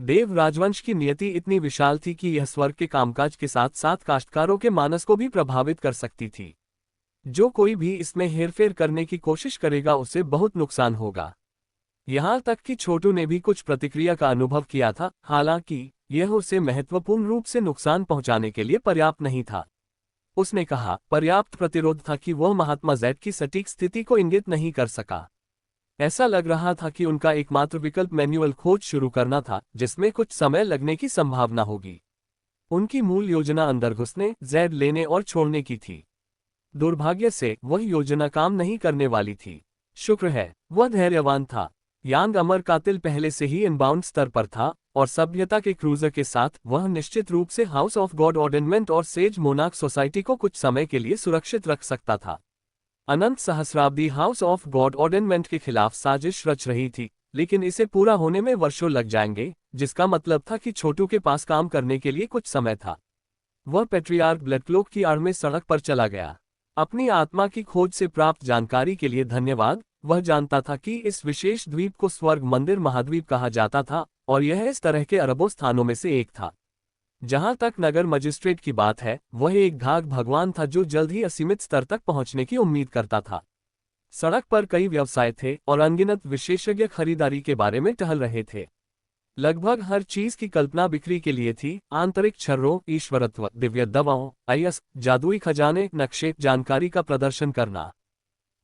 देव राजवंश की नियति इतनी विशाल थी कि यह स्वर्ग के कामकाज के साथ साथ काश्तकारों के मानस को भी प्रभावित कर सकती थी। जो कोई भी इसमें हेरफेर करने की कोशिश करेगा उसे बहुत नुकसान होगा। यहाँ तक कि छोटू ने भी कुछ प्रतिक्रिया का अनुभव किया था, हालांकि यह उसे महत्वपूर्ण रूप से नुकसान पहुंचाने के लिए पर्याप्त नहीं था। उसने कहा, पर्याप्त प्रतिरोध था कि वह महात्मा जेड की सटीक स्थिति को इंगित नहीं कर सका। ऐसा लग रहा था कि उनका एकमात्र विकल्प मैन्युअल खोज शुरू करना था, जिसमें कुछ समय लगने की संभावना होगी। उनकी मूल योजना अंदर घुसने, जेड लेने और छोड़ने की थी। दुर्भाग्य से वह योजना काम नहीं करने वाली थी। शुक्र है वह धैर्यवान था। यांग अमर कातिल पहले से ही इनबाउंड स्तर पर था और सभ्यता के क्रूजर के साथ वह निश्चित रूप से हाउस ऑफ गॉड ऑर्डेनमेंट और सेज मोनार्क सोसाइटी को कुछ समय के लिए सुरक्षित रख सकता था। अनंत सहस्राब्दी हाउस ऑफ गॉड ऑर्डेनमेंट के खिलाफ साजिश रच रही थी, लेकिन इसे पूरा होने में वर्षों लग जाएंगे, जिसका मतलब था कि छोटू के पास काम करने के लिए कुछ समय था। वह पेट्रियार्क ब्लडक्लोक की आड़ में सड़क पर चला गया। अपनी आत्मा की खोज से प्राप्त जानकारी के लिए धन्यवाद। वह जानता था कि इस विशेष द्वीप को स्वर्ग मंदिर महाद्वीप कहा जाता था और यह इस तरह के अरबों स्थानों में से एक था। जहां तक नगर मजिस्ट्रेट की बात है, वह एक घाघ भगवान था जो जल्द ही असीमित स्तर तक पहुंचने की उम्मीद करता था। सड़क पर कई व्यवसाय थे और अनगिनत विशेषज्ञ खरीदारी के बारे में टहल रहे थे। लगभग हर चीज की कल्पना बिक्री के लिए थी, आंतरिक छर्रों, ईश्वरत्व, दिव्य दवाओं, आयस, जादुई खजाने, नक्शे, जानकारी का प्रदर्शन करना।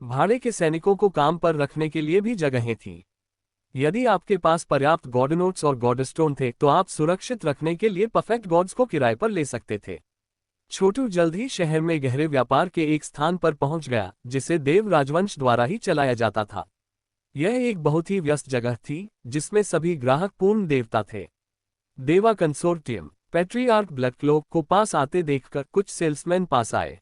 भाड़े के सैनिकों को काम पर रखने के लिए भी जगहें थीं। यदि आपके पास पर्याप्त गॉड नोट्स और गॉडस्टोन थे तो आप सुरक्षित रखने के लिए परफेक्ट गॉड्स को किराए पर ले सकते थे। छोटू जल्द ही शहर में गहरे व्यापार के एक स्थान पर पहुंच गया, जिसे देव राजवंश द्वारा ही चलाया जाता था। यह एक बहुत ही व्यस्त जगह थी, जिसमें सभी ग्राहक पूर्ण देवता थे। देवा कंसोर्टियम पेट्रियार्क ब्लडक्लोक को पास आते देखकर कुछ सेल्समैन पास आए।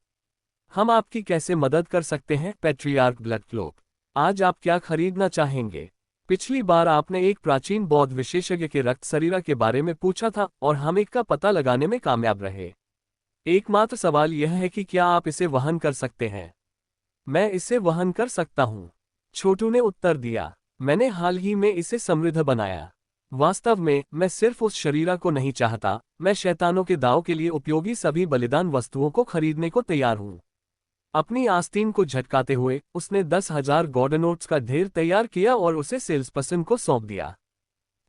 हम आपकी कैसे मदद कर सकते हैं पेट्रियार्क ब्लडक्लोक? आज आप क्या खरीदना चाहेंगे? पिछली बार आपने एक प्राचीन बौद्ध विशेषज्ञ के रक्त शरीरा के बारे में पूछा था और हम एक का पता लगाने में कामयाब रहे। एकमात्र सवाल यह है कि क्या आप इसे वहन कर सकते हैं? मैं इसे वहन कर सकता हूँ, छोटू ने उत्तर दिया। मैंने हाल ही में इसे समृद्ध बनाया। वास्तव में मैं सिर्फ उस शरीरा को नहीं चाहता, मैं शैतानों के दांव के लिए उपयोगी सभी बलिदान वस्तुओं को खरीदने को तैयार हूँ। अपनी आस्तीन को झटकाते हुए उसने 10,000 गॉड नोट्स का ढेर तैयार किया और उसे सेल्सपर्सन को सौंप दिया।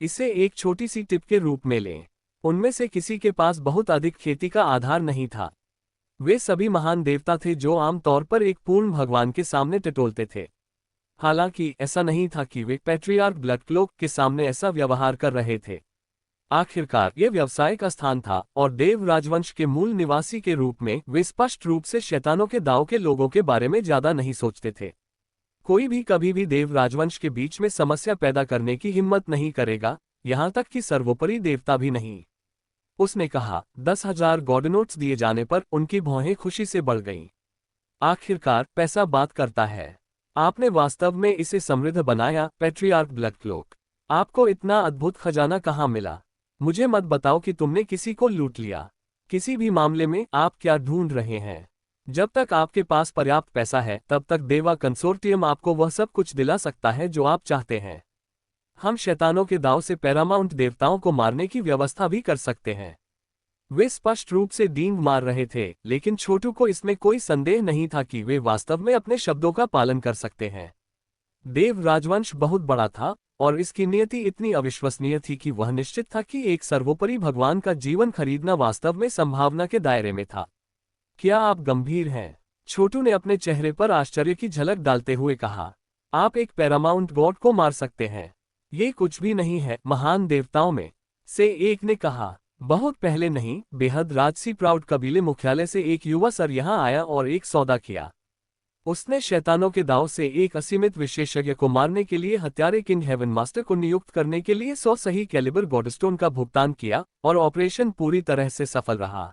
इसे एक छोटी सी टिप के रूप में लें। उनमें से किसी के पास बहुत अधिक खेती का आधार नहीं था। वे सभी महान देवता थे जो आमतौर पर एक पूर्ण भगवान के सामने टटोलते थे। हालांकि ऐसा नहीं था कि वे पेट्रियार्क ब्लडक्लोक के सामने ऐसा व्यवहार कर रहे थे। आखिरकार ये व्यवसाय का स्थान था और देव राजवंश के मूल निवासी के रूप में वे स्पष्ट रूप से शैतानों के दांव के लोगों के बारे में ज्यादा नहीं सोचते थे। कोई भी कभी भी देव राजवंश के बीच में समस्या पैदा करने की हिम्मत नहीं करेगा, यहां तक कि सर्वोपरि देवता भी नहीं। उसने कहा। 10,000 गॉड नोट्स दिए जाने पर उनकी भौहें खुशी से बढ़ गईं। आखिरकार पैसा बात करता है। आपने वास्तव में इसे समृद्ध बनाया पेट्रियार्क ब्लडक्लोक। आपको इतना अद्भुत खजाना कहाँ मिला? मुझे मत बताओ कि तुमने किसी को लूट लिया। किसी भी मामले में आप क्या ढूंढ रहे हैं? जब तक आपके पास पर्याप्त पैसा है तब तक देवा कंसोर्टियम आपको वह सब कुछ दिला सकता है जो आप चाहते हैं। हम शैतानों के दांव से पैरामाउंट देवताओं को मारने की व्यवस्था भी कर सकते हैं। वे स्पष्ट रूप से डींग मार रहे थे, लेकिन छोटू को इसमें कोई संदेह नहीं था कि वे वास्तव में अपने शब्दों का पालन कर सकते हैं। देव राजवंश बहुत बड़ा था और इसकी नियति इतनी अविश्वसनीय थी कि वह निश्चित था कि एक सर्वोपरि भगवान का जीवन खरीदना वास्तव में संभावना के दायरे में था। क्या आप गंभीर हैं? छोटू ने अपने चेहरे पर आश्चर्य की झलक डालते हुए कहा। आप एक पैरामाउंट गॉड को मार सकते हैं? ये कुछ भी नहीं है, महान देवताओं में से एक ने कहा। बहुत पहले नहीं, बेहद राजसी प्राउड कबीले मुख्यालय से एक युवा सर यहाँ आया और एक सौदा किया। उसने शैतानों के दांव से एक असीमित विशेषज्ञ को मारने के लिए हत्यारे किंग हेवन मास्टर को नियुक्त करने के लिए 100 सही कैलिबर गॉडस्टोन का भुगतान किया और ऑपरेशन पूरी तरह से सफल रहा।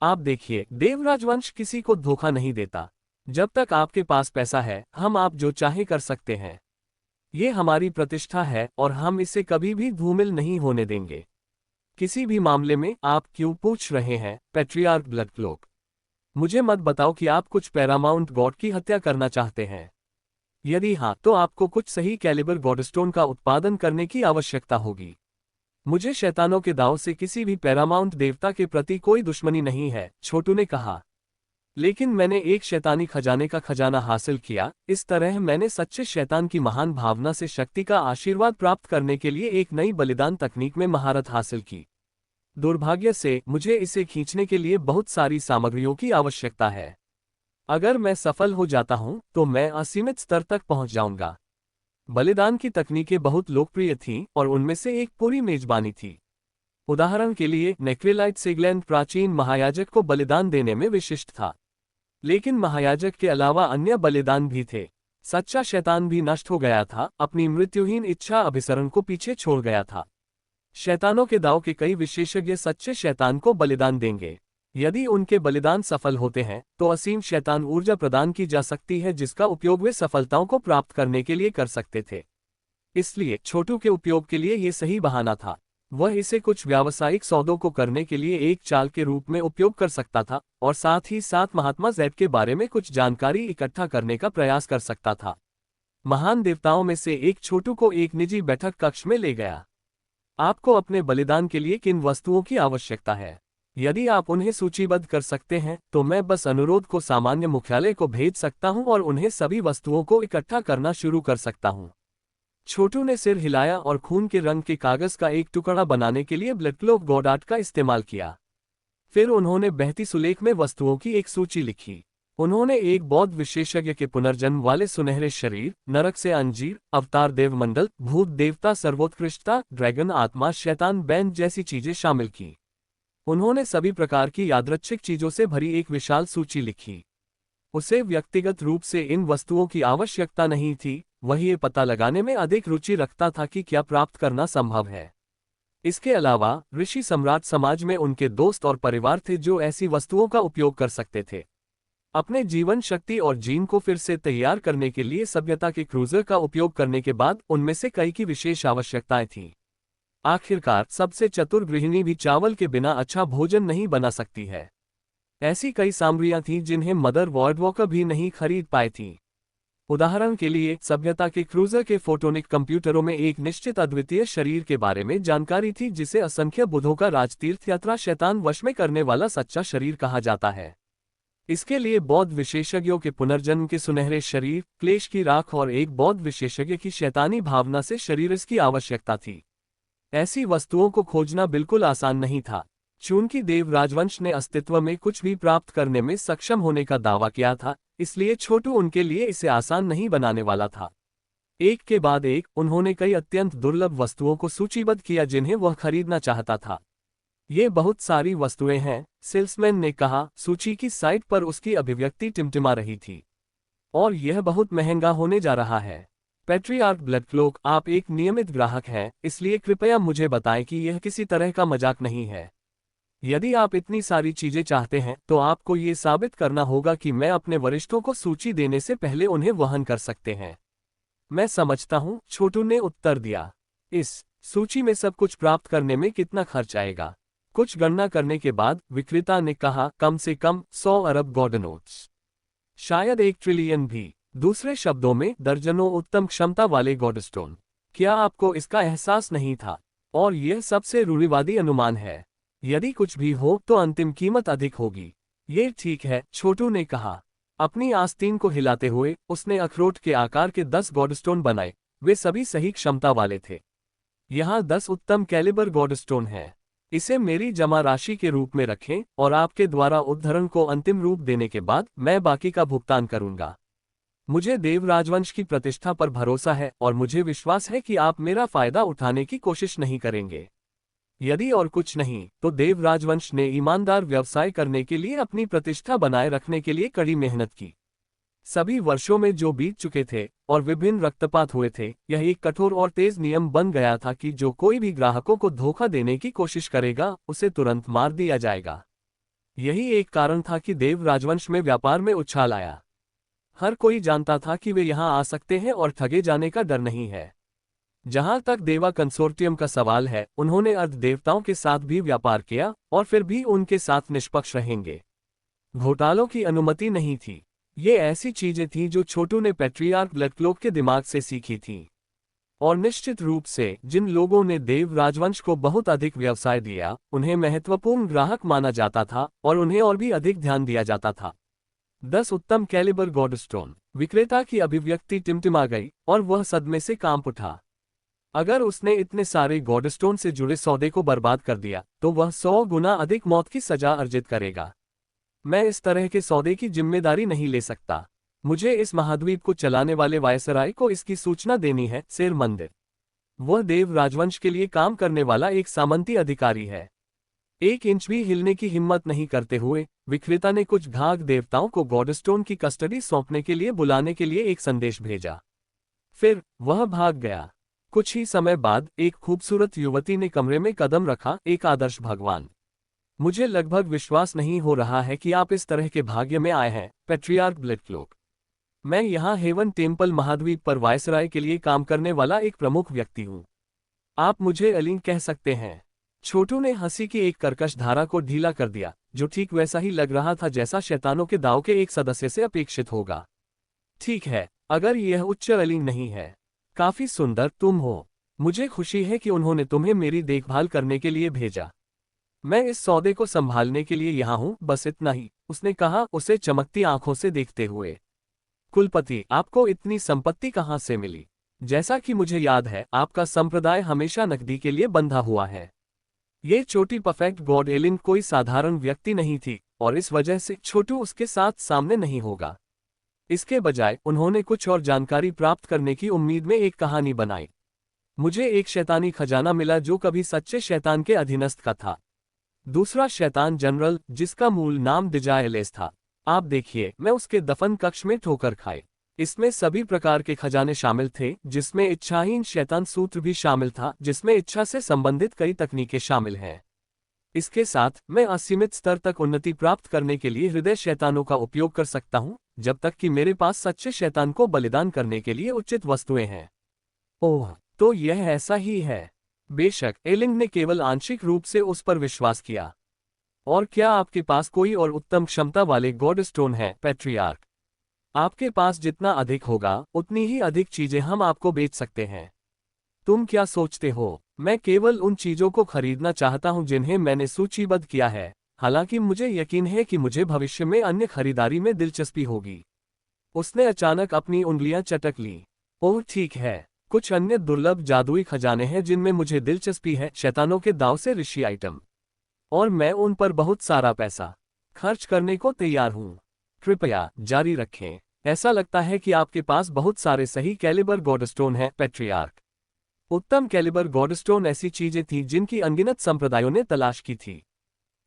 आप देखिए, देव राजवंश किसी को धोखा नहीं देता। जब तक आपके पास पैसा है, हम आप जो चाहे कर सकते हैं। ये हमारी प्रतिष्ठा है और हम इसे कभी भी धूमिल नहीं होने देंगे। किसी भी मामले में आप क्यों पूछ रहे हैं पेट्रियार्क ब्लडक्लोक? मुझे मत बताओ कि आप कुछ पैरामाउंट गॉड की हत्या करना चाहते हैं। यदि हाँ, तो आपको कुछ सही कैलिबर गॉडस्टोन का उत्पादन करने की आवश्यकता होगी। मुझे शैतानों के दांव से किसी भी पैरामाउंट देवता के प्रति कोई दुश्मनी नहीं है, छोटू ने कहा। लेकिन मैंने एक शैतानी खजाने का खजाना हासिल किया, इस तरह मैंने सच्चे शैतान की महान भावना से शक्ति का आशीर्वाद प्राप्त करने के लिए एक नई बलिदान तकनीक में महारत हासिल की। दुर्भाग्य से मुझे इसे खींचने के लिए बहुत सारी सामग्रियों की आवश्यकता है। अगर मैं सफल हो जाता हूं तो मैं असीमित स्तर तक पहुंच जाऊंगा। बलिदान की तकनीकें बहुत लोकप्रिय थीं और उनमें से एक पूरी मेजबानी थी। उदाहरण के लिए नेक्रेलाइट सेगलेंड प्राचीन महायाजक को बलिदान देने में विशिष्ट था। लेकिन महायाजक के अलावा अन्य बलिदान भी थे। सच्चा शैतान भी नष्ट हो गया था, अपनी मृत्युहीन इच्छा अभिसरण को पीछे छोड़ गया था। शैतानों के दांव के कई विशेषज्ञ सच्चे शैतान को बलिदान देंगे। यदि उनके बलिदान सफल होते हैं तो असीम शैतान ऊर्जा प्रदान की जा सकती है जिसका उपयोग वे सफलताओं को प्राप्त करने के लिए कर सकते थे। इसलिए छोटू के उपयोग के लिए ये सही बहाना था। वह इसे कुछ व्यावसायिक सौदों को करने के लिए एक चाल के रूप में उपयोग कर सकता था और साथ ही साथ महात्मा जैद के बारे में कुछ जानकारी इकट्ठा करने का प्रयास कर सकता था। महान देवताओं में से एक छोटू को एक निजी बैठक कक्ष में ले गया। आपको अपने बलिदान के लिए किन वस्तुओं की आवश्यकता है? यदि आप उन्हें सूचीबद्ध कर सकते हैं तो मैं बस अनुरोध को सामान्य मुख्यालय को भेज सकता हूं और उन्हें सभी वस्तुओं को इकट्ठा करना शुरू कर सकता हूं। छोटू ने सिर हिलाया और खून के रंग के कागज का एक टुकड़ा बनाने के लिए ब्लडक्लोव गोडार्ट का इस्तेमाल किया। फिर उन्होंने बहती सुलेख में वस्तुओं की एक सूची लिखी। उन्होंने एक बौद्ध विशेषज्ञ के पुनर्जन्म वाले सुनहरे शरीर, नरक से अंजीर, अवतार देवमंडल, भूत देवता, सर्वोत्कृष्टता, ड्रैगन आत्मा, शैतान बैंड जैसी चीजें शामिल की। उन्होंने सभी प्रकार की यादृच्छिक चीजों से भरी एक विशाल सूची लिखी। उसे व्यक्तिगत रूप से इन वस्तुओं की आवश्यकता नहीं थी, वह ये पता लगाने में अधिक रुचि रखता था कि क्या प्राप्त करना संभव है। इसके अलावा ऋषि सम्राट समाज में उनके दोस्त और परिवार थे जो ऐसी वस्तुओं का उपयोग कर सकते थे। अपने जीवन शक्ति और जीन को फिर से तैयार करने के लिए सभ्यता के क्रूजर का उपयोग करने के बाद उनमें से कई की विशेष आवश्यकताएं थीं। आखिरकार सबसे चतुर गृहिणी भी चावल के बिना अच्छा भोजन नहीं बना सकती है। ऐसी कई सामग्रियां थीं जिन्हें मदर वॉर्डवॉकर भी नहीं खरीद पाई थीं। उदाहरण के लिए सभ्यता के क्रूजर के फोटोनिक कंप्यूटरों में एक निश्चित अद्वितीय शरीर के बारे में जानकारी थी जिसे असंख्य बुधों का राजतीर्थ यात्रा शैतान वश में करने वाला सच्चा शरीर कहा जाता है। इसके लिए बौद्ध विशेषज्ञों के पुनर्जन्म के सुनहरे शरीर, क्लेश की राख और एक बौद्ध विशेषज्ञ की शैतानी भावना से शरीर इसकी आवश्यकता थी। ऐसी वस्तुओं को खोजना बिल्कुल आसान नहीं था। चूंकि देव राजवंश ने अस्तित्व में कुछ भी प्राप्त करने में सक्षम होने का दावा किया था, इसलिए छोटू उनके लिए इसे आसान नहीं बनाने वाला था। एक के बाद एक उन्होंने कई अत्यंत दुर्लभ वस्तुओं को सूचीबद्ध किया जिन्हें वह खरीदना चाहता था। ये बहुत सारी वस्तुएं हैं, सेल्समैन ने कहा। सूची की साइट पर उसकी अभिव्यक्ति टिमटिमा रही थी। और यह बहुत महंगा होने जा रहा है। पैट्रियार्क ब्लडक्लोक, आप एक नियमित ग्राहक हैं, इसलिए कृपया मुझे बताएं कि यह किसी तरह का मजाक नहीं है। यदि आप इतनी सारी चीजें चाहते हैं तो आपको ये साबित करना होगा कि मैं अपने वरिष्ठों को सूची देने से पहले उन्हें वहन कर सकते हैं। मैं समझता हूं, छोटू ने उत्तर दिया। इस सूची में सब कुछ प्राप्त करने में कितना खर्च आएगा? कुछ गणना करने के बाद विक्रेता ने कहा, कम से कम 100 अरब गोल्डन नोट्स, शायद 1 ट्रिलियन भी। दूसरे शब्दों में दर्जनों उत्तम क्षमता वाले गोल्डस्टोन। क्या आपको इसका एहसास नहीं था? और यह सबसे रूढ़िवादी अनुमान है। यदि कुछ भी हो तो अंतिम कीमत अधिक होगी। ये ठीक है, छोटू ने कहा। अपनी आस्तीन को हिलाते हुए उसने अखरोट के आकार के 10 गोल्डस्टोन बनाए। वे सभी सही क्षमता वाले थे। यहाँ 10 उत्तम कैलिबर गोल्डस्टोन हैं। इसे मेरी जमा राशि के रूप में रखें और आपके द्वारा उद्धरण को अंतिम रूप देने के बाद मैं बाकी का भुगतान करूंगा। मुझे देव राजवंश की प्रतिष्ठा पर भरोसा है और मुझे विश्वास है कि आप मेरा फायदा उठाने की कोशिश नहीं करेंगे। यदि और कुछ नहीं तो देव राजवंश ने ईमानदार व्यवसाय करने के लिए अपनी प्रतिष्ठा बनाए रखने के लिए कड़ी मेहनत की। सभी वर्षों में जो बीत चुके थे और विभिन्न रक्तपात हुए थे, यह एक कठोर और तेज नियम बन गया था कि जो कोई भी ग्राहकों को धोखा देने की कोशिश करेगा उसे तुरंत मार दिया जाएगा। यही एक कारण था कि देव राजवंश में व्यापार में उछाल आया। हर कोई जानता था कि वे यहां आ सकते हैं और ठगे जाने का डर नहीं है। जहां तक देवा कंसोर्टियम का सवाल है, उन्होंने अर्ध देवताओं के साथ भी व्यापार किया और फिर भी उनके साथ निष्पक्ष रहेंगे। घोटालों की अनुमति नहीं थी। ये ऐसी चीजें थीं जो छोटू ने पैट्रियार्क ब्लडक्लोक के दिमाग से सीखी थीं। और निश्चित रूप से जिन लोगों ने देव राजवंश को बहुत अधिक व्यवसाय दिया, उन्हें महत्वपूर्ण ग्राहक माना जाता था और उन्हें और भी अधिक ध्यान दिया जाता था। 10 उत्तम कैलिबर गोल्डस्टोन। विक्रेता की अभिव्यक्ति टिमटिमा गई और वह सदमे से कांप उठा। अगर उसने इतने सारे गोल्डस्टोन से जुड़े सौदे को बर्बाद कर दिया तो वह 100 गुना अधिक मौत की सजा अर्जित करेगा। मैं इस तरह के सौदे की जिम्मेदारी नहीं ले सकता। मुझे इस महाद्वीप को चलाने वाले वायसराय को इसकी सूचना देनी है, सेर मंदिर। वह देव राजवंश के लिए काम करने वाला एक सामंती अधिकारी है। 1 इंच भी हिलने की हिम्मत नहीं करते हुए विक्रेता ने कुछ घाघ देवताओं को गॉडस्टोन की कस्टडी सौंपने के लिए बुलाने के लिए एक संदेश भेजा। फिर वह भाग गया। कुछ ही समय बाद एक खूबसूरत युवती ने कमरे में कदम रखा, एक आदर्श भगवान। मुझे लगभग विश्वास नहीं हो रहा है कि आप इस तरह के भाग्य में आए हैं, पैट्रियार्क ब्लिटक्लोक। मैं यहाँ हेवन टेम्पल महाद्वीप पर वायसराय के लिए काम करने वाला एक प्रमुख व्यक्ति हूँ। आप मुझे एलिन कह सकते हैं। छोटू ने हंसी की एक कर्कश धारा को ढीला कर दिया, जो ठीक वैसा ही लग रहा था जैसा शैतानों के दाव के एक सदस्य से अपेक्षित होगा। ठीक है, अगर यह उच्च एलिन नहीं है। काफी सुंदर तुम हो। मुझे खुशी है कि उन्होंने तुम्हें मेरी देखभाल करने के लिए भेजा। मैं इस सौदे को संभालने के लिए यहाँ हूँ, बस इतना ही, उसने कहा, उसे चमकती आंखों से देखते हुए। कुलपति, आपको इतनी संपत्ति कहाँ से मिली? जैसा कि मुझे याद है, आपका संप्रदाय हमेशा नकदी के लिए बंधा हुआ है। ये छोटी परफेक्ट गॉड एलिन कोई साधारण व्यक्ति नहीं थी और इस वजह से छोटू उसके साथ सामने नहीं होगा। इसके बजाय उन्होंने कुछ और जानकारी प्राप्त करने की उम्मीद में एक कहानी बनाई। मुझे एक शैतानी खजाना मिला जो कभी सच्चे शैतान के अधीनस्थ का था। दूसरा शैतान जनरल, जिसका मूल नाम डिजाइलेस था। आप देखिए, मैं उसके दफन कक्ष में ठोकर खाए। इसमें सभी प्रकार के खजाने शामिल थे, जिसमें इच्छाहीन शैतान सूत्र भी शामिल था, जिसमें इच्छा से संबंधित कई तकनीकें शामिल हैं। इसके साथ मैं असीमित स्तर तक उन्नति प्राप्त करने के लिए हृदय शैतानों का उपयोग कर सकता हूं, जब तक कि मेरे पास सच्चे शैतान को बलिदान करने के लिए उचित वस्तुएं हैं। ओह, तो यह ऐसा ही है। बेशक, एलिंग ने केवल आंशिक रूप से उस पर विश्वास किया। और क्या आपके पास कोई और उत्तम क्षमता वाले गॉडस्टोन है, पैट्रियार्क? आपके पास जितना अधिक होगा, उतनी ही अधिक चीजें हम आपको बेच सकते हैं। तुम क्या सोचते हो? मैं केवल उन चीजों को खरीदना चाहता हूं जिन्हें मैंने सूचीबद्ध किया है, हालांकि मुझे यकीन है कि मुझे भविष्य में अन्य खरीदारी में दिलचस्पी होगी। उसने अचानक अपनी उंगलियां चटक लीं। ओह ठीक है, कुछ अन्य दुर्लभ जादुई खजाने हैं जिनमें मुझे दिलचस्पी है, शैतानों के दांव से ऋषि आइटम। और मैं उन पर बहुत सारा पैसा खर्च करने को तैयार हूं। कृपया जारी रखें। ऐसा लगता है कि आपके पास बहुत सारे सही कैलिबर गॉडस्टोन हैं, पैट्रियार्क। उत्तम कैलिबर गॉडस्टोन ऐसी चीजें थीं जिनकी अनगिनत संप्रदायों ने तलाश की थी।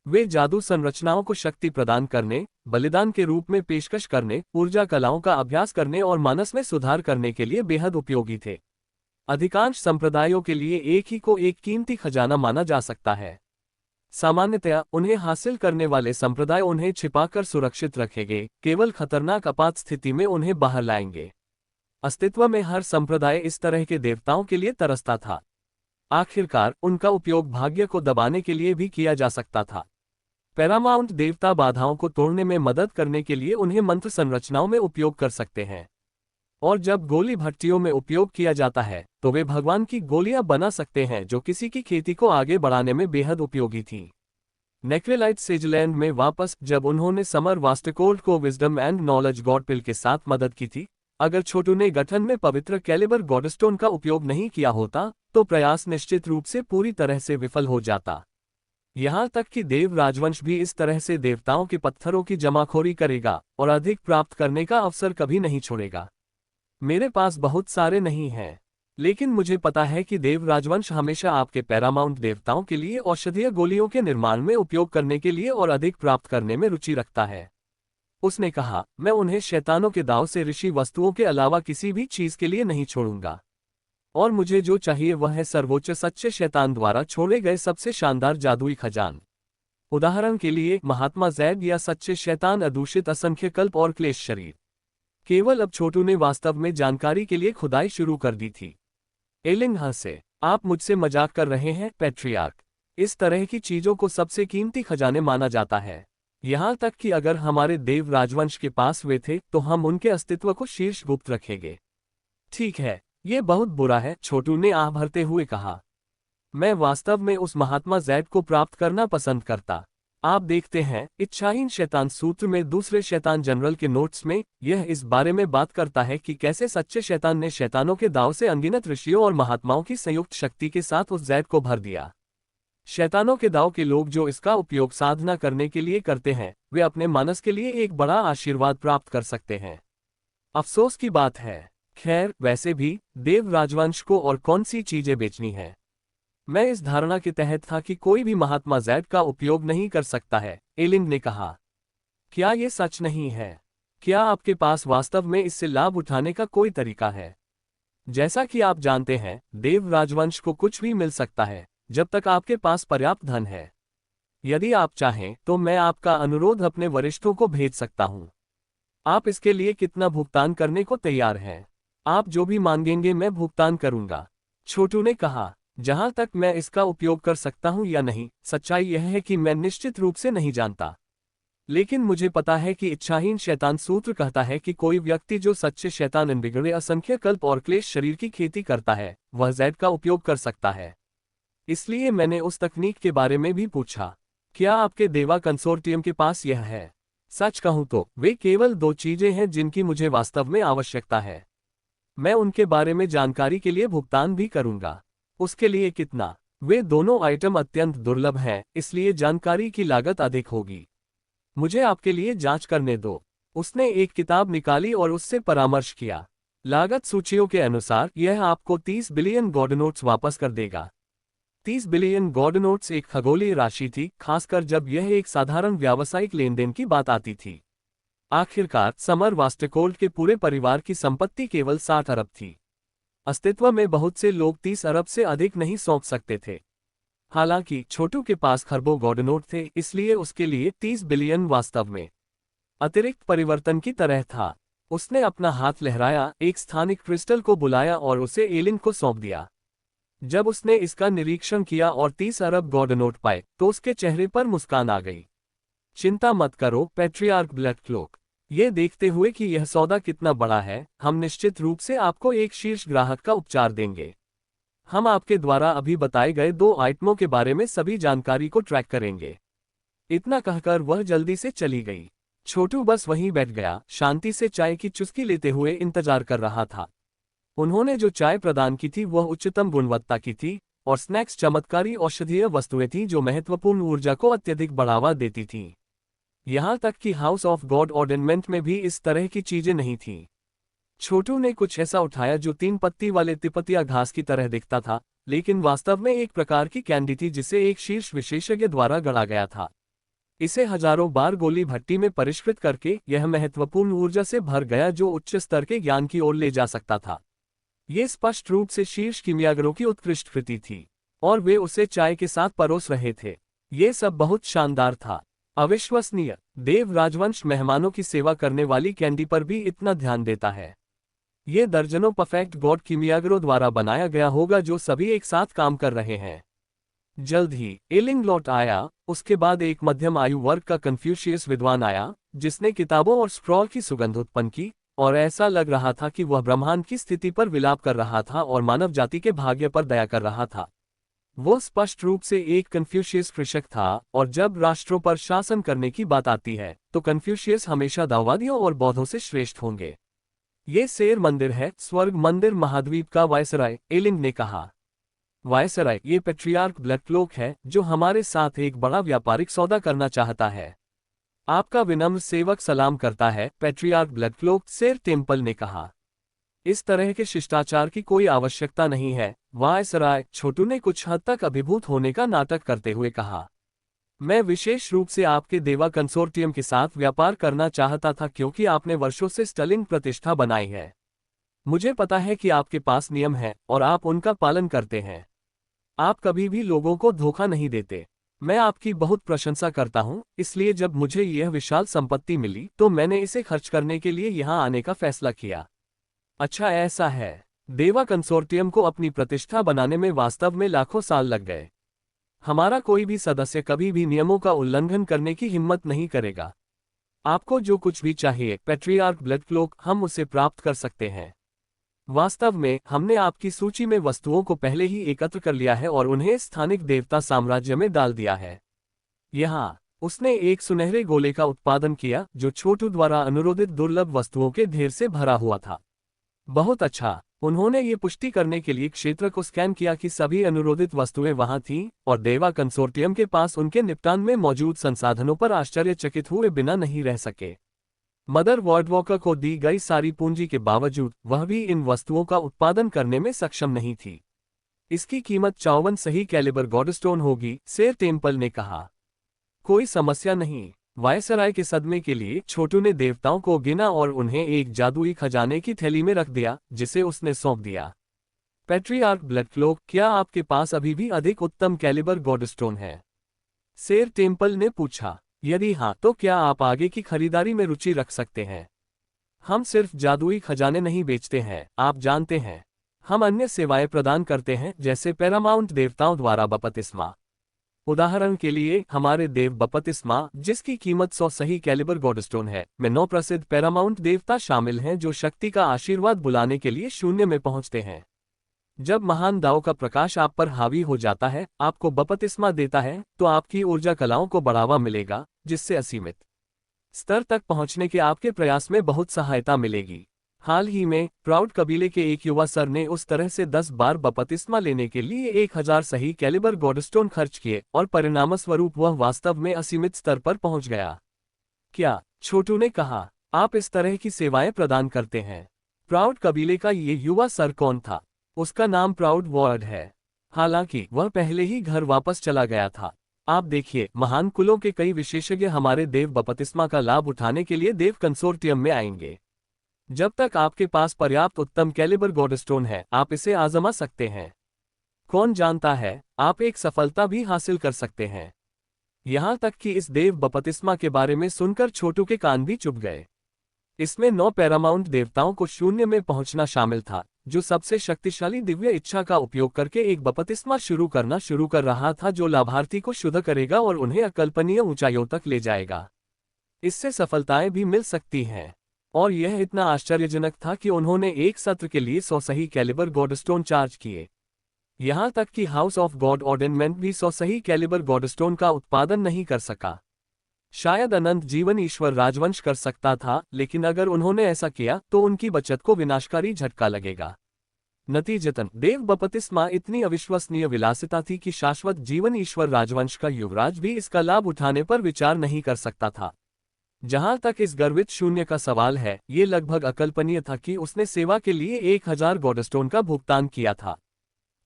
वे जादू संरचनाओं को शक्ति प्रदान करने, बलिदान के रूप में पेशकश करने, ऊर्जा कलाओं का अभ्यास करने और मानस में सुधार करने के लिए बेहद उपयोगी थे। अधिकांश संप्रदायों के लिए एक ही को एक कीमती खजाना माना जा सकता है। सामान्यतया उन्हें हासिल करने वाले संप्रदाय उन्हें छिपाकर सुरक्षित रखेंगे, केवल खतरनाक आपात स्थिति में उन्हें बाहर लाएंगे। अस्तित्व में हर संप्रदाय इस तरह के देवताओं के लिए तरसता था। आखिरकार उनका उपयोग भाग्य को दबाने के लिए भी किया जा सकता था। पैरामाउंट देवता बाधाओं को तोड़ने में मदद करने के लिए उन्हें मंत्र संरचनाओं में उपयोग कर सकते हैं। और जब गोली भट्टियों में उपयोग किया जाता है तो वे भगवान की गोलियां बना सकते हैं, जो किसी की खेती को आगे बढ़ाने में बेहद उपयोगी थी। नेक्रेलाइट सेजलैंड में वापस जब उन्होंने समर वास्टकोल्ड को विजडम एंड नॉलेज गॉड पिल के साथ मदद की थी, अगर छोटू ने गठन में पवित्र कैलिबर गॉडस्टोन का उपयोग नहीं किया होता तो प्रयास निश्चित रूप से पूरी तरह से विफल हो जाता। यहाँ तक कि देव राजवंश भी इस तरह से देवताओं के पत्थरों की जमाखोरी करेगा और अधिक प्राप्त करने का अवसर कभी नहीं छोड़ेगा। मेरे पास बहुत सारे नहीं हैं, लेकिन मुझे पता है कि देव राजवंश हमेशा आपके पैरामाउंट देवताओं के लिए औषधीय गोलियों के निर्माण में उपयोग करने के लिए और अधिक प्राप्त करने में रुचि रखता है। उसने कहा, मैं उन्हें शैतानों के दांव से ऋषि वस्तुओं के अलावा किसी भी चीज के लिए नहीं छोड़ूंगा। और मुझे जो चाहिए वह है सर्वोच्च सच्चे शैतान द्वारा छोड़े गए सबसे शानदार जादुई खजान। उदाहरण के लिए महात्मा जैड या सच्चे शैतान अदूषित असंख्य कल्प और क्लेश शरीर। केवल अब छोटू ने वास्तव में जानकारी के लिए खुदाई शुरू कर दी थी। एलिंग हंसे, आप मुझसे मजाक कर रहे हैं, पैट्रियार्क। इस तरह की चीजों को सबसे कीमती खजाने माना जाता है। यहाँ तक कि अगर हमारे देव राजवंश के पास वे थे तो हम उनके अस्तित्व को शीर्ष गुप्त रखेंगे। ठीक है, ये बहुत बुरा है, छोटू ने आह भरते हुए कहा। मैं वास्तव में उस महात्मा जैड को प्राप्त करना पसंद करता। आप देखते हैं, इच्छाहीन शैतान सूत्र में दूसरे शैतान जनरल के नोट्स में यह इस बारे में बात करता है कि कैसे सच्चे शैतान ने शैतानों के दाव से अनगिनत ऋषियों और महात्माओं की संयुक्त शक्ति के साथ उस जैड को भर दिया। शैतानों के दाव के लोग जो इसका उपयोग साधना करने के लिए करते हैं, वे अपने मानस के लिए एक बड़ा आशीर्वाद प्राप्त कर सकते हैं। अफसोस की बात है। खैर, वैसे भी देव राजवंश को और कौन सी चीजें बेचनी है। मैं इस धारणा के तहत था कि कोई भी महात्मा जैड का उपयोग नहीं कर सकता है, एलिंग ने कहा। क्या ये सच नहीं है? क्या आपके पास वास्तव में इससे लाभ उठाने का कोई तरीका है? जैसा कि आप जानते हैं, देव राजवंश को कुछ भी मिल सकता है, जब तक आपके पास पर्याप्त धन है। यदि आप चाहें तो मैं आपका अनुरोध अपने वरिष्ठों को भेज सकता हूं। आप इसके लिए कितना भुगतान करने को तैयार हैं? आप जो भी मांगेंगे मैं भुगतान करूंगा, छोटू ने कहा। जहां तक मैं इसका उपयोग कर सकता हूं या नहीं, सच्चाई यह है कि मैं निश्चित रूप से नहीं जानता। लेकिन मुझे पता है कि इच्छाहीन शैतान सूत्र कहता है कि कोई व्यक्ति जो सच्चे शैतान इन बिगड़े असंख्य कल्प और क्लेश शरीर की खेती करता है, वह जैड का उपयोग कर सकता है। इसलिए मैंने उस तकनीक के बारे में भी पूछा। क्या आपके देवा कंसोर्टियम के पास यह है? सच कहूं तो वे केवल 2 चीजें हैं जिनकी मुझे वास्तव में आवश्यकता है। मैं उनके बारे में जानकारी के लिए भुगतान भी करूंगा। उसके लिए कितना? वे दोनों आइटम अत्यंत दुर्लभ हैं, इसलिए जानकारी की लागत अधिक होगी। मुझे आपके लिए जांच करने दो। उसने एक किताब निकाली और उससे परामर्श किया। लागत सूचियों के अनुसार यह आपको 30 बिलियन गॉडनोट्स वापस कर देगा। 30 बिलियन गॉडनोट्स एक खगोलीय राशि थी, खासकर जब यह एक साधारण व्यावसायिक लेनदेन की बात आती थी। आखिरकार समर वास्टेकोल्ड के पूरे परिवार की संपत्ति केवल 60 अरब थी। अस्तित्व में बहुत से लोग 30 अरब से अधिक नहीं सौंप सकते थे। हालांकि छोटू के पास खरबों गॉडनोट थे, इसलिए उसके लिए 30 बिलियन वास्तव में अतिरिक्त परिवर्तन की तरह था। उसने अपना हाथ लहराया, एक स्थानिक क्रिस्टल को बुलाया और उसे एलिन को सौंप दिया। जब उसने इसका निरीक्षण किया और 30 अरब गॉडनोट पाए, तो उसके चेहरे पर मुस्कान आ गई। चिंता मत करो पैट्रियार्क ब्लैकक्लोक। ये देखते हुए कि यह सौदा कितना बड़ा है, हम निश्चित रूप से आपको एक शीर्ष ग्राहक का उपचार देंगे। हम आपके द्वारा अभी बताए गए 2 आइटमों के बारे में सभी जानकारी को ट्रैक करेंगे। इतना कहकर वह जल्दी से चली गई। छोटू बस वहीं बैठ गया, शांति से चाय की चुस्की लेते हुए इंतजार कर रहा था। उन्होंने जो चाय प्रदान की थी वह उच्चतम गुणवत्ता की थी, और स्नैक्स चमत्कारी औषधीय वस्तुएं थीं जो महत्वपूर्ण ऊर्जा को अत्यधिक बढ़ावा देती थीं। यहां तक कि हाउस ऑफ गॉड ऑर्डेनमेंट में भी इस तरह की चीजें नहीं थीं। छोटू ने कुछ ऐसा उठाया जो 3 पत्ती वाले तिपतिया घास की तरह दिखता था, लेकिन वास्तव में एक प्रकार की कैंडी थी जिसे एक शीर्ष विशेषज्ञ द्वारा गढ़ा गया था। इसे हजारों बार गोली भट्टी में परिष्कृत करके यह महत्वपूर्ण ऊर्जा से भर गया जो उच्च स्तर के ज्ञान की ओर ले जा सकता था। ये स्पष्ट रूप से शीर्ष कीमियागरों की उत्कृष्ट कृति थी, और वे उसे चाय के साथ परोस रहे थे। ये सब बहुत शानदार था, अविश्वसनीय। देव राजवंश मेहमानों की सेवा करने वाली कैंडी पर भी इतना ध्यान देता है। ये दर्जनों परफेक्ट गॉड कीमियागरों द्वारा बनाया गया होगा जो सभी एक साथ काम कर रहे हैं। जल्द ही एलिंग लौट आया। उसके बाद एक मध्यम आयु वर्ग का कन्फ्यूशियस विद्वान आया, जिसने किताबों और स्क्रॉल की सुगंध उत्पन्न की, और ऐसा लग रहा था कि वह ब्रह्मांड की स्थिति पर विलाप कर रहा था और मानव जाति के भाग्य पर दया कर रहा था। वो स्पष्ट रूप से एक कन्फ्यूशियस कृषक था, और जब राष्ट्रों पर शासन करने की बात आती है, तो कन्फ्यूशियस हमेशा दाववादियों और बौद्धों से श्रेष्ठ होंगे। ये शेर मंदिर है, स्वर्ग मंदिर महाद्वीप का वायसराय, एलिंग ने कहा। वायसराय, ये पैट्रियार्क ब्लैकक्लोक है जो हमारे साथ एक बड़ा व्यापारिक सौदा करना चाहता है। आपका विनम्र सेवक सलाम करता है, पैट्रियार्क ब्लैकक्लोक, सेर टेम्पल ने कहा। इस तरह के शिष्टाचार की कोई आवश्यकता नहीं है, वायसराय, छोटू ने कुछ हद तक अभिभूत होने का नाटक करते हुए कहा। मैं विशेष रूप से आपके देवा कंसोर्टियम के साथ व्यापार करना चाहता था क्योंकि आपने वर्षों से स्टर्लिंग प्रतिष्ठा बनाई है। मुझे पता है कि आपके पास नियम हैं और आप उनका पालन करते हैं। आप कभी भी लोगों को धोखा नहीं देते। मैं आपकी बहुत प्रशंसा करता हूं, इसलिए जब मुझे यह विशाल संपत्ति मिली तो मैंने इसे खर्च करने के लिए यहां आने का फैसला किया। अच्छा ऐसा है। देवा कंसोर्टियम को अपनी प्रतिष्ठा बनाने में वास्तव में लाखों साल लग गए। हमारा कोई भी सदस्य कभी भी नियमों का उल्लंघन करने की हिम्मत नहीं करेगा। आपको जो कुछ भी चाहिए पैट्रियार्क ब्लैकक्लोक, हम उसे प्राप्त कर सकते हैं। वास्तव में हमने आपकी सूची में वस्तुओं को पहले ही एकत्र कर लिया है और उन्हें स्थानिक देवता साम्राज्य में डाल दिया है। यहाँ उसने एक सुनहरे गोले का उत्पादन किया जो छोटू द्वारा अनुरोधित दुर्लभ वस्तुओं के ढेर से भरा हुआ था। बहुत अच्छा। उन्होंने ये पुष्टि करने के लिए क्षेत्र को स्कैन किया कि सभी अनुरोधित वस्तुएं वहां थीं और देवा कंसोर्टियम के पास उनके निपटान में मौजूद संसाधनों पर आश्चर्यचकित हुए बिना नहीं रह सके। मदर वॉर्डवॉकर को दी गई सारी पूंजी के बावजूद वह भी इन वस्तुओं का उत्पादन करने में सक्षम नहीं थी। इसकी कीमत 54 सही कैलिबर गॉडस्टोन होगी, सेर टेम्पल ने कहा। कोई समस्या नहीं। वायसराय के सदमे के लिए छोटू ने देवताओं को गिना और उन्हें एक जादुई खजाने की थैली में रख दिया जिसे उसने सौंप दिया। पैट्रियार्क ब्लडक्लोक, क्या आपके पास अभी भी अधिक उत्तम कैलिबर गॉडस्टोन है? सेर टेम्पल ने पूछा। यदि हाँ तो क्या आप आगे की खरीदारी में रुचि रख सकते हैं? हम सिर्फ जादुई खजाने नहीं बेचते हैं, आप जानते हैं। हम अन्य सेवाएं प्रदान करते हैं जैसे पैरामाउंट देवताओं द्वारा बपतिस्मा। उदाहरण के लिए हमारे देव बपतिस्मा, जिसकी कीमत 100 सही कैलिबर गॉडस्टोन है, में 9 प्रसिद्ध पैरामाउंट देवता शामिल हैं जो शक्ति का आशीर्वाद बुलाने के लिए शून्य में पहुंचते हैं। जब महान दाव का प्रकाश आप पर हावी हो जाता है, आपको बपतिस्मा देता है, तो आपकी ऊर्जा कलाओं को बढ़ावा मिलेगा, जिससे असीमित स्तर तक पहुंचने के आपके प्रयास में बहुत सहायता मिलेगी। हाल ही में प्राउड कबीले के एक युवा सर ने उस तरह से 10 बार बपतिस्मा लेने के लिए 1000 सही कैलिबर गॉडस्टोन खर्च किए और परिणामस्वरूप वह वास्तव में असीमित स्तर पर पहुंच गया। क्या? छोटू ने कहा। आप इस तरह की सेवाएं प्रदान करते हैं। प्राउड कबीले का ये युवा सर कौन था? उसका नाम प्राउड वॉर्ड है। हालांकि वह पहले ही घर वापस चला गया था। आप देखिए, महान कुलों के कई विशेषज्ञ हमारे देव बपतिस्मा का लाभ उठाने के लिए देव कंसोर्टियम में आएंगे। जब तक आपके पास पर्याप्त उत्तम कैलिबर गॉडस्टोन है, आप इसे आजमा सकते हैं। कौन जानता है, आप एक सफलता भी हासिल कर सकते हैं। यहां तक कि इस देव बपतिस्मा के बारे में सुनकर छोटू के कान भी चुप गए। इसमें 9 पैरामाउंट देवताओं को शून्य में पहुंचना शामिल था, जो सबसे शक्तिशाली दिव्य इच्छा का उपयोग करके एक बपतिस्मा शुरू कर रहा था जो लाभार्थी को शुद्ध करेगा और उन्हें अकल्पनीय ऊंचाइयों तक ले जाएगा। इससे सफलताएं भी मिल सकती हैं। और यह इतना आश्चर्यजनक था कि उन्होंने एक सत्र के लिए 100 सही कैलिबर गॉडस्टोन चार्ज किए। यहां तक कि हाउस ऑफ गॉड ऑर्डेनमेंट भी 100 सही कैलिबर गॉडस्टोन का उत्पादन नहीं कर सका। शायद अनंत जीवन ईश्वर राजवंश कर सकता था, लेकिन अगर उन्होंने ऐसा किया तो उनकी बचत को विनाशकारी झटका लगेगा। नतीजतन देव बपतिस्मा इतनी अविश्वसनीय विलासिता थी कि शाश्वत जीवन ईश्वर राजवंश का युवराज भी इसका लाभ उठाने पर विचार नहीं कर सकता था। जहां तक इस गर्वित शून्य का सवाल है, ये लगभग अकल्पनीय था कि उसने सेवा के लिए 1000 गॉडस्टोन का भुगतान किया था।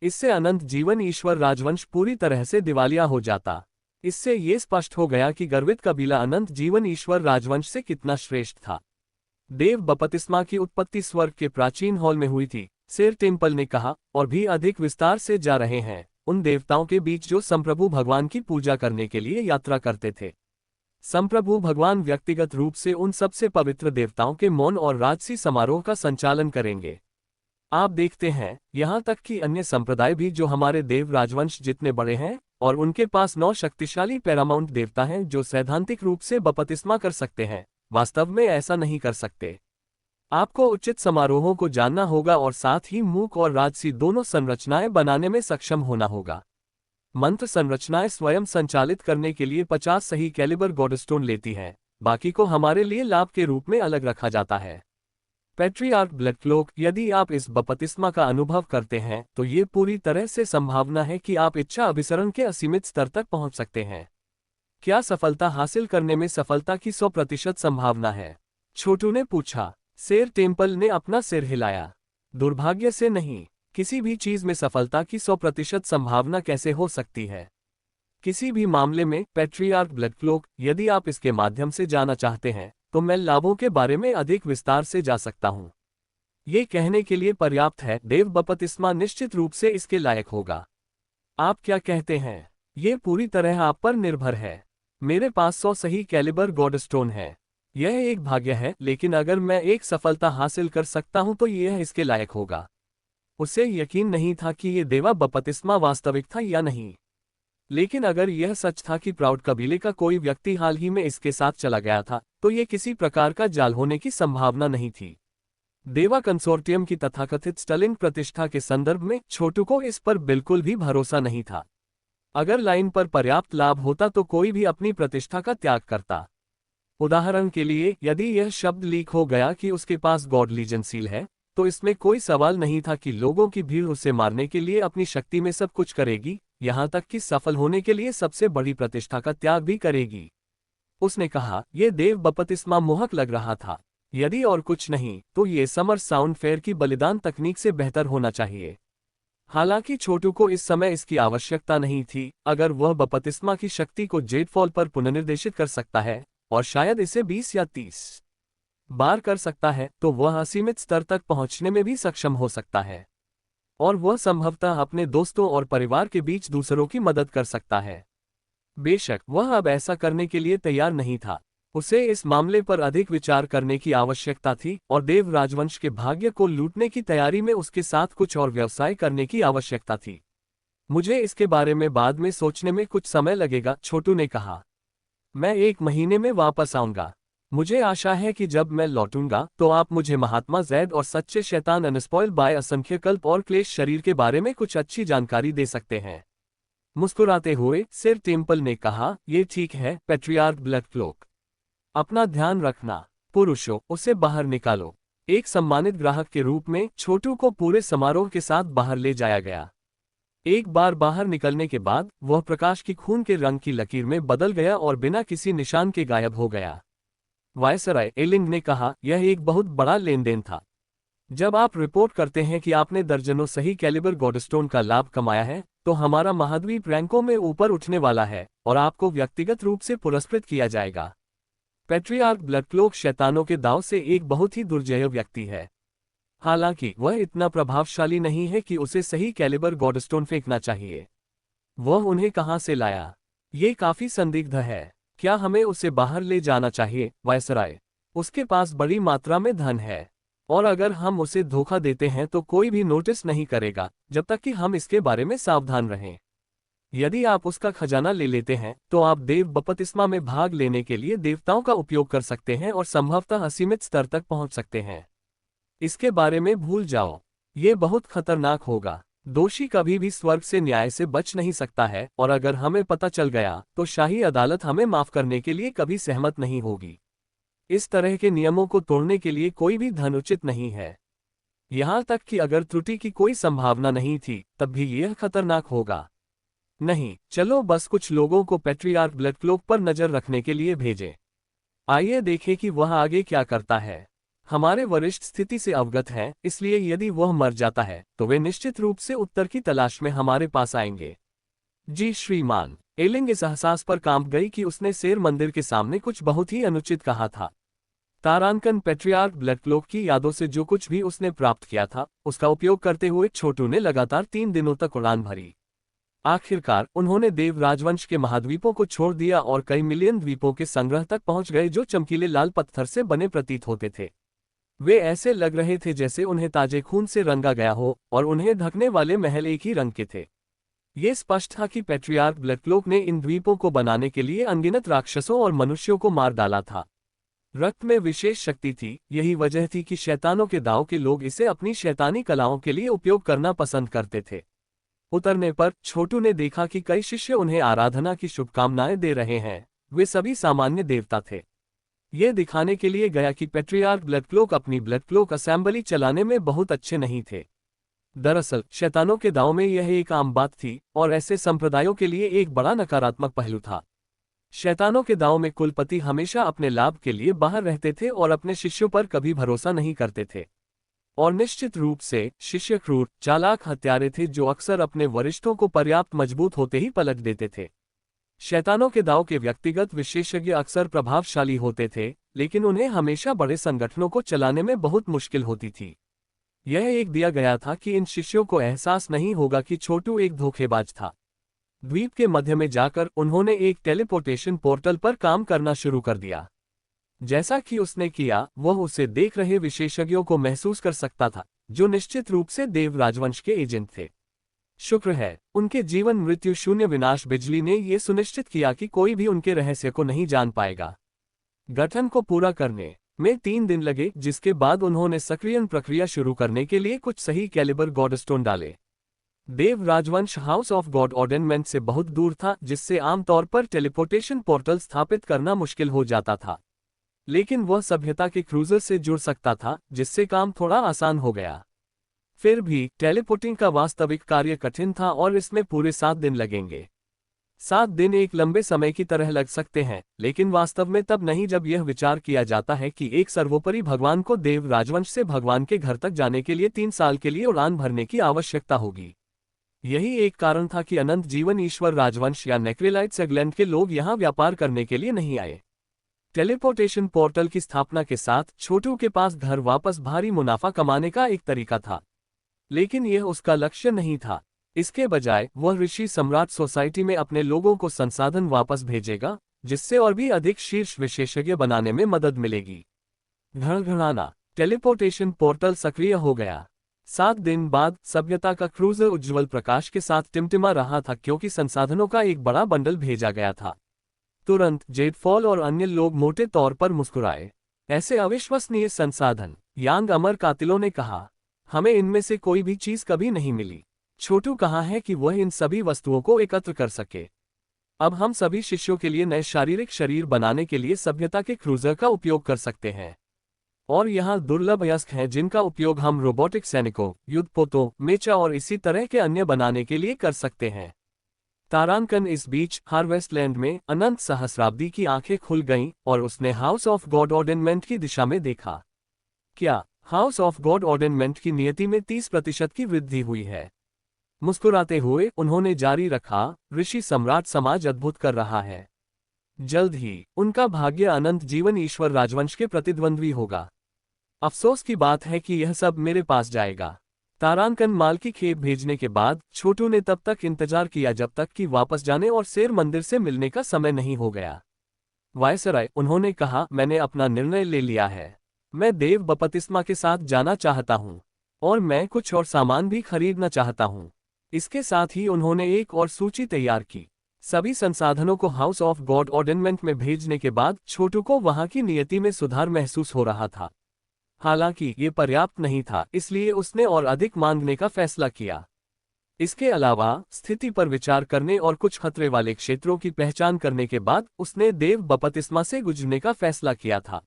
इससे अनंत जीवन ईश्वर राजवंश पूरी तरह से दिवालिया हो जाता। इससे ये स्पष्ट हो गया कि गर्वित कबीला अनंत जीवन ईश्वर राजवंश से कितना श्रेष्ठ था। देव बपतिस्मा की उत्पत्ति स्वर्ग के प्राचीन हॉल में हुई थी, सेर टेम्पल ने कहा, और भी अधिक विस्तार से जा रहे हैं उन देवताओं के बीच जो संप्रभु भगवान की पूजा करने के लिए यात्रा करते थे। संप्रभु भगवान व्यक्तिगत रूप से उन सबसे पवित्र देवताओं के मौन और राजसी समारोह का संचालन करेंगे। आप देखते हैं, यहां तक कि अन्य संप्रदाय भी जो हमारे देव राजवंश जितने बड़े हैं, और उनके पास 9 शक्तिशाली पैरामाउंट देवता हैं जो सैद्धांतिक रूप से बपतिस्मा कर सकते हैं, वास्तव में ऐसा नहीं कर सकते। आपको उचित समारोहों को जानना होगा और साथ ही मूक और राजसी दोनों संरचनाएं बनाने में सक्षम होना होगा। मंत्र संरचनाएं स्वयं संचालित करने के लिए 50 सही कैलिबर गॉडस्टोन लेती हैं, बाकी को हमारे लिए लाभ के रूप में अलग रखा जाता है। पैट्रियार्क ब्लडक्लोक, यदि आप इस बपतिस्मा का अनुभव करते हैं तो ये पूरी तरह से संभावना है कि आप इच्छा अभिसरण के असीमित स्तर तक पहुंच सकते हैं। क्या सफलता हासिल करने में सफलता की 100% संभावना है? छोटू ने पूछा। सेर टेम्पल ने अपना सिर हिलाया। दुर्भाग्य से नहीं। किसी भी चीज में सफलता की 100% संभावना कैसे हो सकती है? किसी भी मामले में पैट्रियार्क ब्लडक्लोक, यदि आप इसके माध्यम से जाना चाहते हैं तो मैं लाभों के बारे में अधिक विस्तार से जा सकता हूं। ये कहने के लिए पर्याप्त है, देव बपतिस्मा निश्चित रूप से इसके लायक होगा। आप क्या कहते हैं? ये पूरी तरह आप पर निर्भर है। मेरे पास 100 सही कैलिबर गॉडस्टोन है। यह एक भाग्य है, लेकिन अगर मैं एक सफलता हासिल कर सकता हूं तो यह इसके लायक होगा। उसे यकीन नहीं था कि यह देवा बपतिस्मा वास्तविक था या नहीं, लेकिन अगर यह सच था कि प्राउड कबीले का कोई व्यक्ति हाल ही में इसके साथ चला गया था, तो यह किसी प्रकार का जाल होने की संभावना नहीं थी। देवा कंसोर्टियम की तथाकथित स्टर्लिंग प्रतिष्ठा के संदर्भ में छोटू को इस पर बिल्कुल भी भरोसा नहीं था। अगर लाइन पर पर्याप्त लाभ होता तो कोई भी अपनी प्रतिष्ठा का त्याग करता। उदाहरण के लिए, यदि यह शब्द लीक हो गया कि उसके पास गॉड लीजन सील है, तो इसमें कोई सवाल नहीं था कि लोगों की भीड़ उसे मारने के लिए अपनी शक्ति में सब कुछ करेगी, यहां तक कि सफल होने के लिए सबसे बड़ी प्रतिष्ठा का त्याग भी करेगी। उसने कहा, यह देव बपतिस्मा मोहक लग रहा था। यदि और कुछ नहीं, तो ये समर साउंड फेयर की बलिदान तकनीक से बेहतर होना चाहिए। हालांकि छोटू को इस समय इसकी आवश्यकता नहीं थी। अगर वह बपतिस्मा की शक्ति को जेडफॉल पर पुनर्निर्देशित कर सकता है, और शायद इसे 20 या 30 बार कर सकता है, तो वह असीमित स्तर तक पहुंचने में भी सक्षम हो सकता है। और वह संभवतः अपने दोस्तों और परिवार के बीच दूसरों की मदद कर सकता है। बेशक वह अब ऐसा करने के लिए तैयार नहीं था। उसे इस मामले पर अधिक विचार करने की आवश्यकता थी, और देव राजवंश के भाग्य को लूटने की तैयारी में उसके साथ कुछ और व्यवसाय करने की आवश्यकता थी। मुझे इसके बारे में बाद में सोचने में कुछ समय लगेगा, छोटू ने कहा। मैं 1 महीने में वापस आऊंगा। मुझे आशा है कि जब मैं लौटूंगा तो आप मुझे महात्मा जैद और सच्चे शैतान अनस्पॉइल्ड बाय असंख्य कल्प और क्लेश शरीर के बारे में कुछ अच्छी जानकारी दे सकते हैं। मुस्कुराते हुए सिर टेम्पल ने कहा, ये ठीक है पैट्रियार्क ब्लड क्लोक। अपना ध्यान रखना। पुरुषों, उसे बाहर निकालो। एक सम्मानित ग्राहक के रूप में छोटू को पूरे समारोह के साथ बाहर ले जाया गया। एक बार बाहर निकलने के बाद वह प्रकाश की खून के रंग की लकीर में बदल गया और बिना किसी निशान के गायब हो गया। वायसराय एलिंग ने कहा, यह एक बहुत बड़ा लेन देन था। जब आप रिपोर्ट करते हैं कि आपने दर्जनों सही कैलिबर गॉडस्टोन का लाभ कमाया है, तो हमारा महाद्वीप रैंकों में ऊपर उठने वाला है, और आपको व्यक्तिगत रूप से पुरस्कृत किया जाएगा। पैट्रियार्क ब्लडक्लोक शैतानों के दांव से एक बहुत ही दुर्जय व्यक्ति है। हालांकि वह इतना प्रभावशाली नहीं है कि उसे सही कैलिबर गॉडस्टोन फेंकना चाहिए। वह उन्हें कहां से लाया? ये काफी संदिग्ध है। क्या हमें उसे बाहर ले जाना चाहिए, वायसराय? उसके पास बड़ी मात्रा में धन है, और अगर हम उसे धोखा देते हैं तो कोई भी नोटिस नहीं करेगा, जब तक कि हम इसके बारे में सावधान रहें। यदि आप उसका खजाना ले लेते हैं, तो आप देव बपतिस्मा में भाग लेने के लिए देवताओं का उपयोग कर सकते हैं और संभवतः असीमित स्तर तक पहुंच सकते हैं। इसके बारे में भूल जाओ। ये बहुत खतरनाक होगा। दोषी कभी भी स्वर्ग से न्याय से बच नहीं सकता है, और अगर हमें पता चल गया तो शाही अदालत हमें माफ करने के लिए कभी सहमत नहीं होगी। इस तरह के नियमों को तोड़ने के लिए कोई भी धन उचित नहीं है। यहां तक कि अगर त्रुटि की कोई संभावना नहीं थी, तब भी यह खतरनाक होगा। नहीं, चलो बस कुछ लोगों को पैट्रियार्क ब्लडक्लोक पर नजर रखने के लिए भेजें। आइए देखें कि वह आगे क्या करता है। हमारे वरिष्ठ स्थिति से अवगत हैं, इसलिए यदि वह मर जाता है तो वे निश्चित रूप से उत्तर की तलाश में हमारे पास आएंगे। जी श्रीमान। एलिंग इस एहसास पर कांप गई कि उसने शेर मंदिर के सामने कुछ बहुत ही अनुचित कहा था। तारांकन पैट्रियार्क ब्लडक्लोक की यादों से जो कुछ भी उसने प्राप्त किया था, उसका उपयोग करते हुए छोटू ने लगातार 3 दिनों तक उड़ान भरी। आखिरकार उन्होंने देव राजवंश के महाद्वीपों को छोड़ दिया और कई मिलियन द्वीपों के संग्रह तक पहुंच गए जो चमकीले लाल पत्थर से बने प्रतीत होते थे। वे ऐसे लग रहे थे जैसे उन्हें ताजे खून से रंगा गया हो, और उन्हें ढकने वाले महल एक ही रंग के थे। ये स्पष्ट था कि पैट्रियार्क ब्लडक्लोक ने इन द्वीपों को बनाने के लिए अनगिनत राक्षसों और मनुष्यों को मार डाला था। रक्त में विशेष शक्ति थी। यही वजह थी कि शैतानों के दांव के लोग इसे अपनी शैतानी कलाओं के लिए उपयोग करना पसंद करते थे। उतरने पर छोटू ने देखा कि कई शिष्य उन्हें आराधना की शुभकामनाएं दे रहे हैं। वे सभी सामान्य देवता थे। ये दिखाने के लिए गया कि पैट्रियार्क ब्लडक्लोक अपनी ब्लडक्लोक असेंबली चलाने में बहुत अच्छे नहीं थे। दरअसल शैतानों के दांव में यह एक आम बात थी, और ऐसे संप्रदायों के लिए एक बड़ा नकारात्मक पहलू था। शैतानों के दांव में कुलपति हमेशा अपने लाभ के लिए बाहर रहते थे और अपने शिष्यों पर कभी भरोसा नहीं करते थे। और निश्चित रूप से शिष्य क्रूर, चालाक हत्यारे थे जो अक्सर अपने वरिष्ठों को पर्याप्त मजबूत होते ही पलट देते थे। शैतानों के दांव के व्यक्तिगत विशेषज्ञ अक्सर प्रभावशाली होते थे, लेकिन उन्हें हमेशा बड़े संगठनों को चलाने में बहुत मुश्किल होती थी। यह एक दिया गया था कि इन शिष्यों को एहसास नहीं होगा कि छोटू एक धोखेबाज था। द्वीप के मध्य में जाकर उन्होंने एक टेलीपोर्टेशन पोर्टल पर काम करना शुरू कर दिया। जैसा कि उसने किया, वह उसे देख रहे विशेषज्ञों को महसूस कर सकता था, जो निश्चित रूप से देव राजवंश के एजेंट थे। शुक्र है, उनके जीवन मृत्यु शून्य विनाश बिजली ने यह सुनिश्चित किया कि कोई भी उनके रहस्य को नहीं जान पाएगा। गठन को पूरा करने में 3 दिन लगे, जिसके बाद उन्होंने सक्रियण प्रक्रिया शुरू करने के लिए कुछ सही कैलिबर गॉडस्टोन डाले। देव राजवंश हाउस ऑफ गॉड ऑर्डेनमेंट से बहुत दूर था, जिससे आमतौर पर टेलीपोर्टेशन पोर्टल स्थापित करना मुश्किल हो जाता था, लेकिन वह सभ्यता के क्रूजर से जुड़ सकता था, जिससे काम थोड़ा आसान हो गया। फिर भी टेलीपोर्टिंग का वास्तविक कार्य कठिन था और इसमें पूरे 7 दिन लगेंगे। 7 दिन एक लंबे समय की तरह लग सकते हैं, लेकिन वास्तव में तब नहीं जब यह विचार किया जाता है कि एक सर्वोपरि भगवान को देव राजवंश से भगवान के घर तक जाने के लिए 3 साल के लिए उड़ान भरने की आवश्यकता होगी। यही एक कारण था कि अनंत जीवन ईश्वर राजवंश या नेक्रेलाइट सेगलैंड के लोग यहाँ व्यापार करने के लिए नहीं आए। टेलीपोर्टेशन पोर्टल की स्थापना के साथ छोटू के पास घर वापस भारी मुनाफा कमाने का एक तरीका था, लेकिन यह उसका लक्ष्य नहीं था। इसके बजाय वह ऋषि सम्राट सोसाइटी में अपने लोगों को संसाधन वापस भेजेगा, जिससे और भी अधिक शीर्ष विशेषज्ञ बनाने में मदद मिलेगी। घड़घड़ाना, टेलीपोर्टेशन पोर्टल सक्रिय हो गया। 7 दिन बाद सभ्यता का क्रूजर उज्ज्वल प्रकाश के साथ टिमटिमा रहा था, क्योंकि संसाधनों का एक बड़ा बंडल भेजा गया था। तुरंत जेडफॉल और अन्य लोग मोटे तौर पर मुस्कुराए। ऐसे अविश्वसनीय संसाधन, यांग अमर कातिलों ने कहा। हमें इनमें से कोई भी चीज कभी नहीं मिली। छोटू कहाँ है कि वह इन सभी वस्तुओं को एकत्र कर सके। अब हम सभी शिष्यों के लिए नए शारीरिक शरीर बनाने के लिए सभ्यता के क्रूजर का उपयोग कर सकते हैं। और यहाँ दुर्लभ अयस्क हैं जिनका उपयोग हम रोबोटिक सैनिकों, युद्धपोतों, मेचा और इसी तरह के अन्य बनाने के लिए कर सकते हैं। तारांकन, इस बीच हार्वेस्टलैंड में अनंत सहस्राब्दी की आंखें खुल गईं और उसने हाउस ऑफ गॉड ऑर्डेनमेंट की दिशा में देखा। क्या हाउस ऑफ गॉड ऑर्डेनमेंट की नियति में 30% की वृद्धि हुई है? मुस्कुराते हुए उन्होंने जारी रखा, ऋषि सम्राट समाज अद्भुत कर रहा है। जल्द ही उनका भाग्य अनंत जीवन ईश्वर राजवंश के प्रतिद्वंद्वी होगा। अफसोस की बात है कि यह सब मेरे पास जाएगा। तारांकन माल की खेप भेजने के बाद छोटू ने तब तक इंतजार किया जब तक कि वापस जाने और शेर मंदिर से मिलने का समय नहीं हो गया। वायसराय, उन्होंने कहा, मैंने अपना निर्णय ले लिया है। मैं देव बपतिस्मा के साथ जाना चाहता हूँ और मैं कुछ और सामान भी खरीदना चाहता हूँ। इसके साथ ही उन्होंने एक और सूची तैयार की। सभी संसाधनों को हाउस ऑफ गॉड ऑर्डेनमेंट में भेजने के बाद छोटू को वहां की नियति में सुधार महसूस हो रहा था। हालांकि ये पर्याप्त नहीं था, इसलिए उसने और अधिक मांगने का फैसला किया। इसके अलावा स्थिति पर विचार करने और कुछ खतरे वाले क्षेत्रों की पहचान करने के बाद उसने देव बपतिस्मा से गुजरने का फैसला किया था।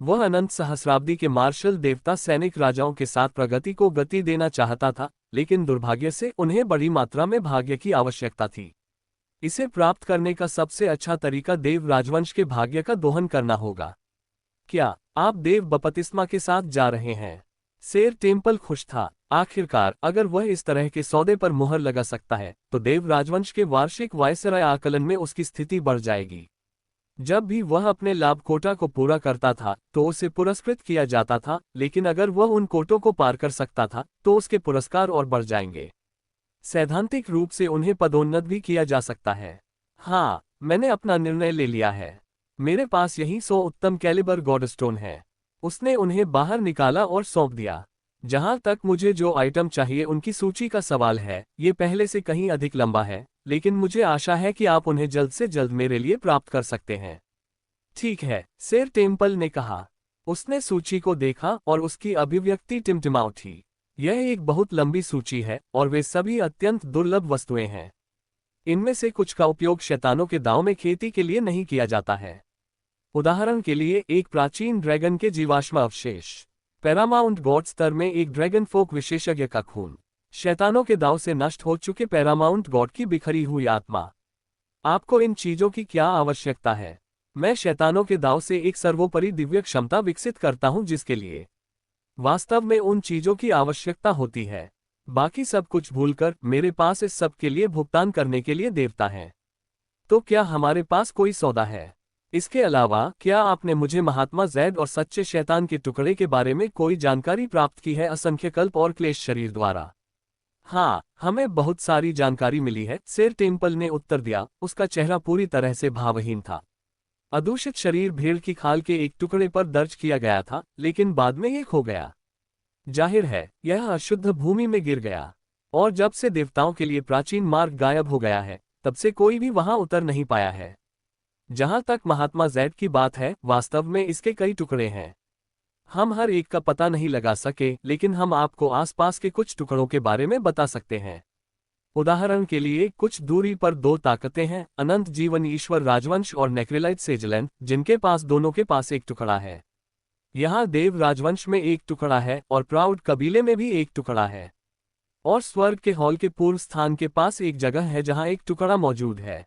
वह अनंत सहस्राब्दी के मार्शल देवता सैनिक राजाओं के साथ प्रगति को गति देना चाहता था, लेकिन दुर्भाग्य से उन्हें बड़ी मात्रा में भाग्य की आवश्यकता थी। इसे प्राप्त करने का सबसे अच्छा तरीका देव राजवंश के भाग्य का दोहन करना होगा। क्या आप देव बपतिस्मा के साथ जा रहे हैं? शेर टेम्पल खुश था। आखिरकार अगर वह इस तरह के सौदे पर मुहर लगा सकता है, तो देव राजवंश के वार्षिक वायसराय आकलन में उसकी स्थिति बढ़ जाएगी। जब भी वह अपने लाभ कोटा को पूरा करता था तो उसे पुरस्कृत किया जाता था, लेकिन अगर वह उन कोटों को पार कर सकता था तो उसके पुरस्कार और बढ़ जाएंगे। सैद्धांतिक रूप से उन्हें पदोन्नत भी किया जा सकता है। हाँ, मैंने अपना निर्णय ले लिया है। मेरे पास यही 100 उत्तम कैलिबर गॉडस्टोन है। उसने उन्हें बाहर निकाला और सौंप दिया। जहां तक मुझे जो आइटम चाहिए उनकी सूची का सवाल है, ये पहले से कहीं अधिक लंबा है, लेकिन मुझे आशा है कि आप उन्हें जल्द से जल्द मेरे लिए प्राप्त कर सकते हैं। ठीक है, शेर टेम्पल ने कहा। उसने सूची को देखा और उसकी अभिव्यक्ति टिमटिमा उठी। यह एक बहुत लंबी सूची है और वे सभी अत्यंत दुर्लभ वस्तुएं हैं। इनमें से कुछ का उपयोग शैतानों के दांव में खेती के लिए नहीं किया जाता है। उदाहरण के लिए एक प्राचीन ड्रैगन के जीवाश्म अवशेष, पैरामाउंट गॉड स्तर में एक ड्रैगन फोक विशेषज्ञ का खून, शैतानों के दांव से नष्ट हो चुके पैरामाउंट गॉड की बिखरी हुई आत्मा। आपको इन चीजों की क्या आवश्यकता है? मैं शैतानों के दांव से एक सर्वोपरि दिव्य क्षमता विकसित करता हूं जिसके लिए वास्तव में उन चीजों की आवश्यकता होती है। बाकी सब कुछ भूलकर मेरे पास इस सब के लिए भुगतान करने के लिए देवता हैं। तो क्या हमारे पास कोई सौदा है? इसके अलावा क्या आपने मुझे महात्मा जैद और सच्चे शैतान के टुकड़े के बारे में कोई जानकारी प्राप्त की है असंख्य कल्प और क्लेश शरीर द्वारा? हाँ, हमें बहुत सारी जानकारी मिली है, शेर टेम्पल ने उत्तर दिया। उसका चेहरा पूरी तरह से भावहीन था। अदूषित शरीर भेड़ की खाल के एक टुकड़े पर दर्ज किया गया था, लेकिन बाद में ये खो गया। जाहिर है यह अशुद्ध भूमि में गिर गया, और जब से देवताओं के लिए प्राचीन मार्ग गायब हो गया है, तब से कोई भी वहां उतर नहीं पाया है। जहां तक महात्मा जेड की बात है, वास्तव में इसके कई टुकड़े हैं। हम हर एक का पता नहीं लगा सके, लेकिन हम आपको आसपास के कुछ टुकड़ों के बारे में बता सकते हैं। उदाहरण के लिए, कुछ दूरी पर दो ताकतें हैं, अनंत जीवन ईश्वर राजवंश और नेक्रेलाइट सेजलैंड, जिनके पास दोनों के पास एक टुकड़ा है। यहाँ देव राजवंश में एक टुकड़ा है और प्राउड कबीले में भी एक टुकड़ा है। और स्वर्ग के हॉल के पूर्व स्थान के पास एक जगह है जहाँ एक टुकड़ा मौजूद है।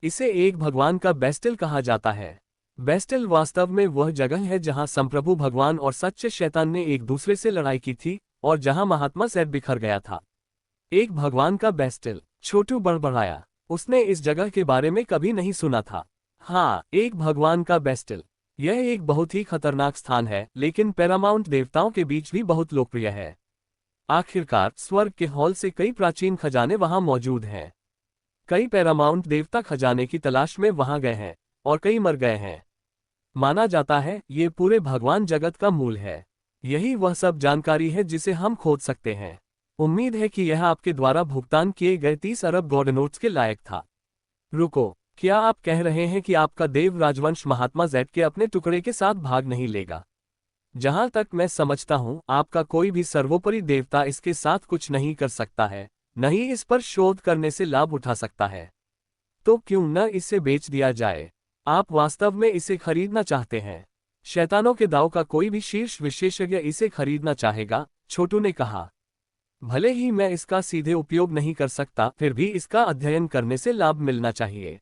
इसे एक भगवान का बेस्टिल कहा जाता है। बेस्टिल वास्तव में वह जगह है जहाँ संप्रभु भगवान और सच्चे शैतान ने एक दूसरे से लड़ाई की थी और जहाँ महात्मा जेड बिखर गया था। एक भगवान का बेस्टिल, छोटू बड़बड़ाया। उसने इस जगह के बारे में कभी नहीं सुना था। हाँ, एक भगवान का बेस्टिल। यह एक बहुत ही खतरनाक स्थान है, लेकिन पैरामाउंट देवताओं के बीच भी बहुत लोकप्रिय है। आखिरकार स्वर्ग के हॉल से कई प्राचीन खजाने वहां मौजूद हैं। कई पैरामाउंट देवता खजाने की तलाश में वहां गए हैं और कई मर गए हैं। माना जाता है ये पूरे भगवान जगत का मूल है। यही वह सब जानकारी है जिसे हम खोज सकते हैं। उम्मीद है कि यह आपके द्वारा भुगतान किए गए 30 अरब गॉड नोट्स के लायक था। रुको, क्या आप कह रहे हैं कि आपका देव राजवंश महात्मा जेड के अपने टुकड़े के साथ भाग नहीं लेगा? जहां तक मैं समझता हूं, आपका कोई भी सर्वोपरि देवता इसके साथ कुछ नहीं कर सकता है, न ही इस पर शोध करने से लाभ उठा सकता है। तो क्यों न इसे बेच दिया जाए? आप वास्तव में इसे खरीदना चाहते हैं? शैतानों के दांव का कोई भी शीर्ष विशेषज्ञ इसे खरीदना चाहेगा, छोटू ने कहा। भले ही मैं इसका सीधे उपयोग नहीं कर सकता, फिर भी इसका अध्ययन करने से लाभ मिलना चाहिए।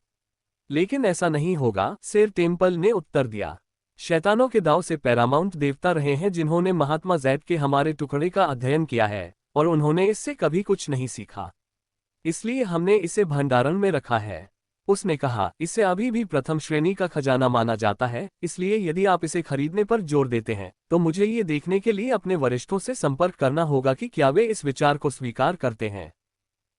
लेकिन ऐसा नहीं होगा, सेर टेम्पल ने उत्तर दिया। शैतानों के दांव से पैरामाउंट देवता रहे हैं जिन्होंने महात्मा जेड के हमारे टुकड़े का अध्ययन किया है, और उन्होंने इससे कभी कुछ नहीं सीखा। इसलिए हमने इसे भंडारण में रखा है। उसने कहा, इसे अभी भी प्रथम श्रेणी का खजाना माना जाता है, इसलिए यदि आप इसे खरीदने पर जोर देते हैं, तो मुझे ये देखने के लिए अपने वरिष्ठों से संपर्क करना होगा कि क्या वे इस विचार को स्वीकार करते हैं।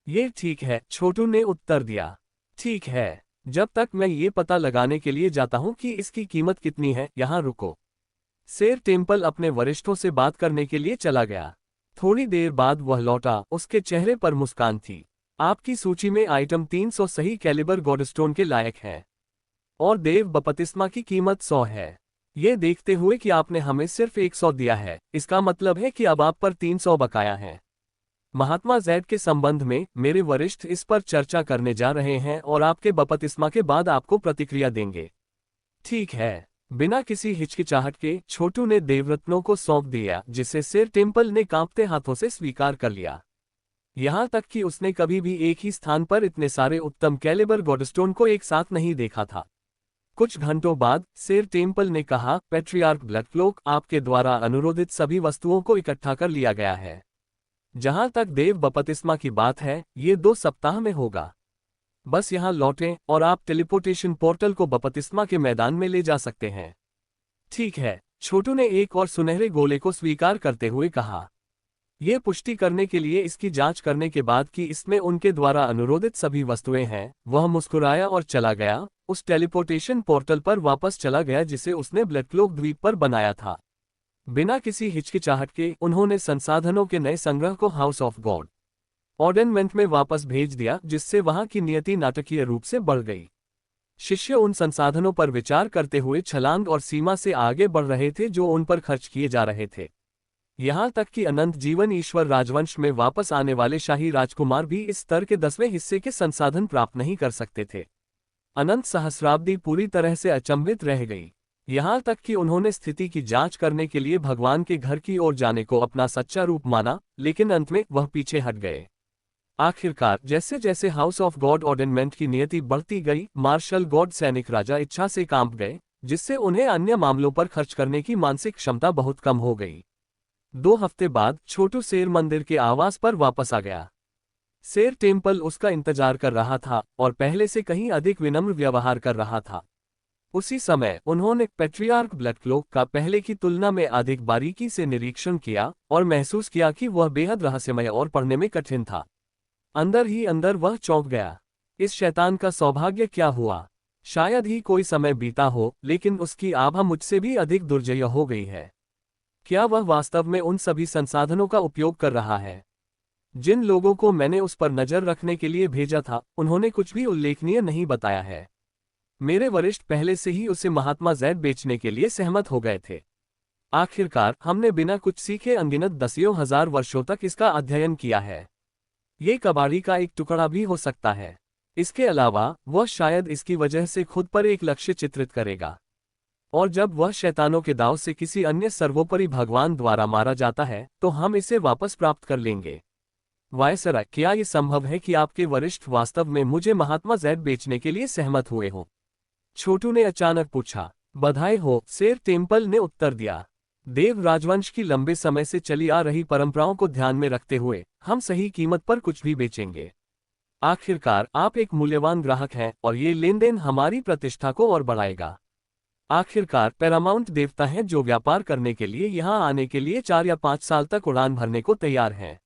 ये ठीक है, छोटू ने उत्तर दिया। ठीक है, जब तक मैं ये पता लगाने के लिए जाता हूँ कि इसकी कीमत कितनी है, यहाँ रुको। सेर टेम्पल अपने वरिष्ठों से बात करने के लिए चला गया। थोड़ी देर बाद वह लौटा, उसके चेहरे पर मुस्कान थी। आपकी सूची में आइटम 300 सही कैलिबर गॉडस्टोन के लायक है, और देव बपतिस्मा की कीमत 100 है। ये देखते हुए कि आपने हमें सिर्फ 100 दिया है, इसका मतलब है कि अब आप पर 300 बकाया है। महात्मा जेड के संबंध में मेरे वरिष्ठ इस पर चर्चा करने जा रहे हैं और आपके बपतिस्मा के बाद आपको प्रतिक्रिया देंगे। ठीक है। बिना किसी हिचकिचाहट के छोटू ने देवरत्नों को सौंप दिया, जिसे सेर टेम्पल ने कांपते हाथों से स्वीकार कर लिया। यहां तक कि उसने कभी भी एक ही स्थान पर इतने सारे उत्तम कैलिबर गॉडस्टोन को एक साथ नहीं देखा था। कुछ घंटों बाद सेर टेम्पल ने कहा, पैट्रियार्क ब्लडक्लोक, आपके द्वारा अनुरोधित सभी वस्तुओं को इकट्ठा कर लिया गया है। जहां तक देव बपतिस्मा की बात है, ये 2 सप्ताह में होगा। बस यहां लौटें और आप टेलीपोर्टेशन पोर्टल को बपतिस्मा के मैदान में ले जा सकते हैं। ठीक है, छोटू ने एक और सुनहरे गोले को स्वीकार करते हुए कहा। ये पुष्टि करने के लिए इसकी जांच करने के बाद कि इसमें उनके द्वारा अनुरोधित सभी वस्तुएं हैं, वह मुस्कुराया और चला गया, उस टेलीपोर्टेशन पोर्टल पर वापस चला गया जिसे उसने ब्लडक्लोक द्वीप पर बनाया था। बिना किसी हिचकिचाहट के उन्होंने संसाधनों के नए संग्रह को हाउस ऑफ गॉड ऑर्डेनमेंट में वापस भेज दिया, जिससे वहां की नियति नाटकीय रूप से बढ़ गई। शिष्य उन संसाधनों पर विचार करते हुए छलांग और सीमा से आगे बढ़ रहे थे जो उन पर खर्च किए जा रहे थे। यहां तक कि अनंत जीवन ईश्वर राजवंश में वापस आने वाले शाही राजकुमार भी इस स्तर के 10वें हिस्से के संसाधन प्राप्त नहीं कर सकते थे। अनंत सहस्राब्दी पूरी तरह से अचंभित रह गई। यहां तक कि उन्होंने स्थिति की जांच करने के लिए भगवान के घर की ओर जाने को अपना सच्चा रूप माना, लेकिन अंत में वह पीछे हट गए। आखिरकार जैसे जैसे हाउस ऑफ गॉड ऑर्डेनमेंट की नियति बढ़ती गई, मार्शल गॉड सैनिक राजा इच्छा से कांप गए, जिससे उन्हें अन्य मामलों पर खर्च करने की मानसिक क्षमता बहुत कम हो गई। 2 हफ्ते बाद छोटू सेर मंदिर के आवास पर वापस आ गया। सेर टेम्पल उसका इंतजार कर रहा था और पहले से कहीं अधिक विनम्र व्यवहार कर रहा था। उसी समय उन्होंने पैट्रियार्क ब्लडक्लोक का पहले की तुलना में अधिक बारीकी से निरीक्षण किया और महसूस किया कि वह बेहद रहस्यमय और पढ़ने में कठिन था। अंदर ही अंदर वह चौंक गया। इस शैतान का सौभाग्य क्या हुआ? शायद ही कोई समय बीता हो, लेकिन उसकी आभा मुझसे भी अधिक दुर्जय हो गई है। क्या वह वास्तव में उन सभी संसाधनों का उपयोग कर रहा है? जिन लोगों को मैंने उस पर नजर रखने के लिए भेजा था, उन्होंने कुछ भी उल्लेखनीय नहीं बताया है। मेरे वरिष्ठ पहले से ही उसे महात्मा जैद बेचने के लिए सहमत हो गए थे। आखिरकार हमने बिना कुछ सीखे अनगिनत दसियों हजार वर्षों तक इसका अध्ययन किया है। ये कबाड़ी का एक टुकड़ा भी हो सकता है। इसके अलावा वह शायद इसकी वजह से खुद पर एक लक्ष्य चित्रित करेगा, और जब वह शैतानों के दांव से किसी अन्य सर्वोपरि भगवान द्वारा मारा जाता है तो हम इसे वापस प्राप्त कर लेंगे। वायसराय, क्या ये संभव है कि आपके वरिष्ठ वास्तव में मुझे महात्मा जैद बेचने के लिए सहमत हुए हों? छोटू ने अचानक पूछा। बधाई हो, शेर टेम्पल ने उत्तर दिया। देव राजवंश की लंबे समय से चली आ रही परंपराओं को ध्यान में रखते हुए हम सही कीमत पर कुछ भी बेचेंगे। आखिरकार आप एक मूल्यवान ग्राहक हैं और ये लेन देन हमारी प्रतिष्ठा को और बढ़ाएगा। आखिरकार पैरामाउंट देवता हैं जो व्यापार करने के लिए यहाँ आने के लिए 4 या 5 साल तक उड़ान भरने को तैयार हैं।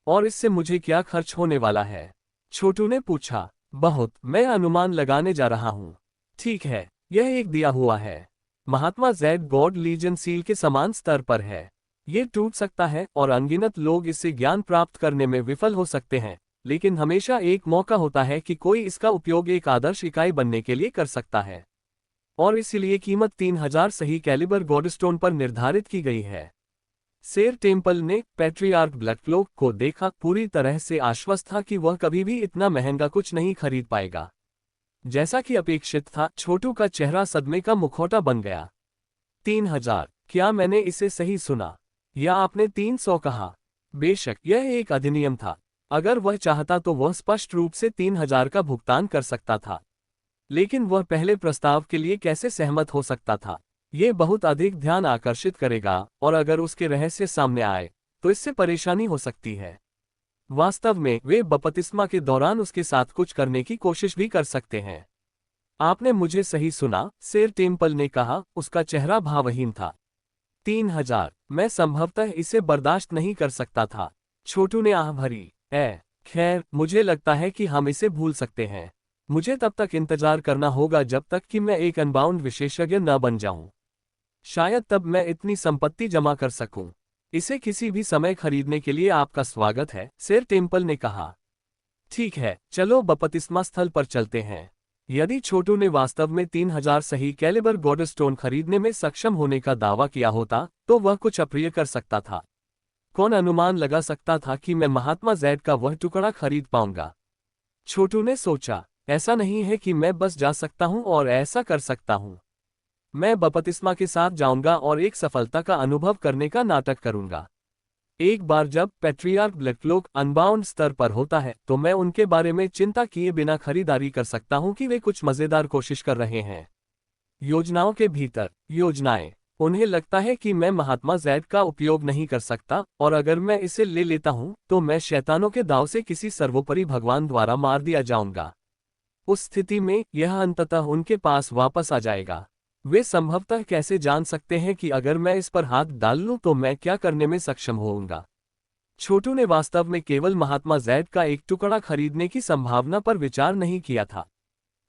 और इससे मुझे क्या खर्च होने वाला है? छोटू ने पूछा। बहुत, मैं अनुमान लगाने जा रहा हूँ। ठीक है, यह एक दिया हुआ है। महात्मा जैद गॉड लीजन सील के समान स्तर पर है। ये टूट सकता है और अनगिनत लोग इससे ज्ञान प्राप्त करने में विफल हो सकते हैं, लेकिन हमेशा एक मौका होता है कि कोई इसका उपयोग एक आदर्श इकाई बनने के लिए कर सकता है। और इसलिए कीमत 3000 सही कैलिबर गॉडस्टोन पर निर्धारित की गई है। शेर टेम्पल ने पैट्रियार्क ब्लैकक्लॉक को देखा, पूरी तरह से आश्वस्त था कि वह कभी भी इतना महंगा कुछ नहीं खरीद पाएगा। जैसा कि अपेक्षित था, छोटू का चेहरा सदमे का मुखौटा बन गया। 3000? क्या मैंने इसे सही सुना? या आपने 300 कहा? बेशक, यह एक अधिनियम था। अगर वह चाहता तो वह स्पष्ट रूप से 3000 का भुगतान कर सकता था, लेकिन वह पहले प्रस्ताव के लिए कैसे सहमत हो सकता था? ये बहुत अधिक ध्यान आकर्षित करेगा, और अगर उसके रहस्य सामने आए तो इससे परेशानी हो सकती है। वास्तव में वे बपतिस्मा के दौरान उसके साथ कुछ करने की कोशिश भी कर सकते हैं। आपने मुझे सही सुना, शेर टेम्पल ने कहा, उसका चेहरा भावहीन था। 3000? मैं संभवतः इसे बर्दाश्त नहीं कर सकता था। छोटू ने आह भरी। खैर, मुझे लगता है कि हम इसे भूल सकते हैं। मुझे तब तक इंतजार करना होगा जब तक कि मैं एक अनबाउंड विशेषज्ञ न बन जाऊं। शायद तब मैं इतनी संपत्ति जमा कर सकूं। इसे किसी भी समय खरीदने के लिए आपका स्वागत है, शेर टेम्पल ने कहा। ठीक है, चलो बपतिस्मा स्थल पर चलते हैं। यदि छोटू ने वास्तव में 3000 सही कैलिबर गॉडस्टोन खरीदने में सक्षम होने का दावा किया होता तो वह कुछ अप्रिय कर सकता था। कौन अनुमान लगा सकता था कि मैं महात्मा जैद का वह टुकड़ा खरीद पाऊंगा? छोटू ने सोचा। ऐसा नहीं है कि मैं बस जा सकता हूं और ऐसा कर सकता हूं। मैं बपतिस्मा के साथ जाऊंगा और एक सफलता का अनुभव करने का नाटक करूंगा। एक बार जब पैट्रियार्क ब्लैकक्लॉक अनबाउंड स्तर पर होता है तो मैं उनके बारे में चिंता किए बिना खरीदारी कर सकता हूं कि वे कुछ मजेदार कोशिश कर रहे हैं। योजनाओं के भीतर योजनाएं। उन्हें लगता है कि मैं महात्मा जैद का उपयोग नहीं कर सकता, और अगर मैं इसे ले लेता हूं तो मैं शैतानों के दांव से किसी सर्वोपरि भगवान द्वारा मार दिया जाऊंगा। उस स्थिति में यह अंततः उनके पास वापस आ जाएगा। वे संभवतः कैसे जान सकते हैं कि अगर मैं इस पर हाथ डाल लूं तो मैं क्या करने में सक्षम होऊंगा? छोटू ने वास्तव में केवल महात्मा जैद का एक टुकड़ा खरीदने की संभावना पर विचार नहीं किया था।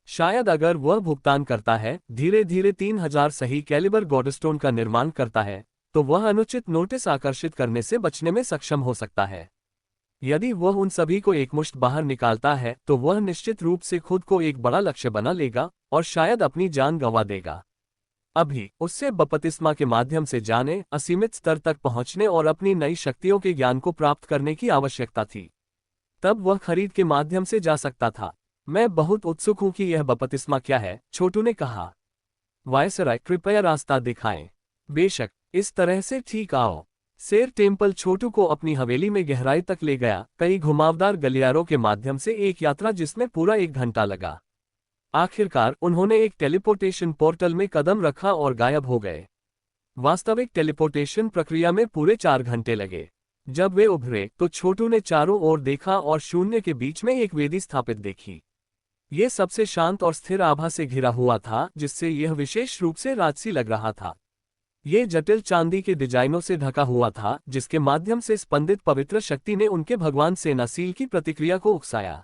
शायद अगर वह भुगतान करता है, धीरे धीरे 3000 सही कैलिबर गॉडस्टोन का निर्माण करता है, तो वह अनुचित नोटिस आकर्षित करने से बचने में सक्षम हो सकता है। यदि वह उन सभी को एकमुश्त बाहर निकालता है तो वह निश्चित रूप से खुद को एक बड़ा लक्ष्य बना लेगा और शायद अपनी जान गंवा देगा। अभी उससे बपतिस्मा के माध्यम से जाने, असीमित स्तर तक पहुंचने और अपनी नई शक्तियों के ज्ञान को प्राप्त करने की आवश्यकता थी। तब वह खरीद के माध्यम से जा सकता था। मैं बहुत उत्सुक हूं कि यह बपतिस्मा क्या है, छोटू ने कहा। वायसराय, कृपया रास्ता दिखाएं। बेशक, इस तरह से ठीक आओ। शेर टेम्पल छोटू को अपनी हवेली में गहराई तक ले गया, कई घुमावदार गलियारों के माध्यम से एक यात्रा जिसमें पूरा 1 घंटा लगा। आखिरकार उन्होंने एक टेलीपोर्टेशन पोर्टल में कदम रखा और गायब हो गए। वास्तविक टेलीपोर्टेशन प्रक्रिया में पूरे 4 घंटे लगे। जब वे उभरे तो छोटू ने चारों ओर देखा और शून्य के बीच में एक वेदी स्थापित देखी। ये सबसे शांत और स्थिर आभा से घिरा हुआ था, जिससे यह विशेष रूप से राजसी लग रहा था। ये जटिल चांदी के डिजाइनों से ढका हुआ था, जिसके माध्यम से स्पंदित पवित्र शक्ति ने उनके भगवान सेनासील की प्रतिक्रिया को उकसाया।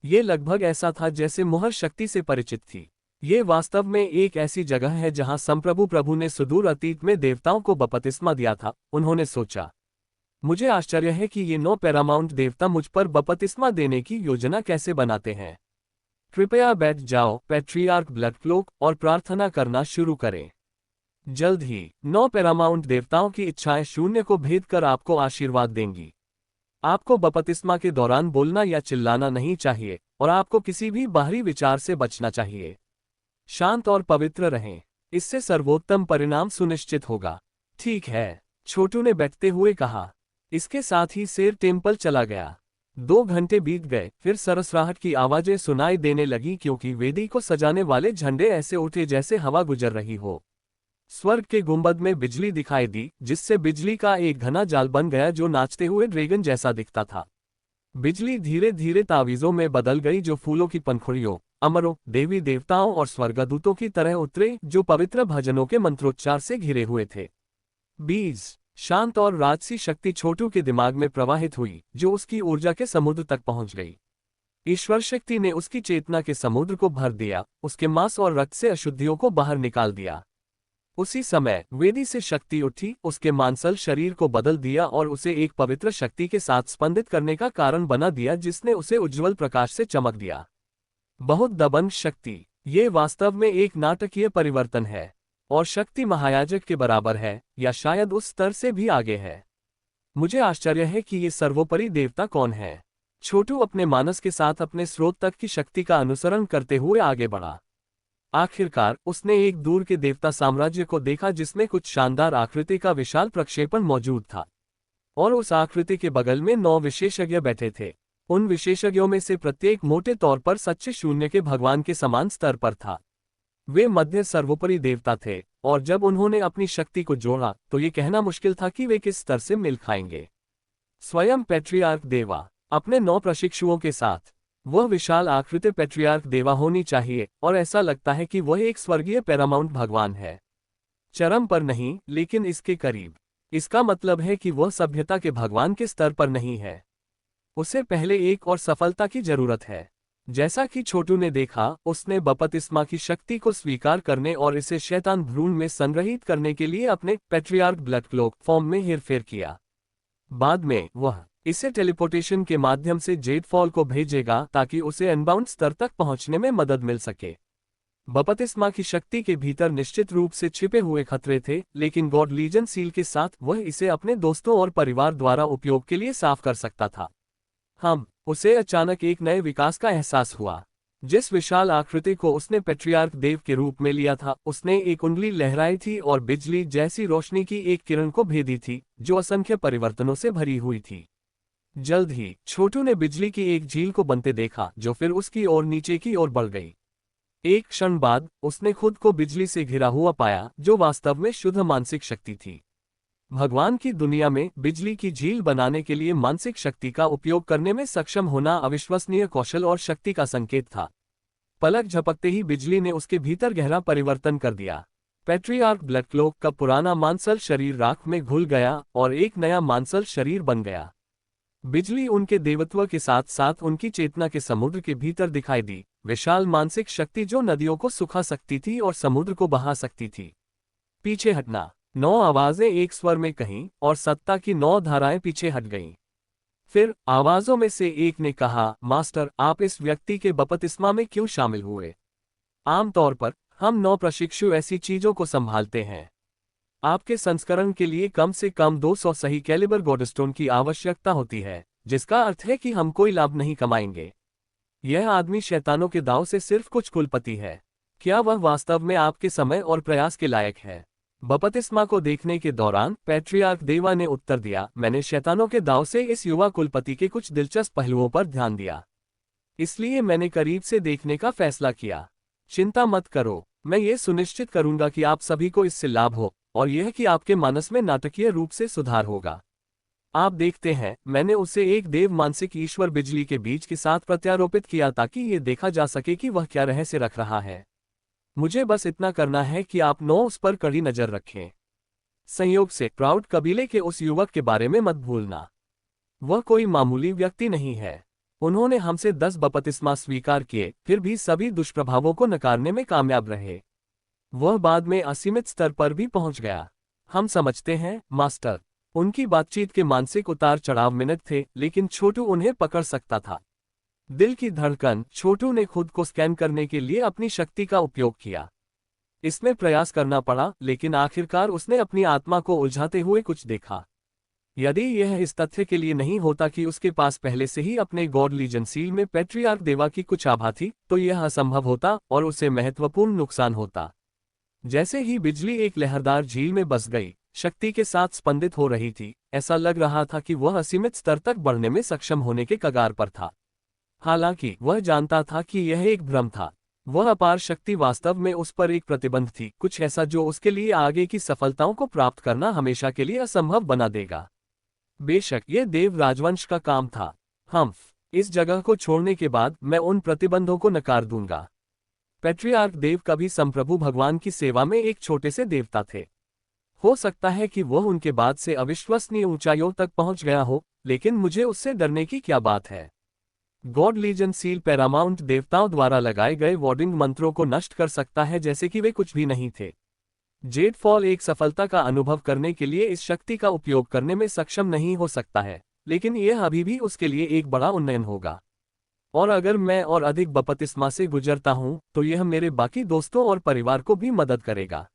ये लगभग ऐसा था जैसे मुहर शक्ति से परिचित थी। ये वास्तव में एक ऐसी जगह है जहां संप्रभु प्रभु ने सुदूर अतीत में देवताओं को बपतिस्मा दिया था, उन्होंने सोचा। मुझे आश्चर्य है कि ये 9 पैरामाउंट देवता मुझ पर बपतिस्मा देने की योजना कैसे बनाते हैं। कृपया बैठ जाओ पैट्रियार्क ब्लैकक्लोक, और प्रार्थना करना शुरू करें। जल्द ही 9 पैरामाउंट देवताओं की इच्छाएं शून्य को भेद कर आपको आशीर्वाद देंगी। आपको बपतिस्मा के दौरान बोलना या चिल्लाना नहीं चाहिए, और आपको किसी भी बाहरी विचार से बचना चाहिए। शांत और पवित्र रहें, इससे सर्वोत्तम परिणाम सुनिश्चित होगा। ठीक है, छोटू ने बैठते हुए कहा। इसके साथ ही शेर टेम्पल चला गया। 2 घंटे बीत गए, फिर सरसराहट की आवाजें सुनाई देने लगी क्योंकि वेदी को सजाने वाले झंडे ऐसे उठे जैसे हवा गुजर रही हो। स्वर्ग के गुंबद में बिजली दिखाई दी, जिससे बिजली का एक घना जाल बन गया जो नाचते हुए ड्रैगन जैसा दिखता था। बिजली धीरे धीरे तावीजों में बदल गई जो फूलों की पंखुड़ियों, अमरों, देवी देवताओं और स्वर्गदूतों की तरह उतरे जो पवित्र भजनों के मंत्रोच्चार से घिरे हुए थे। बीज शांत और राजसी शक्ति छोटू के दिमाग में प्रवाहित हुई, जो उसकी ऊर्जा के समुद्र तक पहुंच गई। ईश्वर शक्ति ने उसकी चेतना के समुद्र को भर दिया, उसके मांस और रक्त से अशुद्धियों को बाहर निकाल दिया। उसी समय वेदी से शक्ति उठी, उसके मांसल शरीर को बदल दिया और उसे एक पवित्र शक्ति के साथ स्पंदित करने का कारण बना दिया, जिसने उसे उज्ज्वल प्रकाश से चमक दिया। बहुत दबंग शक्ति, ये वास्तव में एक नाटकीय परिवर्तन है, और शक्ति महायाजक के बराबर है, या शायद उस स्तर से भी आगे है। मुझे आश्चर्य है कि ये सर्वोपरि देवता कौन है। छोटू अपने मानस के साथ अपने स्रोत तक की शक्ति का अनुसरण करते हुए आगे बढ़ा। आखिरकार उसने एक दूर के देवता साम्राज्य को देखा जिसमें कुछ शानदार आकृति का विशाल प्रक्षेपण मौजूद था, और उस आकृति के बगल में 9 विशेषज्ञ बैठे थे। उन विशेषज्ञों में से प्रत्येक मोटे तौर पर सच्चे शून्य के भगवान के समान स्तर पर था। वे मध्य सर्वोपरि देवता थे, और जब उन्होंने अपनी शक्ति को जोड़ा तो ये कहना मुश्किल था कि वे किस स्तर से मेल खाएंगे। स्वयं पैट्रियार्क देवा अपने 9 प्रशिक्षुओं के साथ। वह विशाल आकृति पैट्रियार्क देवा होनी चाहिए, और ऐसा लगता है कि वह एक स्वर्गीय पैरामाउंट भगवान है। चरम पर नहीं, लेकिन इसके करीब। इसका मतलब है कि वह सभ्यता के भगवान के स्तर पर नहीं है। उसे पहले एक और सफलता की जरूरत है। जैसा कि छोटू ने देखा, उसने बपतिस्मा की शक्ति को स्वीकार करने और इसे शैतान भ्रूण में संग्रहित करने के लिए अपने पैट्रियार्क ब्लैकक्लोक फॉर्म में हेरफेर किया। बाद में वह इसे टेलीपोर्टेशन के माध्यम से जेडफॉल को भेजेगा ताकि उसे अनबाउंड स्तर तक पहुंचने में मदद मिल सके। बपतिस्मा की शक्ति के भीतर निश्चित रूप से छिपे हुए खतरे थे, लेकिन गॉड लीजन सील के साथ वह इसे अपने दोस्तों और परिवार द्वारा उपयोग के लिए साफ कर सकता था। उसे अचानक एक नए विकास का एहसास हुआ। जिस विशाल आकृति को उसने पैट्रियार्क देव के रूप में लिया था, उसने एक उंगली लहराई थी और बिजली जैसी रोशनी की एक किरण को भेदी थी, जो असंख्य परिवर्तनों से भरी हुई थी। जल्द ही छोटू ने बिजली की एक झील को बनते देखा, जो फिर उसकी ओर नीचे की ओर बढ़ गई। एक क्षण बाद उसने खुद को बिजली से घिरा हुआ पाया, जो वास्तव में शुद्ध मानसिक शक्ति थी। भगवान की दुनिया में बिजली की झील बनाने के लिए मानसिक शक्ति का उपयोग करने में सक्षम होना अविश्वसनीय कौशल और शक्ति का संकेत था। पलक झपकते ही बिजली ने उसके भीतर गहरा परिवर्तन कर दिया। पैट्रियार्क ब्लैकक्लोक का पुराना मांसल शरीर राख में घुल गया और एक नया मांसल शरीर बन गया। बिजली उनके देवत्व के साथ साथ उनकी चेतना के समुद्र के भीतर दिखाई दी, विशाल मानसिक शक्ति जो नदियों को सुखा सकती थी और समुद्र को बहा सकती थी। पीछे हटना। 9 आवाजें एक स्वर में कहीं, और सत्ता की 9 धाराएं पीछे हट गईं। फिर आवाजों में से एक ने कहा, मास्टर, आप इस व्यक्ति के बपतिस्मा में क्यों शामिल हुए? आमतौर पर हम 9 प्रशिक्षु ऐसी चीजों को संभालते हैं। आपके संस्करण के लिए कम से कम 200 सही कैलिबर गॉडस्टोन की आवश्यकता होती है, जिसका अर्थ है कि हम कोई लाभ नहीं कमाएंगे। यह आदमी शैतानों के दांव से सिर्फ कुछ कुलपति है। क्या वह वास्तव में आपके समय और प्रयास के लायक है? बपतिस्मा को देखने के दौरान पैट्रियार्क देवा ने उत्तर दिया, मैंने शैतानों के दांव से इस युवा कुलपति के कुछ दिलचस्प पहलुओं पर ध्यान दिया, इसलिए मैंने करीब से देखने का फैसला किया। चिंता मत करो, मैं ये सुनिश्चित करूंगा कि आप सभी को इससे लाभ हो, और यह कि आपके मानस में नाटकीय रूप से सुधार होगा। आप देखते हैं, मैंने उसे एक देव मानसिक ईश्वर बिजली के बीज के साथ प्रत्यारोपित किया ताकि ये देखा जा सके कि वह क्या रहस्य रख रहा है। मुझे बस इतना करना है कि आप 9 उस पर कड़ी नजर रखें। संयोग से प्राउड कबीले के उस युवक के बारे में मत भूलना। वह कोई मामूली व्यक्ति नहीं है। उन्होंने हमसे 10 बपतिस्मा स्वीकार किए, फिर भी सभी दुष्प्रभावों को नकारने में कामयाब रहे। वह बाद में असीमित स्तर पर भी पहुंच गया। हम समझते हैं, मास्टर। उनकी बातचीत के मानसिक उतार चढ़ाव मिनट थे, लेकिन छोटू उन्हें पकड़ सकता था। दिल की धड़कन। छोटू ने खुद को स्कैन करने के लिए अपनी शक्ति का उपयोग किया। इसमें प्रयास करना पड़ा, लेकिन आखिरकार उसने अपनी आत्मा को उलझाते हुए कुछ देखा। यदि यह इस तथ्य के लिए नहीं होता कि उसके पास पहले से ही अपने गॉड लीजन सील में पैट्रियार्क देवा की कुछ आभा थी, तो यह असंभव होता और उसे महत्वपूर्ण नुकसान होता। जैसे ही बिजली एक लहरदार झील में बस गई, शक्ति के साथ स्पंदित हो रही थी, ऐसा लग रहा था कि वह असीमित स्तर तक बढ़ने में सक्षम होने के कगार पर था। हालांकि वह जानता था कि यह एक भ्रम था। वह अपार शक्ति वास्तव में उस पर एक प्रतिबंध थी, कुछ ऐसा जो उसके लिए आगे की सफलताओं को प्राप्त करना हमेशा के लिए असंभव बना देगा। बेशक यह देव राजवंश का काम था। इस जगह को छोड़ने के बाद मैं उन प्रतिबंधों को नकार दूंगा। पैट्रियार्क देव कभी संप्रभु भगवान की सेवा में एक छोटे से देवता थे। हो सकता है कि वह उनके बाद से अविश्वसनीय ऊंचाइयों तक पहुंच गया हो, लेकिन मुझे उससे डरने की क्या बात है। गॉड लीजन सील पैरामाउंट देवताओं द्वारा लगाए गए वार्डिंग मंत्रों को नष्ट कर सकता है जैसे कि वे कुछ भी नहीं थे। जेडफॉल एक सफलता का अनुभव करने के लिए इस शक्ति का उपयोग करने में सक्षम नहीं हो सकता है, लेकिन यह अभी भी उसके लिए एक बड़ा उन्नयन होगा। और अगर मैं और अधिक बपतिस्मा से गुजरता हूं, तो यह मेरे बाकी दोस्तों और परिवार को भी मदद करेगा।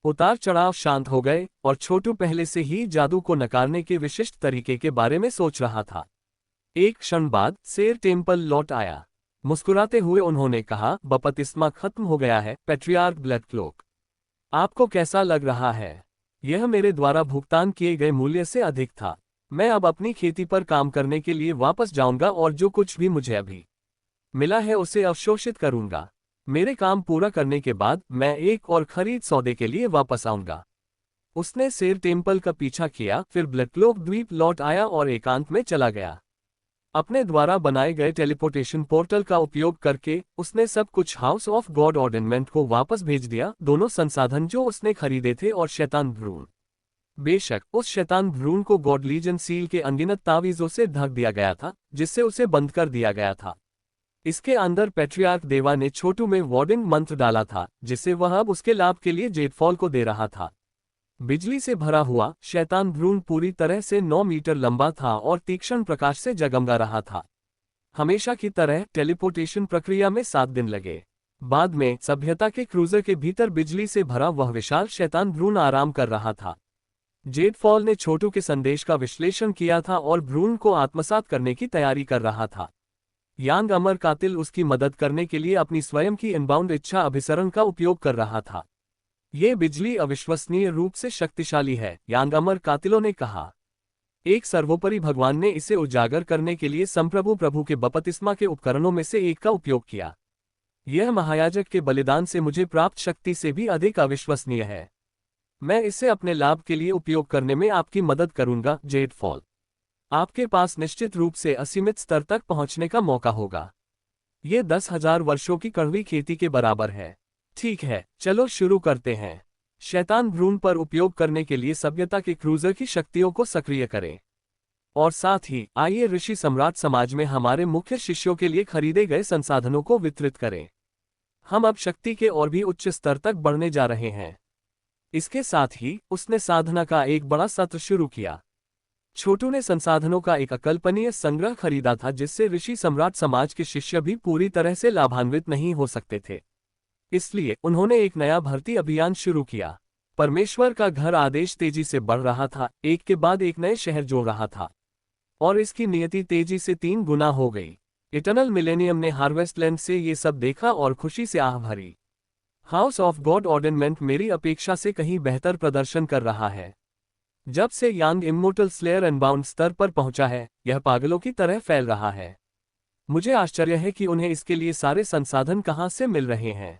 उतार चढ़ाव शांत हो गए और छोटू पहले से ही जादू को नकारने के विशिष्ट तरीके के बारे में सोच रहा था। एक क्षण बाद सेर टेम्पल लौट आया। मुस्कुराते हुए उन्होंने कहा, बपतिस्मा खत्म हो गया है, पैट्रियार्क ब्लड क्लोक। आपको कैसा लग रहा है? यह मेरे द्वारा भुगतान किए गए मूल्य से अधिक था। मैं अब अपनी खेती पर काम करने के लिए वापस जाऊंगा और जो कुछ भी मुझे अभी मिला है उसे अवशोषित करूंगा। मेरे काम पूरा करने के बाद मैं एक और खरीद सौदे के लिए वापस आऊंगा। उसने सेर टेम्पल का पीछा किया, फिर ब्लडक्लोक द्वीप लौट आया और एकांत में चला गया। अपने द्वारा बनाए गए टेलीपोर्टेशन पोर्टल का उपयोग करके उसने सब कुछ हाउस ऑफ गॉड ऑर्डेनमेंट को वापस भेज दिया, दोनों संसाधन जो उसने खरीदे थे और शैतान भ्रूण। बेशक उस शैतान भ्रूण को गॉड लीजन सील के अनगिनत तावीजों से ढक दिया गया था, जिससे उसे बंद कर दिया गया था। इसके अंदर पैट्रियार्क देवा ने छोटू में वार्डिंग मंत्र डाला था, जिसे वह अब उसके लाभ के लिए जेडफॉल को दे रहा था। बिजली से भरा हुआ शैतान भ्रूण पूरी तरह से 9 मीटर लंबा था और तीक्ष्ण प्रकाश से जगमगा रहा था। हमेशा की तरह टेलीपोर्टेशन प्रक्रिया में 7 दिन लगे। बाद में सभ्यता के क्रूजर के भीतर बिजली से भरा वह विशाल शैतान भ्रूण आराम कर रहा था। जेडफॉल ने छोटू के संदेश का विश्लेषण किया था और भ्रूण को आत्मसात करने की तैयारी कर रहा था। यांग अमर कातिल उसकी मदद करने के लिए अपनी स्वयं की इनबाउंड इच्छा अभिसरण का उपयोग कर रहा था। ये बिजली अविश्वसनीय रूप से शक्तिशाली है, यांग अमर कातिलों ने कहा। एक सर्वोपरि भगवान ने इसे उजागर करने के लिए संप्रभु प्रभु के बपतिस्मा के उपकरणों में से एक का उपयोग किया। यह महायाजक के बलिदान से मुझे प्राप्त शक्ति से भी अधिक अविश्वसनीय है। मैं इसे अपने लाभ के लिए उपयोग करने में आपकी मदद करूंगा, जेडफॉल। आपके पास निश्चित रूप से असीमित स्तर तक पहुंचने का मौका होगा। ये 10,000 वर्षों की कड़वी खेती के बराबर है। ठीक है, चलो शुरू करते हैं। शैतान भ्रूण पर उपयोग करने के लिए सभ्यता के क्रूजर की शक्तियों को सक्रिय करें। और साथ ही आइए ऋषि सम्राट समाज में हमारे मुख्य शिष्यों के लिए खरीदे गए संसाधनों को वितरित करें। हम अब शक्ति के और भी उच्च स्तर तक बढ़ने जा रहे हैं। इसके साथ ही उसने साधना का एक बड़ा सत्र शुरू किया। छोटू ने संसाधनों का एक अकल्पनीय संग्रह खरीदा था, जिससे ऋषि सम्राट समाज के शिष्य भी पूरी तरह से लाभान्वित नहीं हो सकते थे। इसलिए उन्होंने एक नया भर्ती अभियान शुरू किया। परमेश्वर का घर आदेश तेजी से बढ़ रहा था, एक के बाद एक नए शहर जोड़ रहा था, और इसकी नियति तेजी से 3 गुना हो गई। इटर्नल मिलेनियम ने हार्वेस्टलैंड से ये सब देखा और खुशी से आह भरी। हाउस ऑफ गॉड ऑर्डेनमेंट मेरी अपेक्षा से कहीं बेहतर प्रदर्शन कर रहा है। जब से यांग इमोर्टल स्लेयर अनबाउंड स्तर पर पहुंचा है, यह पागलों की तरह फैल रहा है। मुझे आश्चर्य है कि उन्हें इसके लिए सारे संसाधन कहां से मिल रहे हैं।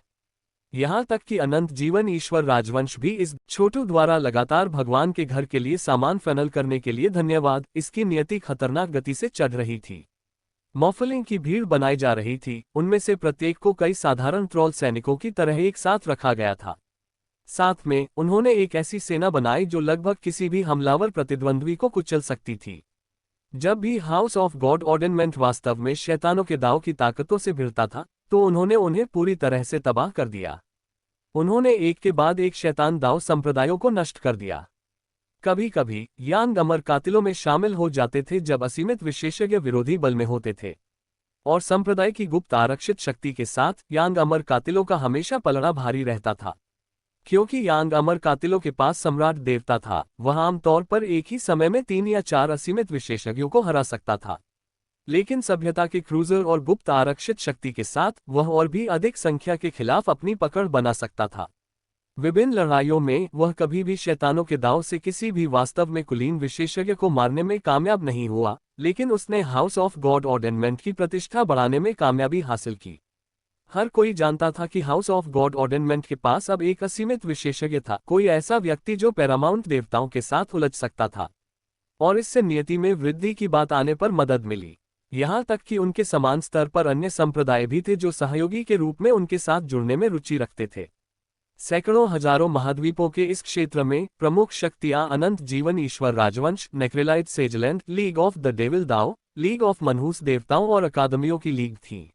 यहां तक कि अनंत जीवन ईश्वर राजवंश भी इस छोटू द्वारा लगातार भगवान के घर के लिए सामान फनल करने के लिए धन्यवाद। इसकी नियति खतरनाक गति से चढ़ रही थी। मॉफलिंग की भीड़ बनाई जा रही थी, उनमें से प्रत्येक को कई साधारण ट्रोल सैनिकों की तरह एक साथ रखा गया था। साथ में उन्होंने एक ऐसी सेना बनाई जो लगभग किसी भी हमलावर प्रतिद्वंद्वी को कुचल सकती थी। जब भी हाउस ऑफ गॉड ऑर्डेनमेंट वास्तव में शैतानों के दाव की ताकतों से भिड़ता था, तो उन्होंने उन्हें पूरी तरह से तबाह कर दिया। उन्होंने एक के बाद एक शैतान दाव संप्रदायों को नष्ट कर दिया। कभी कभी यांग अमर कातिलों में शामिल हो जाते थे जब असीमित विशेषज्ञ विरोधी बल में होते थे। और संप्रदाय की गुप्त आरक्षित शक्ति के साथ यांग अमर कातिलों का हमेशा पलड़ा भारी रहता था। क्योंकि यांग अमर कातिलों के पास सम्राट देवता था, वह आमतौर पर एक ही समय में 3 या 4 असीमित विशेषज्ञों को हरा सकता था। लेकिन सभ्यता के क्रूजर और गुप्त आरक्षित शक्ति के साथ वह और भी अधिक संख्या के खिलाफ अपनी पकड़ बना सकता था। विभिन्न लड़ाइयों में वह कभी भी शैतानों के दांव से किसी भी वास्तव में कुलीन विशेषज्ञ को मारने में कामयाब नहीं हुआ, लेकिन उसने हाउस ऑफ गॉड ऑर्डेनमेंट की प्रतिष्ठा बढ़ाने में कामयाबी हासिल की। हर कोई जानता था कि हाउस ऑफ गॉड ऑर्डेनमेंट के पास अब एक असीमित विशेषज्ञ था, कोई ऐसा व्यक्ति जो पैरामाउंट देवताओं के साथ उलझ सकता था। और इससे नियति में वृद्धि की बात आने पर मदद मिली। यहाँ तक कि उनके समान स्तर पर अन्य संप्रदाय भी थे जो सहयोगी के रूप में उनके साथ जुड़ने में रुचि रखते थे। सैकड़ों हजारों महाद्वीपों के इस क्षेत्र में प्रमुख शक्तियां अनंत जीवन ईश्वर राजवंश, नेक्रेलाइट सेजलैंड, लीग ऑफ द डेविल दाओ, लीग ऑफ मनहूस देवताओं और अकादमियों की लीग थीं।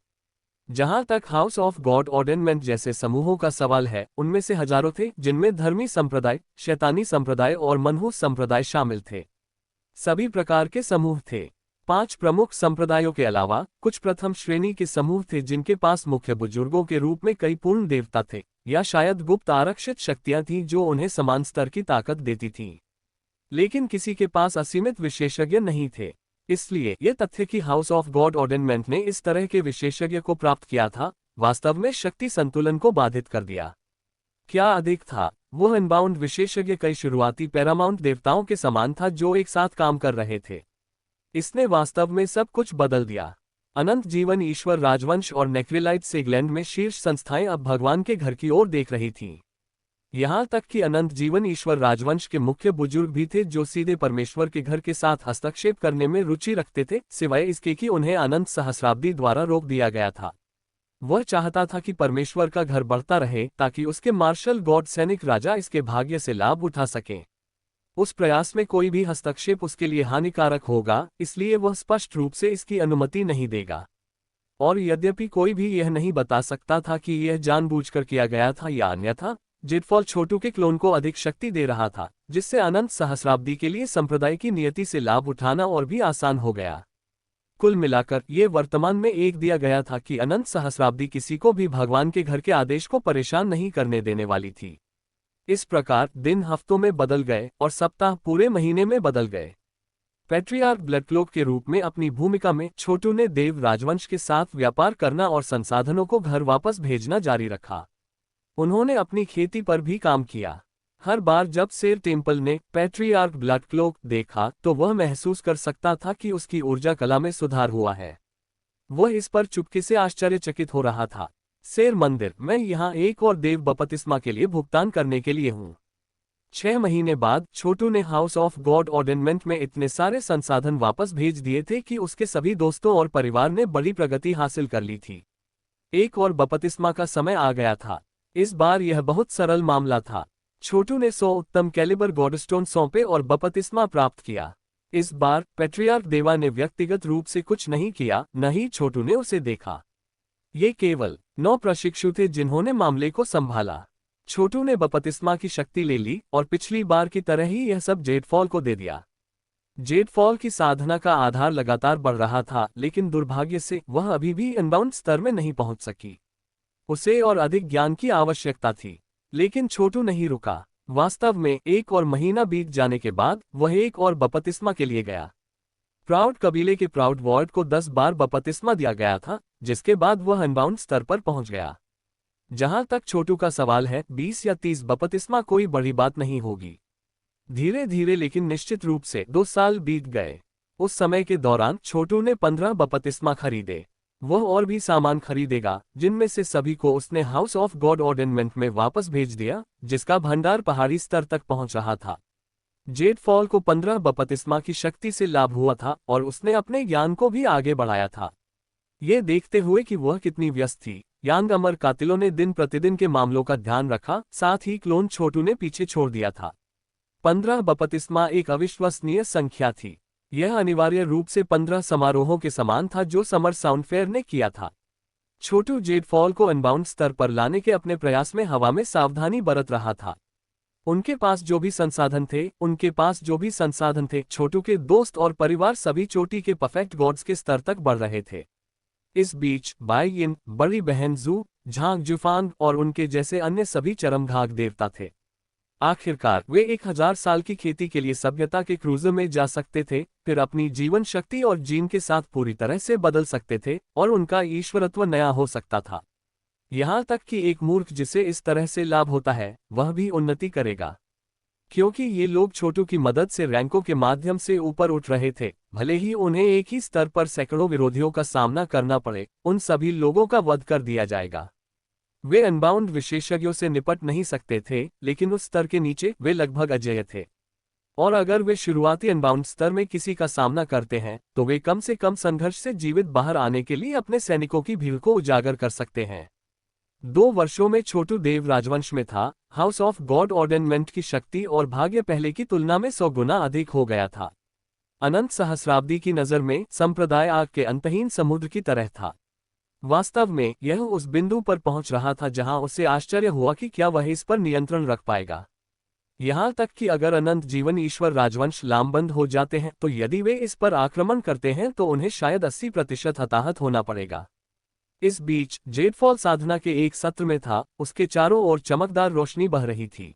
जहां तक हाउस ऑफ गॉड ऑर्डेनमेंट जैसे समूहों का सवाल है, उनमें से हजारों थे जिनमें धर्मी संप्रदाय, शैतानी संप्रदाय और मनहूस संप्रदाय शामिल थे। सभी प्रकार के समूह थे। 5 प्रमुख संप्रदायों के अलावा कुछ प्रथम श्रेणी के समूह थे जिनके पास मुख्य बुजुर्गों के रूप में कई पूर्ण देवता थे, या शायद गुप्त आरक्षित शक्तियां थीं जो उन्हें समान स्तर की ताकत देती थीं। लेकिन किसी के पास असीमित विशेषज्ञ नहीं थे। इसलिए यह तथ्य कि हाउस ऑफ गॉड ऑर्डेनमेंट ने इस तरह के विशेषज्ञ को प्राप्त किया था, वास्तव में शक्ति संतुलन को बाधित कर दिया। क्या अधिक था, वह अनबाउंड विशेषज्ञ कई शुरुआती पैरामाउंट देवताओं के समान था जो एक साथ काम कर रहे थे। इसने वास्तव में सब कुछ बदल दिया। अनंत जीवन ईश्वर राजवंश और नेक्रेलाइट सेगलैंड में शीर्ष संस्थाएं अब भगवान के घर की ओर देख रही थीं। यहां तक कि अनंत जीवन ईश्वर राजवंश के मुख्य बुजुर्ग भी थे जो सीधे परमेश्वर के घर के साथ हस्तक्षेप करने में रुचि रखते थे, सिवाय इसके कि उन्हें अनंत सहस्राब्दी द्वारा रोक दिया गया था। वह चाहता था कि परमेश्वर का घर बढ़ता रहे ताकि उसके मार्शल गॉड सैनिक राजा इसके भाग्य से लाभ उठा सकें। उस प्रयास में कोई भी हस्तक्षेप उसके लिए हानिकारक होगा, इसलिए वह स्पष्ट रूप से इसकी अनुमति नहीं देगा। और यद्यपि कोई भी यह नहीं बता सकता था कि यह जानबूझकर किया गया था या अन्यथा, जेडफॉल छोटू के क्लोन को अधिक शक्ति दे रहा था, जिससे अनंत सहस्राब्दी के लिए संप्रदाय की नियति से लाभ उठाना और भी आसान हो गया। कुल मिलाकर यह वर्तमान में एक दिया गया था कि अनंत सहस्राब्दी किसी को भी भगवान के घर के आदेश को परेशान नहीं करने देने वाली थी। इस प्रकार दिन हफ्तों में बदल गए और सप्ताह पूरे महीने में बदल गए। पैट्रियार्क ब्लडक्लोक के रूप में अपनी भूमिका में छोटू ने देव राजवंश के साथ व्यापार करना और संसाधनों को घर वापस भेजना जारी रखा। उन्होंने अपनी खेती पर भी काम किया। हर बार जब सेर टेम्पल ने पैट्रियार्क ब्लडक्लोक देखा तो वह महसूस कर सकता था कि उसकी ऊर्जा कला में सुधार हुआ है। वह इस पर चुपके से आश्चर्यचकित हो रहा था। सेर मंदिर, मैं यहाँ एक और देव बपतिस्मा के लिए भुगतान करने के लिए हूँ। 6 महीने बाद छोटू ने हाउस ऑफ गॉड ऑर्डेनमेंट में इतने सारे संसाधन वापस भेज दिए थे कि उसके सभी दोस्तों और परिवार ने बड़ी प्रगति हासिल कर ली थी। एक और बपतिस्मा का समय आ गया था। इस बार यह बहुत सरल मामला था। छोटू ने 100 उत्तम कैलिबर गॉडस्टोन सौंपे और बपतिस्मा प्राप्त किया। इस बार पैट्रियार्क देवा ने व्यक्तिगत रूप से कुछ नहीं किया, न ही छोटू ने उसे देखा। ये केवल 9 प्रशिक्षु थे जिन्होंने मामले को संभाला। छोटू ने बपतिस्मा की शक्ति ले ली और पिछली बार की तरह ही यह सब जेडफॉल को दे दिया। जेडफॉल की साधना का आधार लगातार बढ़ रहा था, लेकिन दुर्भाग्य से वह अभी भी अनबाउंड स्तर में नहीं पहुंच सकी। उसे और अधिक ज्ञान की आवश्यकता थी। लेकिन छोटू नहीं रुका। वास्तव में 1 और महीना बीत जाने के बाद वह एक और बपतिस्मा के लिए गया। प्राउड कबीले के प्राउड वॉर्ड को 10 बार बपतिस्मा दिया गया था, जिसके बाद वह अनबाउंड स्तर पर पहुंच गया। जहां तक छोटू का सवाल है, 20 या 30 बपतिस्मा कोई बड़ी बात नहीं होगी। धीरे धीरे लेकिन निश्चित रूप से 2 साल बीत गए। उस समय के दौरान छोटू ने 15 बपतिस्मा खरीदे। वह और भी सामान खरीदेगा, जिनमें से सभी को उसने हाउस ऑफ गॉड ऑर्डेनमेंट में वापस भेज दिया, जिसका भंडार पहाड़ी स्तर तक पहुंच रहा था। जेडफॉल को 15 बपतिस्मा की शक्ति से लाभ हुआ था और उसने अपने ज्ञान को भी आगे बढ़ाया था। ये देखते हुए कि वह कितनी व्यस्त थी, यांग अमर कातिलों ने दिन प्रतिदिन के मामलों का ध्यान रखा, साथ ही क्लोन छोटू ने पीछे छोड़ दिया था। 15 बपतिस्मा एक अविश्वसनीय संख्या थी। यह अनिवार्य रूप से 15 समारोहों के समान था जो समर साउंड फेयर ने किया था। छोटू जेडफॉल को अनबाउंड स्तर पर लाने के अपने प्रयास में हवा में सावधानी बरत रहा था। उनके पास जो भी संसाधन थे, छोटू के दोस्त और परिवार सभी चोटी के परफेक्ट गॉड्स के स्तर तक बढ़ रहे थे। इस बीच बाई इन, बड़ी बहन जू, झांग जुफांग और उनके जैसे अन्य सभी चरमघाघ देवता थे। आखिरकार वे 1000 साल की खेती के लिए सभ्यता के क्रूजर में जा सकते थे, फिर अपनी जीवन शक्ति और जीन के साथ पूरी तरह से बदल सकते थे और उनका ईश्वरत्व नया हो सकता था। यहाँ तक कि एक मूर्ख जिसे इस तरह से लाभ होता है वह भी उन्नति करेगा, क्योंकि ये लोग छोटू की मदद से रैंकों के माध्यम से ऊपर उठ रहे थे। भले ही उन्हें एक ही स्तर पर सैकड़ों विरोधियों का सामना करना पड़े, उन सभी लोगों का वध कर दिया जाएगा। वे अनबाउंड विशेषज्ञों से निपट नहीं सकते थे, लेकिन उस स्तर के नीचे वे लगभग अजेय थे। और अगर वे शुरुआती अनबाउंड स्तर में किसी का सामना करते हैं तो वे कम से कम संघर्ष से जीवित बाहर आने के लिए अपने सैनिकों की भीड़ को उजागर कर सकते हैं। 2 वर्षों में छोटू देव राजवंश में था। हाउस ऑफ गॉड ऑर्डेनमेंट की शक्ति और भाग्य पहले की तुलना में 100 गुना अधिक हो गया था। अनंत सहस्राब्दी की नजर में संप्रदाय आग के अंतहीन समुद्र की तरह था। वास्तव में यह उस बिंदु पर पहुंच रहा था जहां उसे आश्चर्य हुआ कि क्या वह इस पर नियंत्रण रख पाएगा। यहां तक कि अगर अनंत जीवन ईश्वर राजवंश लामबंद हो जाते हैं तो यदि वे इस पर आक्रमण करते हैं तो उन्हें शायद 80% हताहत होना पड़ेगा। इस बीच जेडफॉल साधना के एक सत्र में था। उसके चारों ओर चमकदार रोशनी बह रही थी।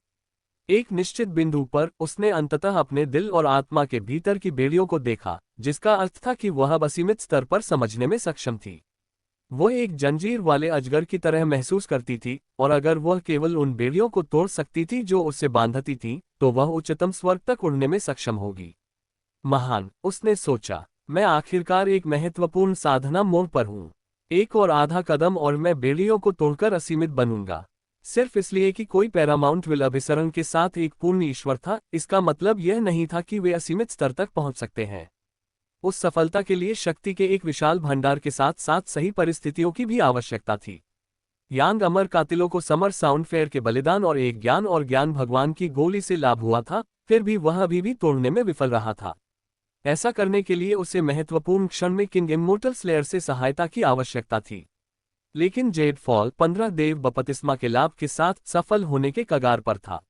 एक निश्चित बिंदु पर उसने अंततः अपने दिल और आत्मा के भीतर की बेड़ियों को देखा, जिसका अर्थ था कि वह अब असीमित स्तर पर समझने में सक्षम थी। वह एक जंजीर वाले अजगर की तरह महसूस करती थी, और अगर वह केवल उन बेड़ियों को तोड़ सकती थी जो उससे बांधती थीं, तो वह उच्चतम स्वर्ग तक उड़ने में सक्षम होगी। महान, उसने सोचा, मैं आखिरकार एक महत्वपूर्ण साधना मोड़ पर हूँ। एक और आधा कदम और मैं बेड़ियों को तोड़कर असीमित बनूंगा। सिर्फ इसलिए कि कोई पैरामाउंट विल अभिसरण के साथ एक पूर्ण ईश्वर था, इसका मतलब यह नहीं था कि वे असीमित स्तर तक पहुंच सकते हैं। उस सफलता के लिए शक्ति के एक विशाल भंडार के साथ साथ सही परिस्थितियों की भी आवश्यकता थी। यांग अमर कातिलों को समर साउंड फेयर के बलिदान और एक ज्ञान और ज्ञान भगवान की गोली से लाभ हुआ था, फिर भी वह अभी भी तोड़ने में विफल रहा था। ऐसा करने के लिए उसे महत्वपूर्ण क्षण में किंग इमोर्टल स्लेयर से सहायता की आवश्यकता थी। लेकिन जेडफॉल 15 देव बपतिस्मा के लाभ के साथ सफल होने के कगार पर था।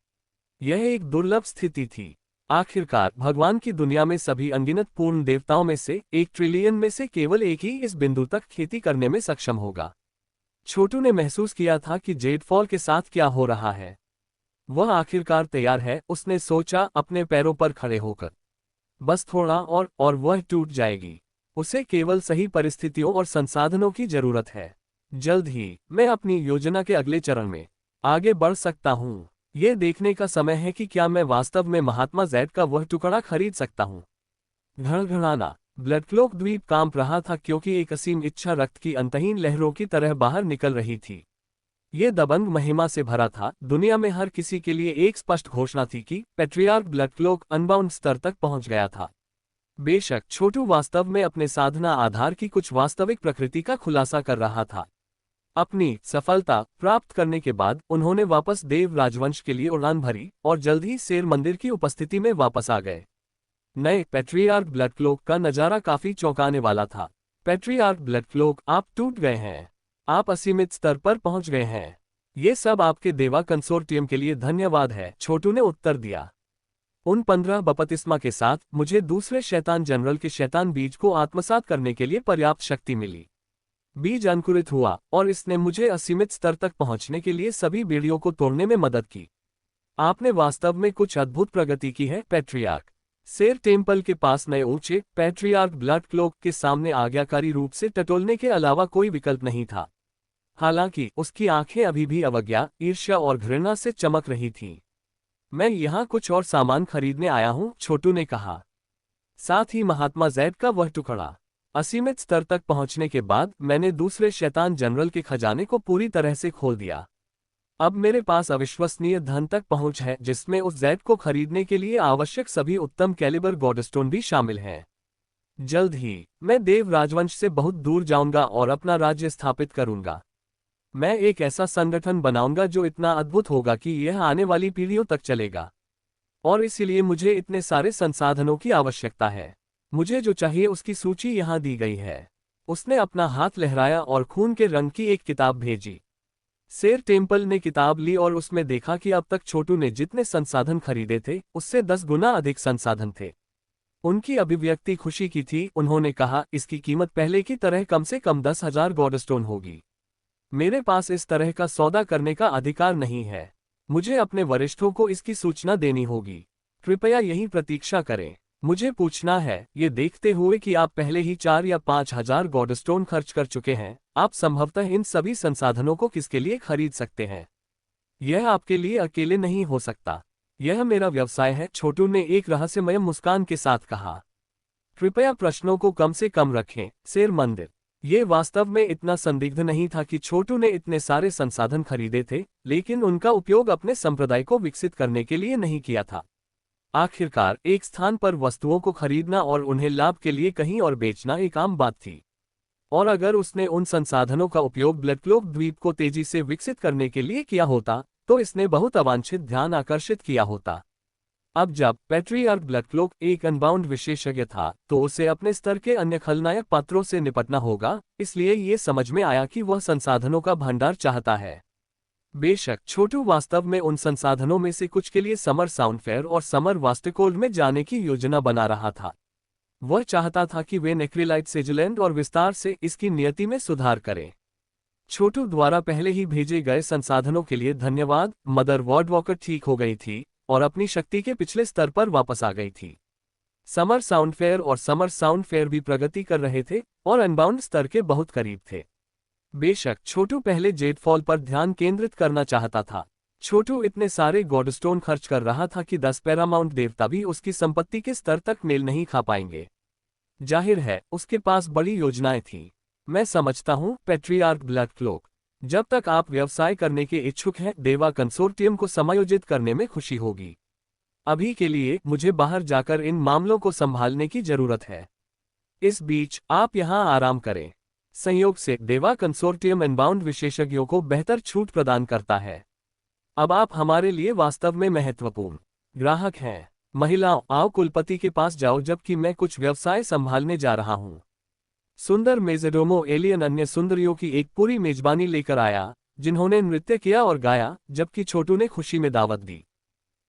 यह एक दुर्लभ स्थिति थी। आखिरकार भगवान की दुनिया में सभी अनगिनत पूर्ण देवताओं में से 1 ट्रिलियन में से केवल एक ही इस बिंदु तक खेती करने में सक्षम होगा। छोटू ने महसूस किया था कि जेडफॉल के साथ क्या हो रहा है। वह आखिरकार तैयार है, उसने सोचा, अपने पैरों पर खड़े होकर। बस थोड़ा और वह टूट जाएगी। उसे केवल सही परिस्थितियों और संसाधनों की जरूरत है। जल्द ही मैं अपनी योजना के अगले चरण में आगे बढ़ सकता हूँ। ये देखने का समय है कि क्या मैं वास्तव में महात्मा जैड का वह टुकड़ा खरीद सकता हूँ। घड़घड़ाना। ब्लडक्लोक द्वीप कांप रहा था क्योंकि एक असीम इच्छा रक्त की अंतहीन लहरों की तरह बाहर निकल रही थी। ये दबंग महिमा से भरा था। दुनिया में हर किसी के लिए एक स्पष्ट घोषणा थी कि पैट्रियार्क ब्लडक्लोक अनबाउंड स्तर तक पहुंच गया था। बेशक छोटू वास्तव में अपने साधना आधार की कुछ वास्तविक प्रकृति का खुलासा कर रहा था। अपनी सफलता प्राप्त करने के बाद उन्होंने वापस देव राजवंश के लिए उड़ान भरी और जल्द ही शेर मंदिर की उपस्थिति में वापस आ गए। नए पैट्रियार्क ब्लडक्लोक का नजारा काफी चौंकाने वाला था। पैट्रियार्क ब्लडक्लोक, आप टूट गए हैं। आप असीमित स्तर पर पहुंच गए हैं। ये सब आपके देवा कंसोर्टियम के लिए धन्यवाद है, छोटू ने उत्तर दिया। उन 15 बपतिस्मा के साथ मुझे दूसरे शैतान जनरल के शैतान बीज को आत्मसात करने के लिए पर्याप्त शक्ति मिली। बीज अंकुरित हुआ और इसने मुझे असीमित स्तर तक पहुंचने के लिए सभी बेड़ियों को तोड़ने में मदद की। आपने वास्तव में कुछ अद्भुत प्रगति की है पैट्रियार्क। शेर टेम्पल के पास नए ऊंचे पैट्रियार्क ब्लडक्लोक के सामने आज्ञाकारी रूप से टटोलने के अलावा कोई विकल्प नहीं था। हालांकि उसकी आंखें अभी भी अवज्ञा, ईर्ष्या और घृणा से चमक रही थीं। मैं यहाँ कुछ और सामान खरीदने आया हूँ, छोटू ने कहा। साथ ही महात्मा जैड का वह टुकड़ा। असीमित स्तर तक पहुंचने के बाद मैंने दूसरे शैतान जनरल के खजाने को पूरी तरह से खोल दिया। अब मेरे पास अविश्वसनीय धन तक पहुंच है, जिसमें उस जैड को खरीदने के लिए आवश्यक सभी उत्तम कैलिबर गॉडस्टोन भी शामिल हैं। जल्द ही मैं देव राजवंश से बहुत दूर जाऊंगा और अपना राज्य स्थापित करूंगा। मैं एक ऐसा संगठन बनाऊंगा जो इतना अद्भुत होगा कि यह आने वाली पीढ़ियों तक चलेगा। और इसीलिए मुझे इतने सारे संसाधनों की आवश्यकता है। मुझे जो चाहिए उसकी सूची यहाँ दी गई है। उसने अपना हाथ लहराया और खून के रंग की एक किताब भेजी। शेर टेम्पल ने किताब ली और उसमें देखा कि अब तक छोटू ने जितने संसाधन खरीदे थे उससे 10 गुना अधिक संसाधन थे। उनकी अभिव्यक्ति खुशी की थी। उन्होंने कहा, इसकी कीमत पहले की तरह कम से कम 10,000 गॉडस्टोन होगी। मेरे पास इस तरह का सौदा करने का अधिकार नहीं है। मुझे अपने वरिष्ठों को इसकी सूचना देनी होगी। कृपया यही प्रतीक्षा करें। मुझे पूछना है, ये देखते हुए कि आप पहले ही 4 या 5,000 गॉडस्टोन खर्च कर चुके हैं, आप संभवतः इन सभी संसाधनों को किसके लिए खरीद सकते हैं? यह आपके लिए अकेले नहीं हो सकता। यह मेरा व्यवसाय है, छोटू ने एक रहस्यमय मुस्कान के साथ कहा। कृपया प्रश्नों को कम से कम रखें, शेर मंदिर। ये वास्तव में इतना संदिग्ध नहीं था कि छोटू ने इतने सारे संसाधन खरीदे थे, लेकिन उनका उपयोग अपने संप्रदाय को विकसित करने के लिए नहीं किया था। आखिरकार एक स्थान पर वस्तुओं को खरीदना और उन्हें लाभ के लिए कहीं और बेचना एक आम बात थी। और अगर उसने उन संसाधनों का उपयोग ब्लडक्लोक द्वीप को तेजी से विकसित करने के लिए किया होता, तो इसने बहुत अवांछित ध्यान आकर्षित किया होता। अब जब पैट्रियार्क ब्लडक्लोक एक अनबाउंड विशेषज्ञ था, तो उसे अपने स्तर के अन्य खलनायक पात्रों से निपटना होगा, इसलिए ये समझ में आया कि वह संसाधनों का भंडार चाहता है। बेशक छोटू वास्तव में उन संसाधनों में से कुछ के लिए समर साउंडफेयर और समर वास्टिकोल्ड में जाने की योजना बना रहा था। वह चाहता था कि वे नेक्रिलाइट सिजिलैंड और विस्तार से इसकी नियति में सुधार करें। छोटू द्वारा पहले ही भेजे गए संसाधनों के लिए धन्यवाद। मदर वॉर्डवॉकर ठीक हो गई थी और अपनी शक्ति के पिछले स्तर पर वापस आ गई थी। समर साउंडफेयर और समर साउंडफेयर भी प्रगति कर रहे थे और अनबाउंड स्तर के बहुत करीब थे। बेशक छोटू पहले जेडफॉल पर ध्यान केंद्रित करना चाहता था। छोटू इतने सारे गॉडस्टोन खर्च कर रहा था कि 10 पैरामाउंट देवता भी उसकी संपत्ति के स्तर तक मेल नहीं खा पाएंगे। जाहिर है उसके पास बड़ी योजनाएं थीं। मैं समझता हूं, पैट्रियार्क ब्लडक्लोक। जब तक आप व्यवसाय करने के इच्छुक हैं, देवा कंसोर्टियम को समायोजित करने में खुशी होगी। अभी के लिए मुझे बाहर जाकर इन मामलों को संभालने की जरूरत है। इस बीच आप यहां आराम करें। संयोग से देवा कंसोर्टियम अनबाउंड विशेषज्ञों को बेहतर छूट प्रदान करता है। अब आप हमारे लिए वास्तव में महत्वपूर्ण ग्राहक हैं। महिलाओं, आओ कुलपति के पास जाओ जबकि मैं कुछ व्यवसाय संभालने जा रहा हूं। सुंदर मेजेडोमो एलियन अन्य सुंदरियों की एक पूरी मेजबानी लेकर आया, जिन्होंने नृत्य किया और गाया, जबकि छोटू ने खुशी में दावत दी।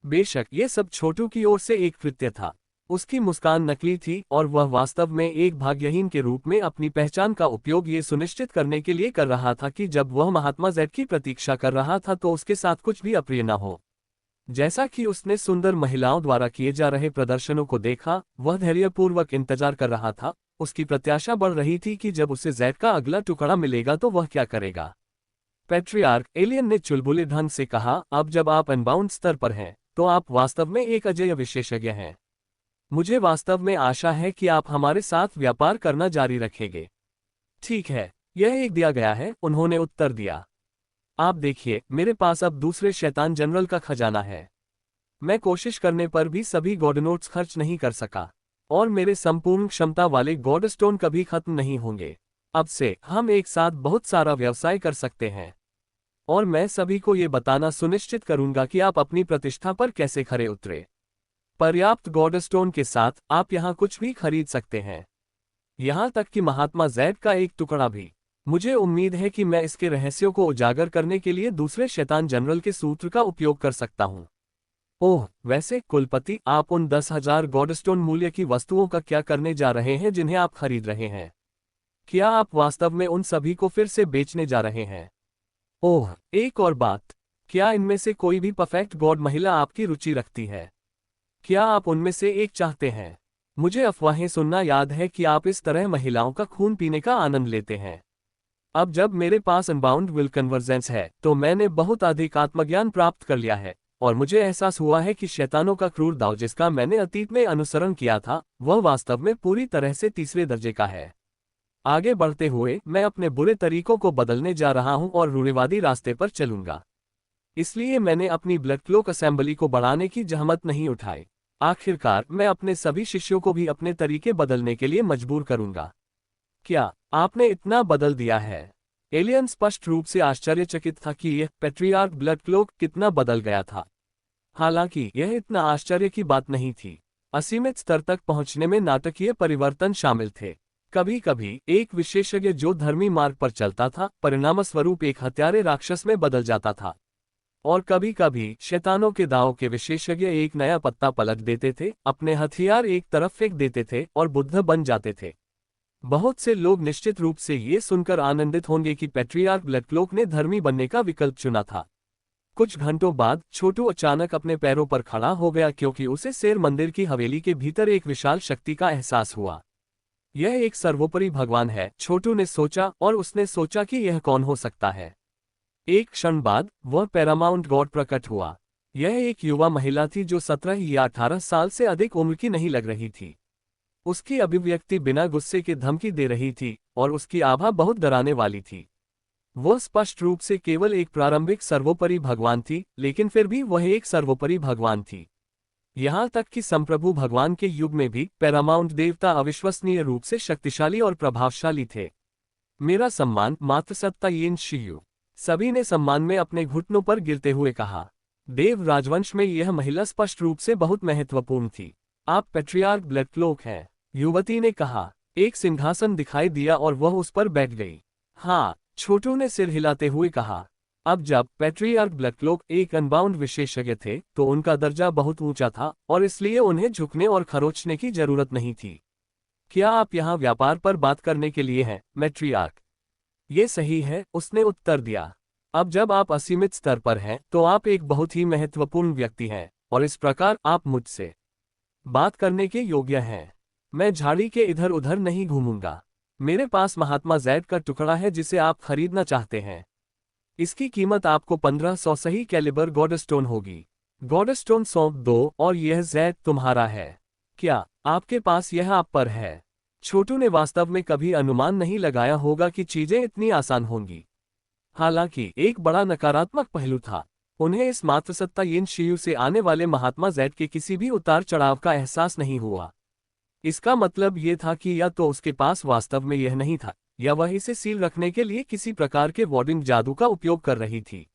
बेशक ये सब छोटू की ओर से एक कृत्य था। उसकी मुस्कान नकली थी और वह वास्तव में एक भाग्यहीन के रूप में अपनी पहचान का उपयोग ये सुनिश्चित करने के लिए कर रहा था कि जब वह महात्मा जेड की प्रतीक्षा कर रहा था तो उसके साथ कुछ भी अप्रिय न हो। जैसा कि उसने सुंदर महिलाओं द्वारा किए जा रहे प्रदर्शनों को देखा, वह धैर्यपूर्वक इंतजार कर रहा था। उसकी प्रत्याशा बढ़ रही थी कि जब उसे जेड का अगला टुकड़ा मिलेगा तो वह क्या करेगा। पैट्रियार्क एलियन ने चुलबुले ढंग से कहा, अब जब आप अनबाउंड स्तर पर हैं, तो आप वास्तव में एक अजेय विशेषज्ञ हैं। मुझे वास्तव में आशा है कि आप हमारे साथ व्यापार करना जारी रखेंगे। ठीक है, यह एक दिया गया है, उन्होंने उत्तर दिया। आप देखिए, मेरे पास अब दूसरे शैतान जनरल का खजाना है। मैं कोशिश करने पर भी सभी गॉडनोट्स खर्च नहीं कर सका, और मेरे संपूर्ण क्षमता वाले गॉडस्टोन कभी खत्म नहीं होंगे। अब से हम एक साथ बहुत सारा व्यवसाय कर सकते हैं, और मैं सभी को ये बताना सुनिश्चित करूंगा कि आप अपनी प्रतिष्ठा पर कैसे खरे उतरे। पर्याप्त गॉडस्टोन के साथ आप यहाँ कुछ भी खरीद सकते हैं, यहाँ तक कि महात्मा जेड का एक टुकड़ा भी। मुझे उम्मीद है कि मैं इसके रहस्यों को उजागर करने के लिए दूसरे शैतान जनरल के सूत्र का उपयोग कर सकता हूँ। ओह, वैसे कुलपति, आप उन 10,000 गॉडस्टोन मूल्य की वस्तुओं का क्या करने जा रहे हैं जिन्हें आप खरीद रहे हैं? क्या आप वास्तव में उन सभी को फिर से बेचने जा रहे हैं? ओह, एक और बात, क्या इनमें से कोई भी परफेक्ट गॉड महिला आपकी रुचि रखती है? क्या आप उनमें से एक चाहते हैं? मुझे अफवाहें सुनना याद है कि आप इस तरह महिलाओं का खून पीने का आनंद लेते हैं। अब जब मेरे पास अनबाउंड विल कन्वर्जेंस है, तो मैंने बहुत अधिक आत्मज्ञान प्राप्त कर लिया है, और मुझे एहसास हुआ है कि शैतानों का क्रूर दाव जिसका मैंने अतीत में अनुसरण किया था, वह वास्तव में पूरी तरह से तीसरे दर्जे का है। आगे बढ़ते हुए मैं अपने बुरे तरीकों को बदलने जा रहा हूं और रूढ़िवादी रास्ते पर चलूंगा। इसलिए मैंने अपनी ब्लडक्लोक असेंबली को बढ़ाने की जहमत नहीं उठाई। आखिरकार मैं अपने सभी शिष्यों को भी अपने तरीके बदलने के लिए मजबूर करूंगा। क्या आपने इतना बदल दिया है? एलियन स्पष्ट रूप से आश्चर्यचकित था कि यह पैट्रियार्क ब्लडक्लोक कितना बदल गया था। हालांकि यह इतना आश्चर्य की बात नहीं थी। असीमित स्तर तक पहुंचने में नाटकीय परिवर्तन शामिल थे। कभी कभी एक विशेषज्ञ जो धर्मी मार्ग पर चलता था, परिणामस्वरूप एक हत्यारे राक्षस में बदल जाता था। और कभी कभी शैतानों के दांव के विशेषज्ञ एक नया पत्ता पलट देते थे, अपने हथियार एक तरफ फेंक देते थे और बुद्ध बन जाते थे। बहुत से लोग निश्चित रूप से ये सुनकर आनंदित होंगे कि पैट्रियार्क ब्लैकक्लोक ने धर्मी बनने का विकल्प चुना था। कुछ घंटों बाद छोटू अचानक अपने पैरों पर खड़ा हो गया क्योंकि उसे शेर मंदिर की हवेली के भीतर एक विशाल शक्ति का एहसास हुआ। यह एक सर्वोपरि भगवान है, छोटू ने सोचा, और उसने सोचा कि यह कौन हो सकता है। एक क्षण बाद वह पैरामाउंट गॉड प्रकट हुआ। यह एक युवा महिला थी जो 17 या 18 साल से अधिक उम्र की नहीं लग रही थी। उसकी अभिव्यक्ति बिना गुस्से के धमकी दे रही थी और उसकी आभा बहुत डराने वाली थी। वह स्पष्ट रूप से केवल एक प्रारंभिक सर्वोपरि भगवान थी, लेकिन फिर भी वह एक सर्वोपरि भगवान थी। यहाँ तक कि संप्रभु भगवान के युग में भी पैरामाउंट देवता अविश्वसनीय रूप से शक्तिशाली और प्रभावशाली थे। मेरा सम्मान मातृसत्ता येन शियू, सभी ने सम्मान में अपने घुटनों पर गिरते हुए कहा। देव राजवंश में यह महिला स्पष्ट रूप से बहुत महत्वपूर्ण थी। आप पैट्रियार्क ब्लैकक्लोक हैं, युवती ने कहा। एक सिंहासन दिखाई दिया और वह उस पर बैठ गई। हाँ, छोटू ने सिर हिलाते हुए कहा। अब जब पैट्रियार्क ब्लैकक्लोक एक अनबाउंड विशेषज्ञ थे तो उनका दर्जा बहुत ऊंचा था और इसलिए उन्हें झुकने और खरोंचने की जरूरत नहीं थी। क्या आप यहाँ व्यापार पर बात करने के लिए हैं, मैट्रियार्क? ये सही है, उसने उत्तर दिया। अब जब आप असीमित स्तर पर हैं तो आप एक बहुत ही महत्वपूर्ण व्यक्ति हैं, और इस प्रकार आप मुझसे बात करने के योग्य हैं। मैं झाड़ी के इधर उधर नहीं घूमूंगा। मेरे पास महात्मा जैड का टुकड़ा है जिसे आप खरीदना चाहते हैं। इसकी कीमत आपको 1500 सही कैलिबर गॉडस्टोन होगी। गॉडस्टोन सौंप दो और यह जैड तुम्हारा है। क्या आपके पास यह आप पर है? छोटू ने वास्तव में कभी अनुमान नहीं लगाया होगा कि चीजें इतनी आसान होंगी। हालांकि एक बड़ा नकारात्मक पहलू था। उन्हें इस मातृसत्ता येन शियू से आने वाले महात्मा जैड के किसी भी उतार चढ़ाव का एहसास नहीं हुआ। इसका मतलब ये था कि या तो उसके पास वास्तव में यह नहीं था, या वह इसे सील रखने के लिए किसी प्रकार के वार्डिंग जादू का उपयोग कर रही थी।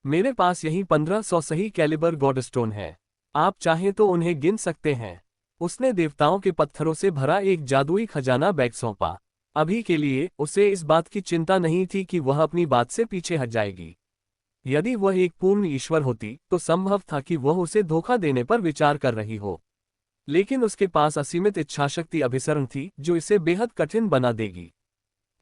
मेरे पास यही 1500 सही कैलिबर गॉडस्टोन है। आप चाहें तो उन्हें गिन सकते हैं। उसने देवताओं के पत्थरों से भरा एक जादुई खजाना बैग सौंपा। अभी के लिए उसे इस बात की चिंता नहीं थी कि वह अपनी बात से पीछे हट जाएगी। यदि वह एक पूर्ण ईश्वर होती तो संभव था कि वह उसे धोखा देने पर विचार कर रही हो, लेकिन उसके पास असीमित इच्छाशक्ति अभिसरण थी जो इसे बेहद कठिन बना देगी।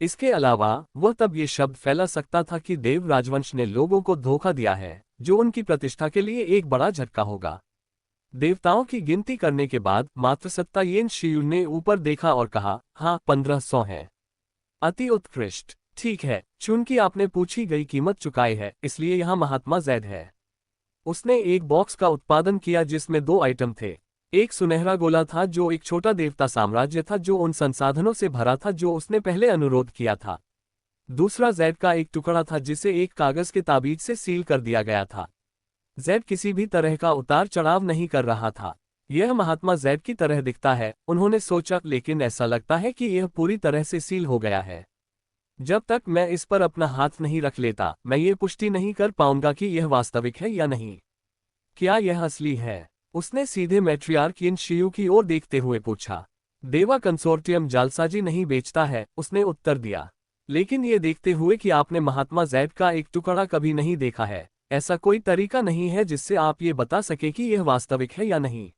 इसके अलावा वह तब ये शब्द फैला सकता था कि देव राजवंश ने लोगों को धोखा दिया है, जो उनकी प्रतिष्ठा के लिए एक बड़ा झटका होगा। देवताओं की गिनती करने के बाद मातृसत्ता येन शियू ने ऊपर देखा और कहा, हाँ, 1500 है। अति उत्कृष्ट। ठीक है, चूंकि आपने पूछी गई कीमत चुकाई है, इसलिए यहाँ महात्मा जैड है। उसने एक बॉक्स का उत्पादन किया जिसमें 2 आइटम थे। एक सुनहरा गोला था जो एक छोटा देवता साम्राज्य था जो उन संसाधनों से भरा था जो उसने पहले अनुरोध किया था। दूसरा जैड का एक टुकड़ा था जिसे एक कागज के ताबीज से सील कर दिया गया था। जैड किसी भी तरह का उतार चढ़ाव नहीं कर रहा था। यह महात्मा जैड की तरह दिखता है, उन्होंने सोचा, लेकिन ऐसा लगता है कि यह पूरी तरह से सील हो गया है। जब तक मैं इस पर अपना हाथ नहीं रख लेता, मैं ये पुष्टि नहीं कर पाऊंगा कि यह वास्तविक है या नहीं। क्या यह असली है? उसने सीधे मैट्रियार्क येन शियू की ओर देखते हुए पूछा। देवा कंसोर्टियम जालसाजी नहीं बेचता है, उसने उत्तर दिया। लेकिन ये देखते हुए कि आपने महात्मा जैड का एक टुकड़ा कभी नहीं देखा है, ऐसा कोई तरीका नहीं है जिससे आप ये बता सके कि यह वास्तविक है या नहीं।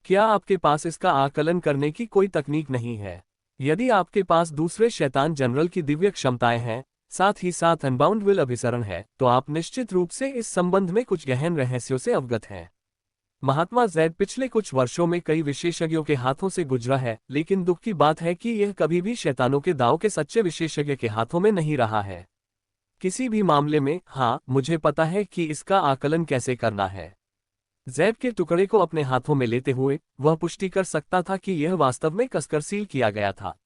क्या आपके पास इसका आकलन करने की कोई तकनीक नहीं है? यदि आपके पास दूसरे शैतान जनरल की दिव्य क्षमताएं हैं, साथ ही साथ अनबाउंड विल अभिसरण है, तो आप निश्चित रूप से इस संबंध में कुछ गहन रहस्यों से अवगत हैं। महात्मा जैड पिछले कुछ वर्षों में कई विशेषज्ञों के हाथों से गुजरा है, लेकिन दुख की बात है कि यह कभी भी शैतानों के दांव के सच्चे विशेषज्ञ के हाथों में नहीं रहा है। किसी भी मामले में, हाँ, मुझे पता है कि इसका आकलन कैसे करना है। जैड के टुकड़े को अपने हाथों में लेते हुए वह पुष्टि कर सकता था कि यह वास्तव में कसकर सील किया गया था।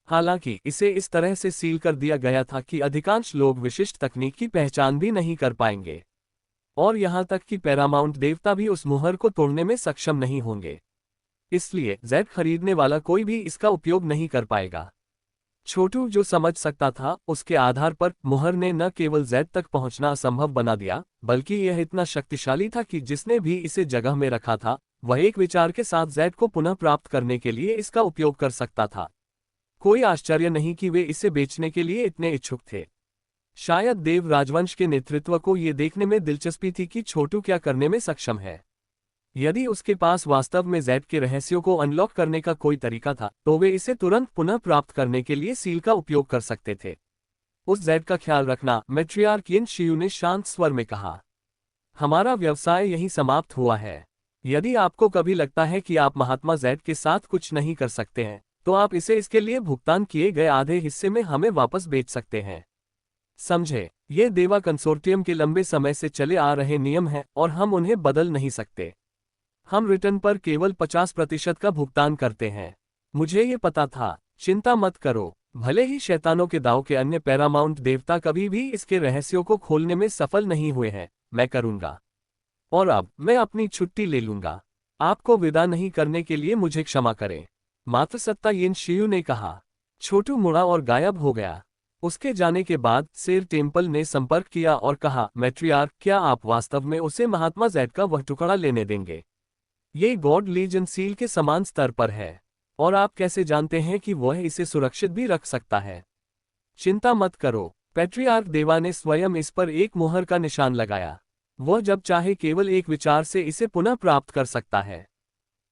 हालांकि इसे इस तरह से सील कर दिया गया था कि अधिकांश लोग विशिष्ट तकनीक की पहचान भी नहीं कर पाएंगे, और यहां तक कि पैरामाउंट देवता भी उस मुहर को तोड़ने में सक्षम नहीं होंगे। इसलिए जैड खरीदने वाला कोई भी इसका उपयोग नहीं कर पाएगा। छोटू जो समझ सकता था, उसके आधार पर मुहर ने न केवल जैड तक पहुंचना असंभव बना दिया, बल्कि यह इतना शक्तिशाली था कि जिसने भी इसे जगह में रखा था वह एक विचार के साथ जैड को पुनः प्राप्त करने के लिए इसका उपयोग कर सकता था। कोई आश्चर्य नहीं कि वे इसे बेचने के लिए इतने इच्छुक थे। शायद देव राजवंश के नेतृत्व को ये देखने में दिलचस्पी थी कि छोटू क्या करने में सक्षम है। यदि उसके पास वास्तव में जेड के रहस्यों को अनलॉक करने का कोई तरीका था, तो वे इसे तुरंत पुनः प्राप्त करने के लिए सील का उपयोग कर सकते थे। उस जेड का ख्याल रखना, मैट्रियार्क यिन शियू ने शांत स्वर में कहा। हमारा व्यवसाय यहीं समाप्त हुआ है। यदि आपको कभी लगता है कि आप महात्मा जेड के साथ कुछ नहीं कर सकते हैं, तो आप इसे इसके लिए भुगतान किए गए आधे हिस्से में हमें वापस बेच सकते हैं। समझे, ये देवा कंसोर्टियम के लंबे समय से चले आ रहे नियम हैं और हम उन्हें बदल नहीं सकते। हम रिटर्न पर केवल 50% का भुगतान करते हैं। मुझे ये पता था, चिंता मत करो। भले ही शैतानों के दाव के अन्य पैरामाउंट देवता कभी भी इसके रहस्यों को खोलने में सफल नहीं हुए हैं, मैं करूंगा। और अब मैं अपनी छुट्टी ले लूंगा। आपको विदा नहीं करने के लिए मुझे क्षमा करें, मातृसत्ता यिन शियू ने कहा। छोटू मुड़ा और गायब हो गया। उसके जाने के बाद सेर टेम्पल ने संपर्क किया और कहा, मैट्रियार्क, क्या आप वास्तव में उसे महात्मा जेड का वह टुकड़ा लेने देंगे? ये गॉड लीजन सील के समान स्तर पर है, और आप कैसे जानते हैं कि वह इसे सुरक्षित भी रख सकता है? चिंता मत करो, पैट्रियार्क देवा ने स्वयं इस पर एक मुहर का निशान लगाया। वह जब चाहे केवल एक विचार से इसे पुनः प्राप्त कर सकता है।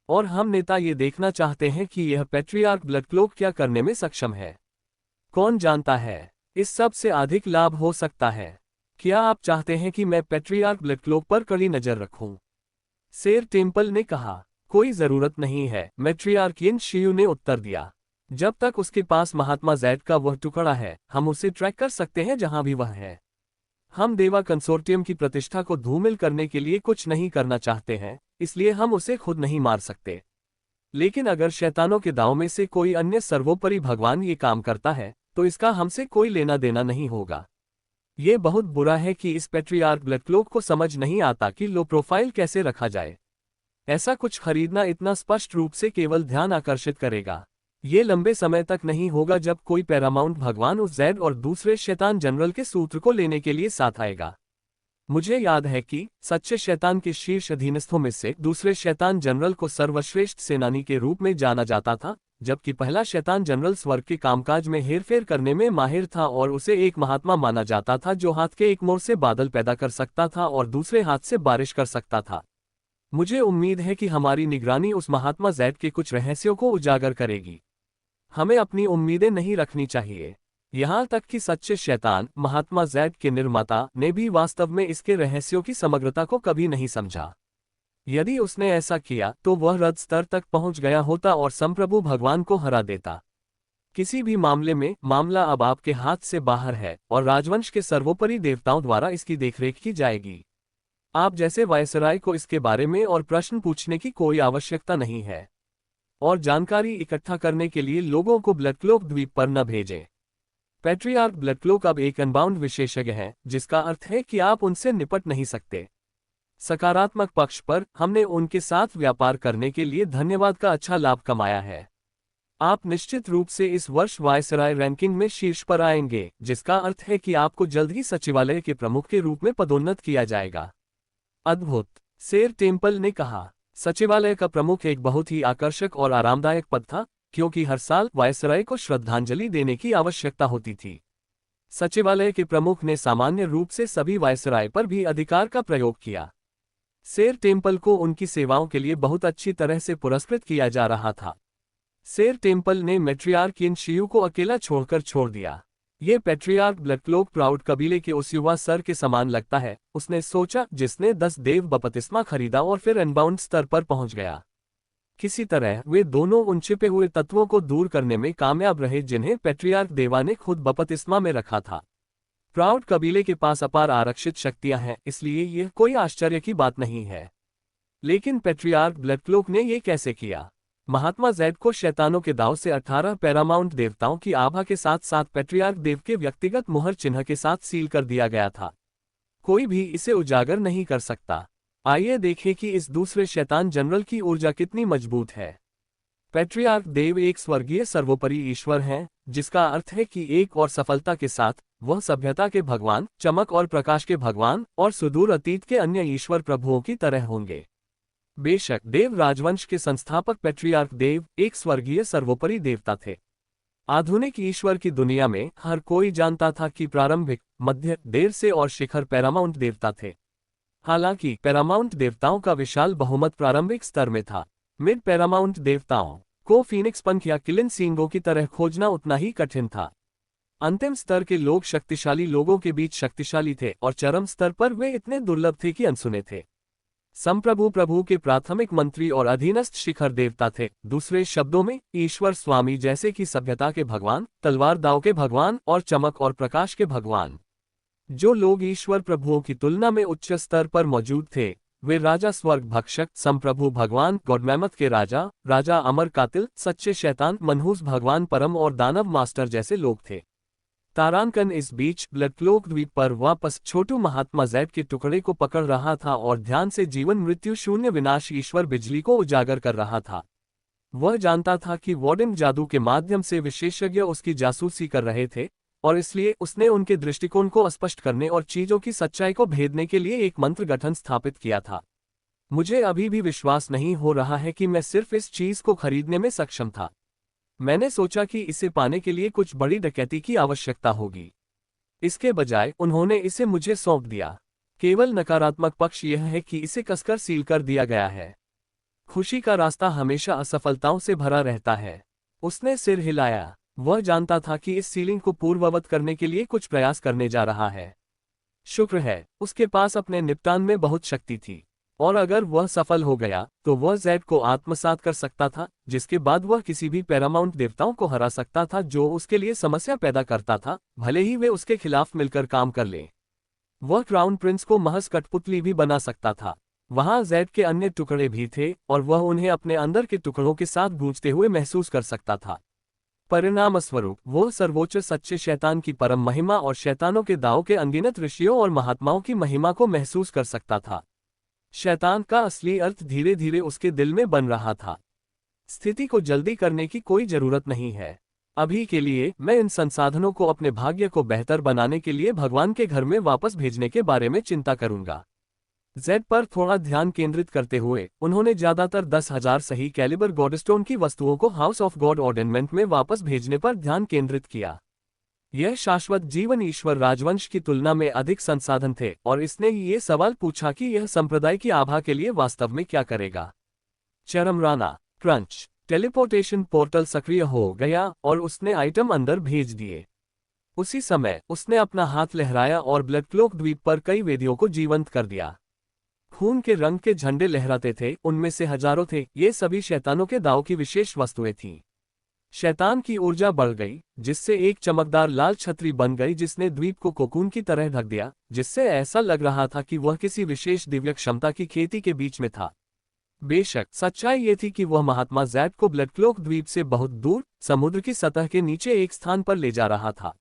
और हम नेता ये देखना चाहते हैं कि यह पैट्रियार्क ब्लड क्लोक क्या करने में सक्षम है। कौन जानता है, इस सब से अधिक लाभ हो सकता है। क्या आप चाहते हैं कि मैं पैट्रियार्क ब्लड क्लोक पर कड़ी नजर रखूं? सेर टेम्पल ने कहा। कोई जरूरत नहीं है, मैट्रियार्क यिन शियू ने उत्तर दिया। जब तक उसके पास महात्मा जेड का वह टुकड़ा है, हम उसे ट्रैक कर सकते हैं जहां भी वह है। हम देवा कंसोर्टियम की प्रतिष्ठा को धूमिल करने के लिए कुछ नहीं करना चाहते हैं, इसलिए हम उसे खुद नहीं मार सकते। लेकिन अगर शैतानों के दांव में से कोई अन्य सर्वोपरि भगवान ये काम करता है, तो इसका हमसे कोई लेना देना नहीं होगा। ये बहुत बुरा है कि इस पैट्रियार्क ब्लड क्लोक को समझ नहीं आता कि लो प्रोफाइल कैसे रखा जाए। ऐसा कुछ खरीदना इतना स्पष्ट रूप से केवल ध्यान आकर्षित करेगा। ये लंबे समय तक नहीं होगा जब कोई पैरामाउंट भगवान उस जेड और दूसरे शैतान जनरल के सूत्र को लेने के लिए साथ आएगा। मुझे याद है कि सच्चे शैतान के शीर्ष अधीनस्थों में से दूसरे शैतान जनरल को सर्वश्रेष्ठ सेनानी के रूप में जाना जाता था, जबकि पहला शैतान जनरल स्वर्ग के कामकाज में हेरफेर करने में माहिर था और उसे एक महात्मा माना जाता था जो हाथ के एक मोड़ से बादल पैदा कर सकता था और दूसरे हाथ से बारिश कर सकता था। मुझे उम्मीद है कि हमारी निगरानी उस महात्मा जेड के कुछ रहस्यों को उजागर करेगी। हमें अपनी उम्मीदें नहीं रखनी चाहिए। यहाँ तक कि सच्चे शैतान महात्मा जेड के निर्माता ने भी वास्तव में इसके रहस्यों की समग्रता को कभी नहीं समझा। यदि उसने ऐसा किया तो वह रद स्तर तक पहुंच गया होता और संप्रभु भगवान को हरा देता। किसी भी मामले में मामला अब आपके हाथ से बाहर है और राजवंश के सर्वोपरि देवताओं द्वारा इसकी देखरेख की जाएगी। आप जैसे वायसराय को इसके बारे में और प्रश्न पूछने की कोई आवश्यकता नहीं है, और जानकारी इकट्ठा करने के लिए लोगों को ब्लड क्लोक द्वीप पर न भेजें। पैट्रियार्क ब्लड क्लोक अब एक अनबाउंड विशेषज्ञ है, जिसका अर्थ है कि आप उनसे निपट नहीं सकते। सकारात्मक पक्ष पर, हमने उनके साथ व्यापार करने के लिए धन्यवाद का अच्छा लाभ कमाया है। आप निश्चित रूप से इस वर्ष वायसराय रैंकिंग में शीर्ष पर आएंगे, जिसका अर्थ है कि आपको जल्द ही सचिवालय के प्रमुख के रूप में पदोन्नत किया जाएगा। अद्भुत, सेर टेम्पल ने कहा। सचिवालय का प्रमुख एक बहुत ही आकर्षक और आरामदायक पद था, क्योंकि हर साल वायसराय को श्रद्धांजलि देने की आवश्यकता होती थी। सचिवालय के प्रमुख ने सामान्य रूप से सभी वायसराय पर भी अधिकार का प्रयोग किया। सेर टेम्पल को उनकी सेवाओं के लिए बहुत अच्छी तरह से पुरस्कृत किया जा रहा था। सेर टेम्पल ने मैट्रियार्क यिन शियू को अकेला छोड़ दिया। ये पैट्रियार्क ब्लड क्लोक प्राउड कबीले के उस युवा सर के समान लगता है, उसने सोचा, जिसने 10 देव बपतिस्मा खरीदा और फिर अनबाउंड स्तर पर पहुंच गया। किसी तरह वे दोनों उन छिपे हुए तत्वों को दूर करने में कामयाब रहे जिन्हें पैट्रियार्क देवा ने खुद बपतिस्मा में रखा था। प्राउड कबीले के पास अपार आरक्षित शक्तियां हैं, इसलिए यह कोई आश्चर्य की बात नहीं है। लेकिन पैट्रियार्क ब्लड क्लोक ने यह कैसे किया? महात्मा जेड को शैतानों के दाव से 18 पैरामाउंट देवताओं की आभा के साथ साथ पैट्रियार्क देव के व्यक्तिगत मुहर चिन्ह के साथ सील कर दिया गया था। कोई भी इसे उजागर नहीं कर सकता। आइए देखें कि इस दूसरे शैतान जनरल की ऊर्जा कितनी मजबूत है। पैट्रियार्क देव एक स्वर्गीय सर्वोपरि ईश्वर हैं, जिसका अर्थ है कि एक और सफलता के साथ वह सभ्यता के भगवान, चमक और प्रकाश के भगवान और सुदूर अतीत के अन्य ईश्वर प्रभुओं की तरह होंगे। बेशक देव राजवंश के संस्थापक पैट्रियार्क देव एक स्वर्गीय सर्वोपरि देवता थे। आधुनिक ईश्वर की दुनिया में हर कोई जानता था कि प्रारंभिक, मध्य, देर से और शिखर पैरामाउंट देवता थे। हालांकि पैरामाउंट देवताओं का विशाल बहुमत प्रारंभिक स्तर में था। मिड पैरामाउंट देवताओं को फीनिक्स पंख या किलिन सींगों की तरह खोजना उतना ही कठिन था। अंतिम स्तर के लोग शक्तिशाली लोगों के बीच शक्तिशाली थे और चरम स्तर पर वे इतने दुर्लभ थे कि अनसुने थे। संप्रभु प्रभु के प्राथमिक मंत्री और अधीनस्थ शिखर देवता थे, दूसरे शब्दों में ईश्वर स्वामी, जैसे कि सभ्यता के भगवान, तलवार दाव के भगवान और चमक और प्रकाश के भगवान। जो लोग ईश्वर प्रभुओं की तुलना में उच्च स्तर पर मौजूद थे, वे राजा स्वर्ग भक्षक, संप्रभु भगवान, गॉडमैमथ के राजा, राजा अमर कातिल, सच्चे शैतान, मनहूस भगवान परम और दानव मास्टर जैसे लोग थे। तारांकन इस बीच ब्लडक्लोक द्वीप पर वापस छोटू महात्मा जैड के टुकड़े को पकड़ रहा था और ध्यान से जीवन मृत्यु शून्य विनाश ईश्वर बिजली को उजागर कर रहा था। वह जानता था कि वार्डन जादू के माध्यम से विशेषज्ञ उसकी जासूसी कर रहे थे और इसलिए उसने उनके दृष्टिकोण को स्पष्ट करने और चीजों की सच्चाई को भेदने के लिए एक मंत्र गठन स्थापित किया था। मुझे अभी भी विश्वास नहीं हो रहा है कि मैं सिर्फ इस चीज को खरीदने में सक्षम था। मैंने सोचा कि इसे पाने के लिए कुछ बड़ी डकैती की आवश्यकता होगी। इसके बजाय उन्होंने इसे मुझे सौंप दिया। केवल नकारात्मक पक्ष यह है कि इसे कसकर सील कर दिया गया है। खुशी का रास्ता हमेशा असफलताओं से भरा रहता है। उसने सिर हिलाया। वह जानता था कि इस सीलिंग को पूर्ववत करने के लिए कुछ प्रयास करने जा रहा है। शुक्र है, उसके पास अपने निपटान में बहुत शक्ति थी, और अगर वह सफल हो गया तो वह जैड को आत्मसात कर सकता था, जिसके बाद वह किसी भी पैरामाउंट देवताओं को हरा सकता था जो उसके लिए समस्या पैदा करता था, भले ही वे उसके खिलाफ मिलकर काम कर लें। वह क्राउन प्रिंस को महज कठपुतली भी बना सकता था। वहां जैड के अन्य टुकड़े भी थे और वह उन्हें अपने अंदर के टुकड़ों के साथ गूंजते हुए महसूस कर सकता था। परिणामस्वरूप वह सर्वोच्च सच्चे शैतान की परम महिमा और शैतानों के दाव के अनगिनत ऋषियों और महात्माओं की महिमा को महसूस कर सकता था। शैतान का असली अर्थ धीरे धीरे उसके दिल में बन रहा था। स्थिति को जल्दी करने की कोई जरूरत नहीं है। अभी के लिए मैं इन संसाधनों को अपने भाग्य को बेहतर बनाने के लिए भगवान के घर में वापस भेजने के बारे में चिंता करूंगा। जेड पर थोड़ा ध्यान केंद्रित करते हुए उन्होंने ज्यादातर 10,000 सही कैलिबर गॉडस्टोन की वस्तुओं को हाउस ऑफ गॉड ऑर्डेनमेंट में वापस भेजने पर ध्यान केंद्रित किया। यह शाश्वत जीवन ईश्वर राजवंश की तुलना में अधिक संसाधन थे और इसने ये सवाल पूछा कि यह संप्रदाय की आभा के लिए वास्तव में क्या करेगा। चरमराना क्रंच। टेलीपोर्टेशन पोर्टल सक्रिय हो गया और उसने आइटम अंदर भेज दिए। उसी समय उसने अपना हाथ लहराया और ब्लडक्लोक द्वीप पर कई वेदियों को जीवंत कर दिया। खून के रंग के झंडे लहराते थे, उनमें से हजारों थे। ये सभी शैतानों के दाव की विशेष वस्तुएं थीं। शैतान की ऊर्जा बढ़ गई, जिससे एक चमकदार लाल छतरी बन गई जिसने द्वीप को कोकून की तरह ढक दिया, जिससे ऐसा लग रहा था कि वह किसी विशेष दिव्य क्षमता की खेती के बीच में था। बेशक सच्चाई ये थी कि वह महात्मा जैड को ब्लडक्लोक द्वीप से बहुत दूर, समुद्र की सतह के नीचे एक स्थान पर ले जा रहा था।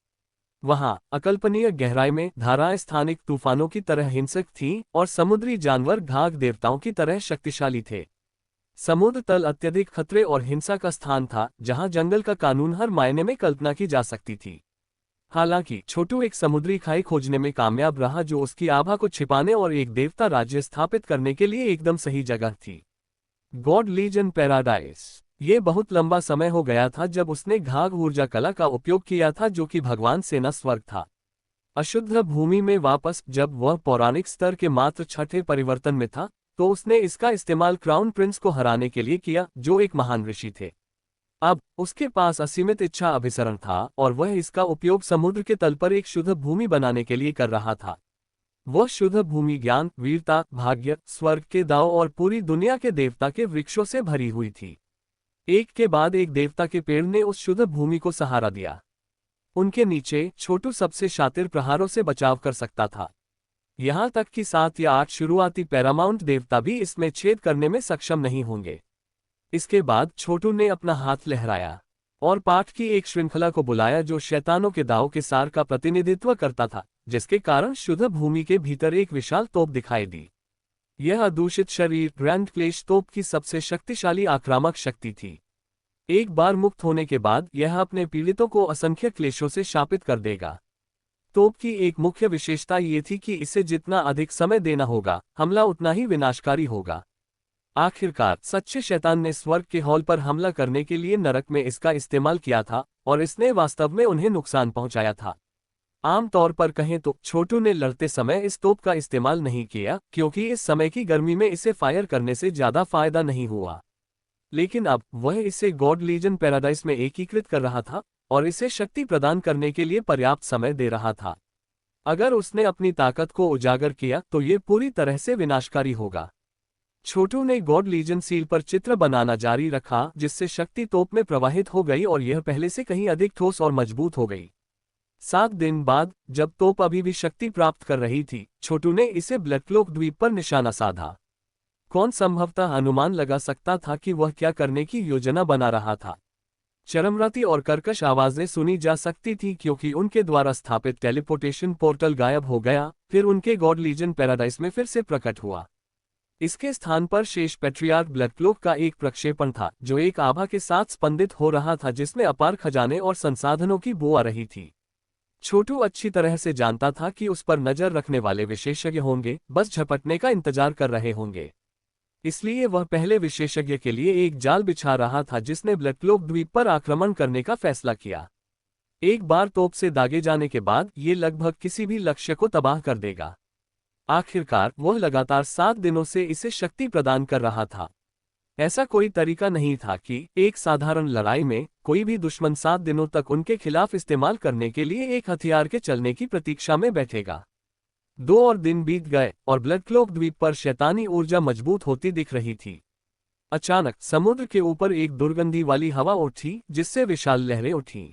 वहां अकल्पनीय गहराई में धाराएं स्थानिक तूफानों की तरह हिंसक थीं और समुद्री जानवर घाघ देवताओं की तरह शक्तिशाली थे। समुद्र तल अत्यधिक खतरे और हिंसा का स्थान था, जहां जंगल का कानून हर मायने में कल्पना की जा सकती थी। हालांकि छोटू एक समुद्री खाई खोजने में कामयाब रहा जो उसकी आभा को छिपाने और एक देवता राज्य स्थापित करने के लिए एकदम सही जगह थी। God legion paradise. ये बहुत लंबा समय हो गया था जब उसने घाघ ऊर्जा कला का उपयोग किया था, जो कि भगवान सेना स्वर्ग था। अशुद्ध भूमि में वापस जब वह पौराणिक स्तर के मात्र छठे परिवर्तन में था, तो उसने इसका इस्तेमाल क्राउन प्रिंस को हराने के लिए किया, जो एक महान ऋषि थे। अब उसके पास असीमित इच्छा अभिसरण था और वह इसका उपयोग समुद्र के तल पर एक शुद्ध भूमि बनाने के लिए कर रहा था। वह शुद्ध भूमि ज्ञान, वीरता, भाग्य, स्वर्ग के दाव और पूरी दुनिया के देवता के वृक्षों से भरी हुई थी। एक के बाद एक देवता के पेड़ ने उस शुद्ध भूमि को सहारा दिया। उनके नीचे छोटू सबसे शातिर प्रहारों से बचाव कर सकता था। यहां तक कि 7 या 8 शुरुआती पैरामाउंट देवता भी इसमें छेद करने में सक्षम नहीं होंगे। इसके बाद छोटू ने अपना हाथ लहराया और पाठ की एक श्रृंखला को बुलाया जो शैतानों के दाव के सार का प्रतिनिधित्व करता था, जिसके कारण शुद्ध भूमि के भीतर एक विशाल तोप दिखाई दी। यह अदूषित शरीर ग्रैंड क्लेश तोप की सबसे शक्तिशाली आक्रामक शक्ति थी। एक बार मुक्त होने के बाद यह अपने पीड़ितों को असंख्य क्लेशों से शापित कर देगा। तोप की एक मुख्य विशेषता ये थी कि इसे जितना अधिक समय देना होगा, हमला उतना ही विनाशकारी होगा। आखिरकार सच्चे शैतान ने स्वर्ग के हॉल पर हमला करने के लिए नरक में इसका इस्तेमाल किया था और इसने वास्तव में उन्हें नुकसान पहुंचाया था। आम तौर पर कहें तो छोटू ने लड़ते समय इस तोप का इस्तेमाल नहीं किया क्योंकि इस समय की गर्मी में इसे फायर करने से ज्यादा फायदा नहीं हुआ। लेकिन अब वह इसे गॉड लीजन पैराडाइस में एकीकृत कर रहा था और इसे शक्ति प्रदान करने के लिए पर्याप्त समय दे रहा था। अगर उसने अपनी ताकत को उजागर किया तो ये पूरी तरह से विनाशकारी होगा। छोटू ने गॉड लीजन सील पर चित्र बनाना जारी रखा जिससे शक्ति तोप में प्रवाहित हो गई और यह पहले से कहीं अधिक ठोस और मजबूत हो गई। 7 दिन बाद जब तोप अभी भी शक्ति प्राप्त कर रही थी, छोटू ने इसे ब्लैकक्लॉक द्वीप पर निशाना साधा। कौन संभवतः अनुमान लगा सकता था कि वह क्या करने की योजना बना रहा था। चरमराती और कर्कश आवाजें सुनी जा सकती थी क्योंकि उनके द्वारा स्थापित टेलीपोर्टेशन पोर्टल गायब हो गया, फिर उनके गॉड लीजन पैराडाइस में फिर से प्रकट हुआ। इसके स्थान पर शेष पैट्रियार्क ब्लैकक्लॉक का एक प्रक्षेपण था जो एक आभा के साथ स्पंदित हो रहा था जिसमें अपार खजाने और संसाधनों की बू आ रही थी। छोटू अच्छी तरह से जानता था कि उस पर नजर रखने वाले विशेषज्ञ होंगे, बस झपटने का इंतजार कर रहे होंगे। इसलिए वह पहले विशेषज्ञ के लिए एक जाल बिछा रहा था जिसने ब्लैकक्लॉक द्वीप पर आक्रमण करने का फैसला किया। एक बार तोप से दागे जाने के बाद ये लगभग किसी भी लक्ष्य को तबाह कर देगा। आखिरकार वह लगातार 7 दिनों से इसे शक्ति प्रदान कर रहा था। ऐसा कोई तरीका नहीं था कि एक साधारण लड़ाई में कोई भी दुश्मन 7 दिनों तक उनके खिलाफ इस्तेमाल करने के लिए एक हथियार के चलने की प्रतीक्षा में बैठेगा। 2 और दिन बीत गए और ब्लैकक्लॉक द्वीप पर शैतानी ऊर्जा मजबूत होती दिख रही थी। अचानक समुद्र के ऊपर एक दुर्गंधी वाली हवा उठी जिससे विशाल लहरें उठीं।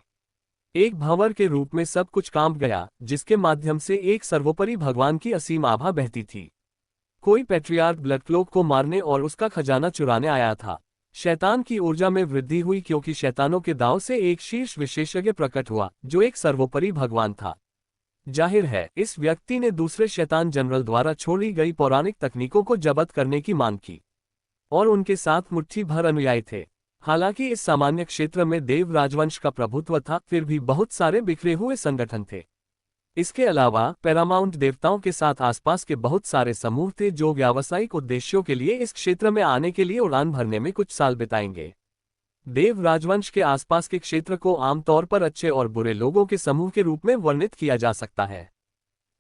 एक भंवर के रूप में सब कुछ कांप गया जिसके माध्यम से एक सर्वोपरि भगवान की असीम आभा बहती थी। कोई पैट्रियार्क ब्लैकक्लॉक को मारने और उसका खजाना चुराने आया था। शैतान की ऊर्जा में वृद्धि हुई क्योंकि शैतानों के दांव से एक शीर्ष विशेषज्ञ प्रकट हुआ जो एक सर्वोपरि भगवान था। जाहिर है इस व्यक्ति ने दूसरे शैतान जनरल द्वारा छोड़ी गई पौराणिक तकनीकों को जब्त करने की मांग की और उनके साथ मुट्ठी भर अनुयायी थे। हालांकि इस सामान्य क्षेत्र में देव राजवंश का प्रभुत्व था, फिर भी बहुत सारे बिखरे हुए संगठन थे। इसके अलावा पैरामाउंट देवताओं के साथ आसपास के बहुत सारे समूह थे जो व्यावसायिक उद्देश्यों के लिए इस क्षेत्र में आने के लिए उड़ान भरने में कुछ साल बिताएंगे। देव राजवंश के आसपास के क्षेत्र को आमतौर पर अच्छे और बुरे लोगों के समूह के रूप में वर्णित किया जा सकता है।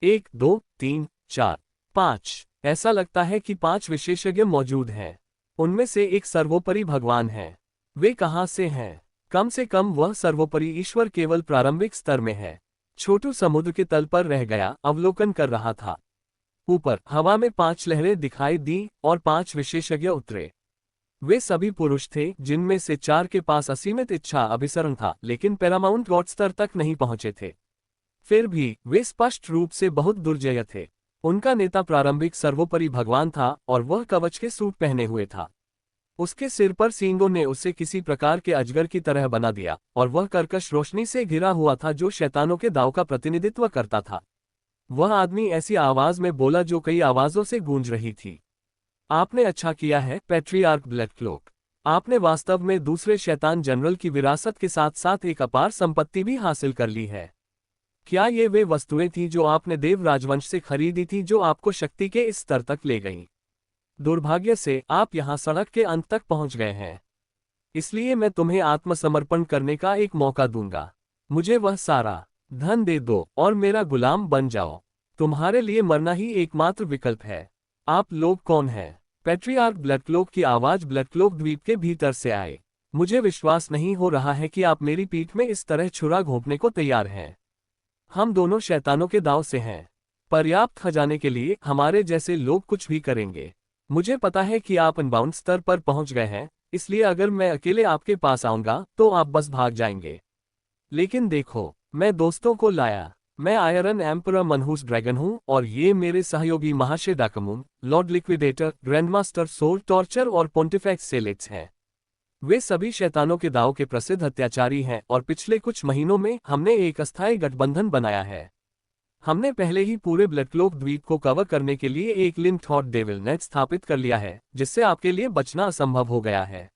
1, 2, 3, 4, 5 ऐसा लगता है कि 5 विशेषज्ञ मौजूद हैं। उनमें से एक सर्वोपरि भगवान है। वे कहाँ से हैं? कम से कम वह सर्वोपरि ईश्वर केवल प्रारंभिक स्तर में है। छोटू समुद्र के तल पर रह गया, अवलोकन कर रहा था। ऊपर हवा में 5 लहरें दिखाई दी और 5 विशेषज्ञ उतरे। वे सभी पुरुष थे जिनमें से 4 के पास असीमित इच्छा अभिसरण था लेकिन पैरामाउंट गॉड स्तर तक नहीं पहुंचे थे। फिर भी वे स्पष्ट रूप से बहुत दुर्जय थे। उनका नेता प्रारंभिक सर्वोपरि भगवान था और वह कवच के सूट पहने हुए था। उसके सिर पर सींगों ने उसे किसी प्रकार के अजगर की तरह बना दिया और वह कर्कश रोशनी से घिरा हुआ था जो शैतानों के दांव का प्रतिनिधित्व करता था। वह आदमी ऐसी आवाज में बोला जो कई आवाजों से गूंज रही थी। आपने अच्छा किया है पैट्रियार्क ब्लैकक्लॉक। आपने वास्तव में दूसरे शैतान जनरल की विरासत के साथ साथ एक अपार संपत्ति भी हासिल कर ली है। क्या ये वे वस्तुएं थीं जो आपने देव राजवंश से खरीदी थी जो आपको शक्ति के इस स्तर तक ले गईं? दुर्भाग्य से आप यहां सड़क के अंत तक पहुंच गए हैं। इसलिए मैं तुम्हें आत्मसमर्पण करने का एक मौका दूंगा। मुझे वह सारा धन दे दो और मेरा गुलाम बन जाओ। तुम्हारे लिए मरना ही एकमात्र विकल्प है। आप लोग कौन हैं? पैट्रियार्क ब्लैकक्लॉक की आवाज ब्लैकक्लॉक द्वीप के भीतर से आए। मुझे विश्वास नहीं हो रहा है कि आप मेरी पीठ में इस तरह छुरा घोंपने को तैयार हैं। हम दोनों शैतानों के दांव से हैं। पर्याप्त खजाने के लिए हमारे जैसे लोग कुछ भी करेंगे। मुझे पता है कि आप अनबाउंड स्तर पर पहुंच गए हैं, इसलिए अगर मैं अकेले आपके पास आऊंगा तो आप बस भाग जाएंगे। लेकिन देखो, मैं दोस्तों को लाया। मैं आयरन एम्परर मनहूस ड्रैगन हूं और ये मेरे सहयोगी महाशय डाकमून, lord liquidator, grandmaster soul torture और पोंटिफेक्स सेलेक्स हैं। वे सभी शैतानों के दांव के प्रसिद्ध हत्याचारी हैं और पिछले कुछ महीनों में हमने एक अस्थायी गठबंधन बनाया है। हमने पहले ही पूरे ब्लैकक्लॉक द्वीप को कवर करने के लिए एक लिंक्ड हॉट डेविल नेट स्थापित कर लिया है जिससे आपके लिए बचना असंभव हो गया है।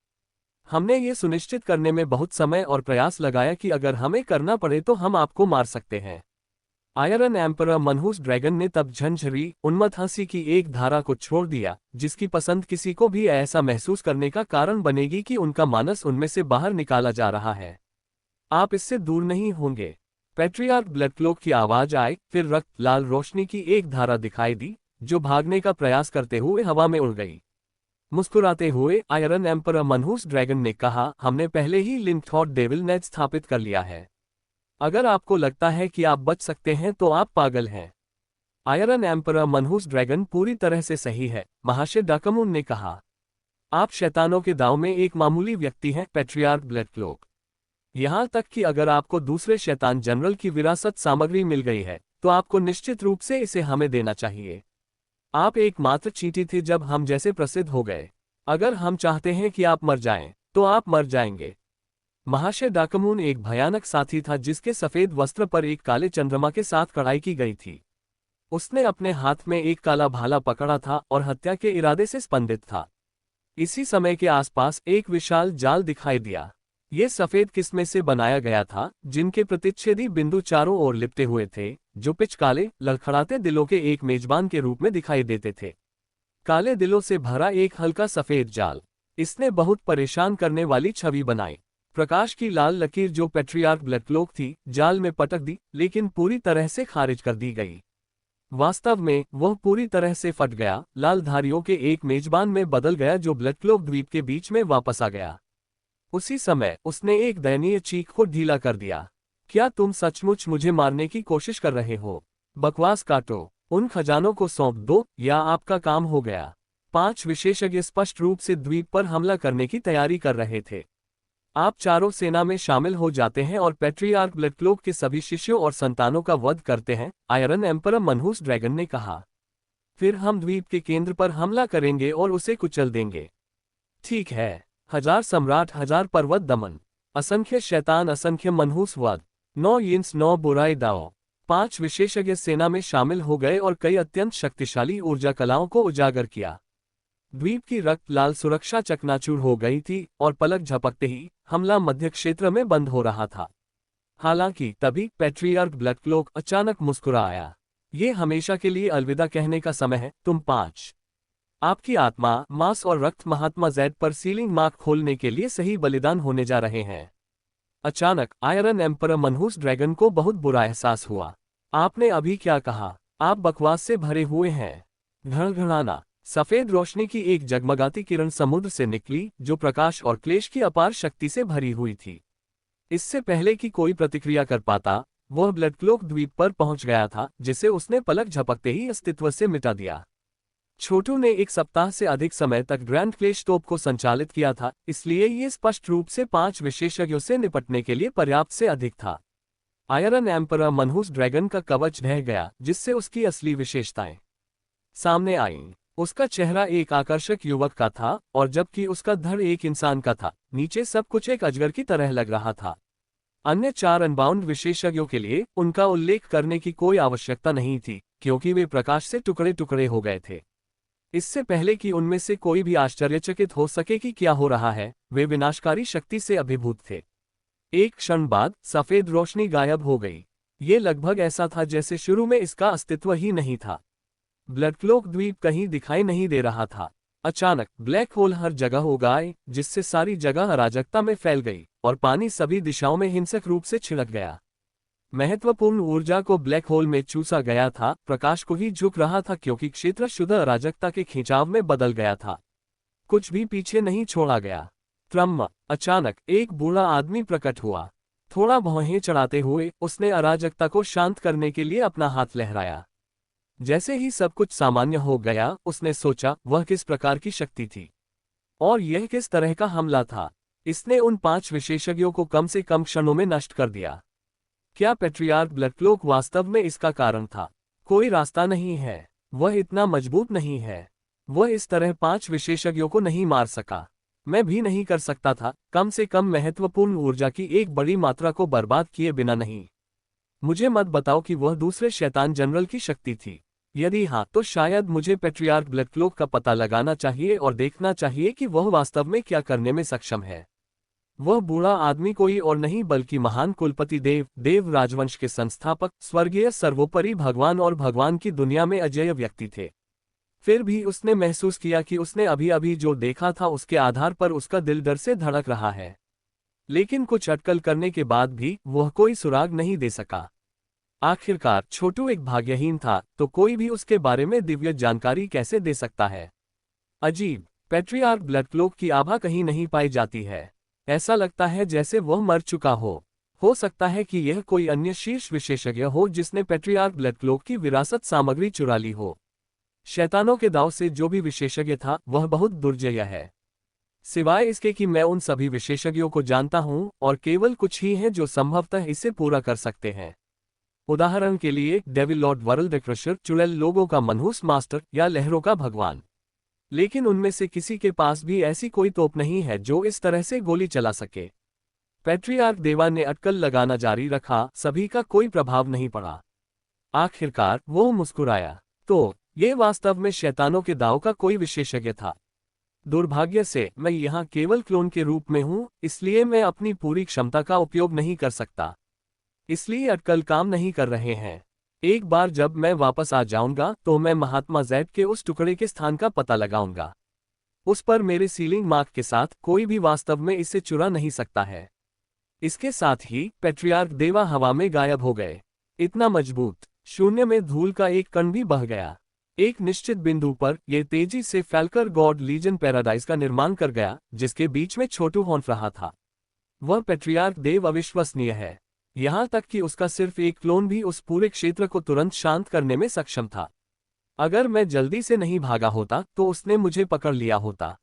हमने ये सुनिश्चित करने में बहुत समय और प्रयास लगाया कि अगर हमें करना पड़े तो हम आपको मार सकते हैं। आयरन एम्परर मनहूस ड्रैगन ने तब झंझरी उन्मत्त हंसी की एक धारा को छोड़ दिया, जिसकी पसंद किसी को भी ऐसा महसूस करने का कारण बनेगी कि उनका मानस उनमें से बाहर निकाला जा रहा है। आप इससे दूर नहीं होंगे। पैट्रियार्क ब्लडक्लोक की आवाज आई, फिर रक्त लाल रोशनी की एक धारा दिखाई दी, जो भागने का प्रयास करते हुए हवा में उड़ गई। मुस्कुराते हुए आयरन एम्परर मनहूस ड्रैगन ने कहा, हमने पहले ही लिंकथॉट डेविल नेट स्थापित कर लिया है। अगर आपको लगता है कि आप बच सकते हैं तो आप पागल हैं। आयरन एम्परर मनहूस ड्रैगन पूरी तरह से सही है, महाशय डाकमून ने कहा। आप शैतानों के दांव में एक मामूली व्यक्ति हैं, पैट्रियार्क ब्लडक्लोक। यहां तक कि अगर आपको दूसरे शैतान जनरल की विरासत सामग्री मिल गई है, तो आपको निश्चित रूप से इसे हमें देना चाहिए। आप एकमात्र चींटी थे जब हम जैसे प्रसिद्ध हो गए। अगर हम चाहते हैं कि आप मर जाएं, तो आप मर जाएंगे। महाशय डाकमून एक भयानक साथी था जिसके सफेद वस्त्र पर एक काले चंद्रमा के साथ कढ़ाई की गई थी। उसने अपने हाथ में एक काला भाला पकड़ा था और हत्या के इरादे से स्पंदित था। इसी समय के आसपास एक विशाल जाल दिखाई दिया। ये सफेद किस्में से बनाया गया था, जिनके प्रतिच्छेदी बिंदु चारों ओर लिपटे हुए थे, जो पिच काले लड़खड़ाते दिलों के एक मेजबान के रूप में दिखाई देते थे। काले दिलों से भरा एक हल्का सफेद जाल। इसने बहुत परेशान करने वाली छवि बनाई। प्रकाश की लाल लकीर जो पैट्रियार्क ब्लडक्लोक थी, जाल में पटक दी, लेकिन पूरी तरह से खारिज कर दी गई। वास्तव में वह पूरी तरह से फट गया, लाल धारियों के एक मेजबान में बदल गया जो ब्लडक्लोक द्वीप के बीच में वापस आ गया। उसी समय उसने एक दयनीय चीख को ढीला कर दिया। क्या तुम सचमुच मुझे मारने की कोशिश कर रहे हो? बकवास काटो, उन खजानों को सौंप दो या आपका काम हो गया। 5 विशेषज्ञ स्पष्ट रूप से द्वीप पर हमला करने की तैयारी कर रहे थे। आप चारों सेना में शामिल हो जाते हैं और पैट्रियार्क ब्लडक्लोक के सभी शिष्यों और संतानों का वध करते हैं, आयरन एम्परर मनहूस ड्रैगन ने कहा। फिर हम द्वीप के केंद्र पर हमला करेंगे और उसे कुचल देंगे। ठीक है। 1000 सम्राट, 1000 पर्वत दमन, असंख्य शैतान, असंख्य मनहूस वध, 9 यिंस, 9 बुराई दाव। 5 विशेषज्ञ सेना में शामिल हो गए और कई अत्यंत शक्तिशाली ऊर्जा कलाओं को उजागर किया। द्वीप की रक्त लाल सुरक्षा चकनाचूर हो गई थी और पलक झपकते ही हमला मध्य क्षेत्र में बंद हो रहा था। हालांकि तभी पैट्रियार्क ब्लडक्लोक अचानक मुस्कुराया। ये हमेशा के लिए अलविदा कहने का समय है, तुम 5। आपकी आत्मा, मांस और रक्त महात्मा जेड पर सीलिंग मार्क खोलने के लिए सही बलिदान होने जा रहे हैं। अचानक आयरन एम्परर मनहूस ड्रैगन को बहुत बुरा एहसास हुआ। आपने अभी क्या कहा? आप बकवास से भरे हुए हैं। घड़घड़ाना। सफेद रोशनी की एक जगमगाती किरण समुद्र से निकली, जो प्रकाश और क्लेश की अपार शक्ति से भरी हुई थी। इससे पहले कि कोई प्रतिक्रिया कर पाता, वह ब्लडक्लोक द्वीप पर पहुंच गया था, जिसे उसने पलक झपकते ही अस्तित्व से मिटा दिया। छोटू ने 1 सप्ताह से अधिक समय तक ग्रैंड क्लेश तोप को संचालित किया था, इसलिए ये स्पष्ट रूप से 5 विशेषज्ञों से निपटने के लिए पर्याप्त से अधिक था। आयरन एम्परर मनहूस ड्रैगन का कवच ढह गया, जिससे उसकी असली विशेषताएं सामने आईं। उसका चेहरा एक आकर्षक युवक का था, और जबकि उसका धड़ एक इंसान का था, नीचे सब कुछ एक अजगर की तरह लग रहा था। अन्य 4 अनबाउंड विशेषज्ञों के लिए उनका उल्लेख करने की कोई आवश्यकता नहीं थी, क्योंकि वे प्रकाश से टुकड़े टुकड़े हो गए थे। इससे पहले कि उनमें से कोई भी आश्चर्यचकित हो सके कि क्या हो रहा है, वे विनाशकारी शक्ति से अभिभूत थे। एक क्षण बाद सफेद रोशनी गायब हो गई। ये लगभग ऐसा था जैसे शुरू में इसका अस्तित्व ही नहीं था। ब्लडक्लोक द्वीप कहीं दिखाई नहीं दे रहा था। अचानक ब्लैक होल हर जगह उग आए, जिससे सारी जगह अराजकता में फैल गई और पानी सभी दिशाओं में हिंसक रूप से छिड़क गया। महत्वपूर्ण ऊर्जा को ब्लैक होल में चूसा गया था, प्रकाश को ही झुक रहा था क्योंकि क्षेत्र शुद्ध अराजकता के खिंचाव में बदल गया था। कुछ भी पीछे नहीं छोड़ा गया। त्रम्म। अचानक एक बूढ़ा आदमी प्रकट हुआ। थोड़ा भौहें चढ़ाते हुए उसने अराजकता को शांत करने के लिए अपना हाथ लहराया। जैसे ही सब कुछ सामान्य हो गया, उसने सोचा वह किस प्रकार की शक्ति थी और यह किस तरह का हमला था। इसने उन 5 विशेषज्ञों को कम से कम क्षणों में नष्ट कर दिया। क्या पैट्रियार्क ब्लडक्लोक वास्तव में इसका कारण था? कोई रास्ता नहीं है। वह इतना मजबूत नहीं है। वह इस तरह 5 विशेषज्ञों को नहीं मार सका। मैं भी नहीं कर सकता था, कम से कम महत्वपूर्ण ऊर्जा की एक बड़ी मात्रा को बर्बाद किए बिना नहीं। मुझे मत बताओ कि वह दूसरे शैतान जनरल की शक्ति थी। यदि हाँ, तो शायद मुझे पैट्रियार्क ब्लडक्लोक का पता लगाना चाहिए और देखना चाहिए कि वह वास्तव में क्या करने में सक्षम है। वह बूढ़ा आदमी कोई और नहीं बल्कि महान कुलपति देव राजवंश के संस्थापक, स्वर्गीय सर्वोपरि भगवान और भगवान की दुनिया में अजेय व्यक्ति थे। फिर भी उसने महसूस किया कि उसने अभी अभी जो देखा था उसके आधार पर उसका दिल डर से धड़क रहा है। लेकिन कुछ अटकल करने के बाद भी वह कोई सुराग नहीं दे सका। आखिरकार छोटू एक भाग्यहीन था, तो कोई भी उसके बारे में दिव्य जानकारी कैसे दे सकता है। अजीब, पैट्रियार्क ब्लडक्लोक की आभा कहीं नहीं पाई जाती है। ऐसा लगता है जैसे वह मर चुका हो सकता है कि यह कोई अन्य शीर्ष विशेषज्ञ हो जिसने पैट्रियार्क ब्लडक्लोक की विरासत सामग्री चुरा ली हो। शैतानों के दाव से जो भी विशेषज्ञ था वह बहुत दुर्जय है। सिवाय इसके कि मैं उन सभी विशेषज्ञों को जानता हूं और केवल कुछ ही हैं जो संभवतः इसे पूरा कर सकते हैं। उदाहरण के लिए डेविल लॉर्ड वर्ल्ड क्रशर, चुड़ैल लोगों का मनहूस मास्टर या लहरों का भगवान। लेकिन उनमें से किसी के पास भी ऐसी कोई तोप नहीं है जो इस तरह से गोली चला सके। पैट्रियार्क देवा ने अटकल लगाना जारी रखा, सभी का कोई प्रभाव नहीं पड़ा। आखिरकार वो मुस्कुराया। तो ये वास्तव में शैतानों के दाव का कोई विशेषज्ञ था। दुर्भाग्य से मैं यहाँ केवल क्लोन के रूप में हूँ, इसलिए मैं अपनी पूरी क्षमता का उपयोग नहीं कर सकता। इसलिए अटकल काम नहीं कर रहे हैं। एक बार जब मैं वापस आ जाऊंगा तो मैं महात्मा जैड के उस टुकड़े के स्थान का पता लगाऊंगा। उस पर मेरे सीलिंग मार्क के साथ कोई भी वास्तव में इसे चुरा नहीं सकता है। इसके साथ ही पैट्रियार्क देवा हवा में गायब हो गए। इतना मजबूत, शून्य में धूल का एक कण भी बह गया। एक निश्चित बिंदु पर यह तेजी से फैलकर गॉड लीजन पैराडाइज का निर्माण कर गया, जिसके बीच में छोटू हॉन्फ रहा था। वह पैट्रियार्क देव अविश्वसनीय है। यहां तक कि उसका सिर्फ एक क्लोन भी उस पूरे क्षेत्र को तुरंत शांत करने में सक्षम था। अगर मैं जल्दी से नहीं भागा होता तो उसने मुझे पकड़ लिया होता।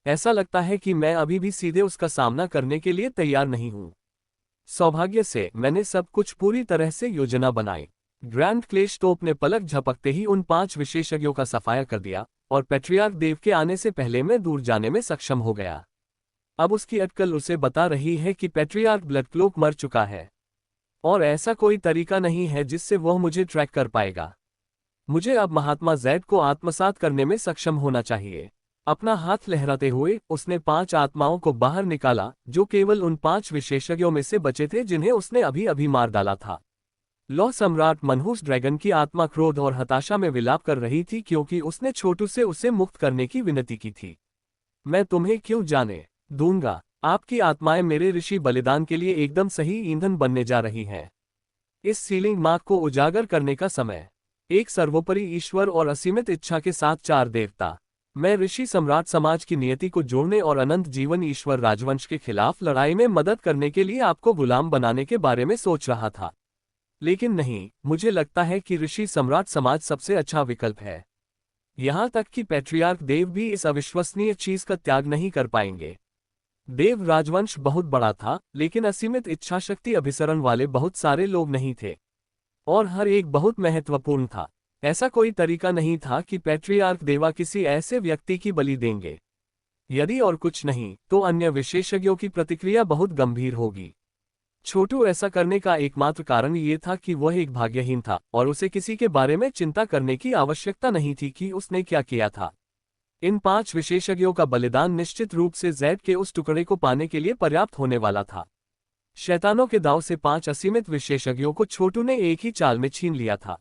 ऐसा लगता है कि मैं अभी भी सीधे उसका सामना करने के लिए तैयार नहीं हूं। सौभाग्य से मैंने सब कुछ पूरी तरह से योजना बनाई। ग्रैंड क्लेशटोप ने पलक झपकते ही उन 5 विशेषज्ञों का सफाया कर दिया और पैट्रियार्क देव के आने से पहले मैं दूर जाने में सक्षम हो गया। अब उसकी अटकल उसे बता रही है कि पैट्रियार्क ब्लडक्लोक मर चुका है और ऐसा कोई तरीका नहीं है जिससे वह मुझे ट्रैक कर पाएगा। मुझे अब महात्मा जैड को आत्मसात करने में सक्षम होना चाहिए। अपना हाथ लहराते हुए उसने 5 आत्माओं को बाहर निकाला, जो केवल उन 5 विशेषज्ञों में से बचे थे जिन्हें उसने अभी अभी मार डाला था। लॉ सम्राट मनहूस ड्रैगन की आत्मा क्रोध और हताशा में विलाप कर रही थी क्योंकि उसने छोटू से उसे मुक्त करने की विनती की थी। मैं तुम्हें क्यों जाने दूंगा। आपकी आत्माएं मेरे ऋषि बलिदान के लिए एकदम सही ईंधन बनने जा रही हैं। इस सीलिंग मार्क को उजागर करने का समय। एक सर्वोपरि ईश्वर और असीमित इच्छा के साथ 4 देवता। मैं ऋषि सम्राट समाज की नियति को जोड़ने और अनंत जीवन ईश्वर राजवंश के खिलाफ लड़ाई में मदद करने के लिए आपको गुलाम बनाने के बारे में सोच रहा था। लेकिन नहीं, मुझे लगता है कि ऋषि सम्राट समाज सबसे अच्छा विकल्प है। यहां तक कि पैट्रियार्क देव भी इस अविश्वसनीय चीज का त्याग नहीं कर पाएंगे। देव राजवंश बहुत बड़ा था, लेकिन असीमित इच्छाशक्ति अभिसरण वाले बहुत सारे लोग नहीं थे और हर एक बहुत महत्वपूर्ण था। ऐसा कोई तरीका नहीं था कि पैट्रियार्क देवा किसी ऐसे व्यक्ति की बलि देंगे। यदि और कुछ नहीं तो अन्य विशेषज्ञों की प्रतिक्रिया बहुत गंभीर होगी। छोटू ऐसा करने का एकमात्र कारण ये था कि वह एक भाग्यहीन था और उसे किसी के बारे में चिंता करने की आवश्यकता नहीं थी कि उसने क्या किया था। इन 5 विशेषज्ञों का बलिदान निश्चित रूप से जैड के उस टुकड़े को पाने के लिए पर्याप्त होने वाला था। शैतानों के दांव से 5 असीमित विशेषज्ञों को छोटू ने एक ही चाल में छीन लिया था।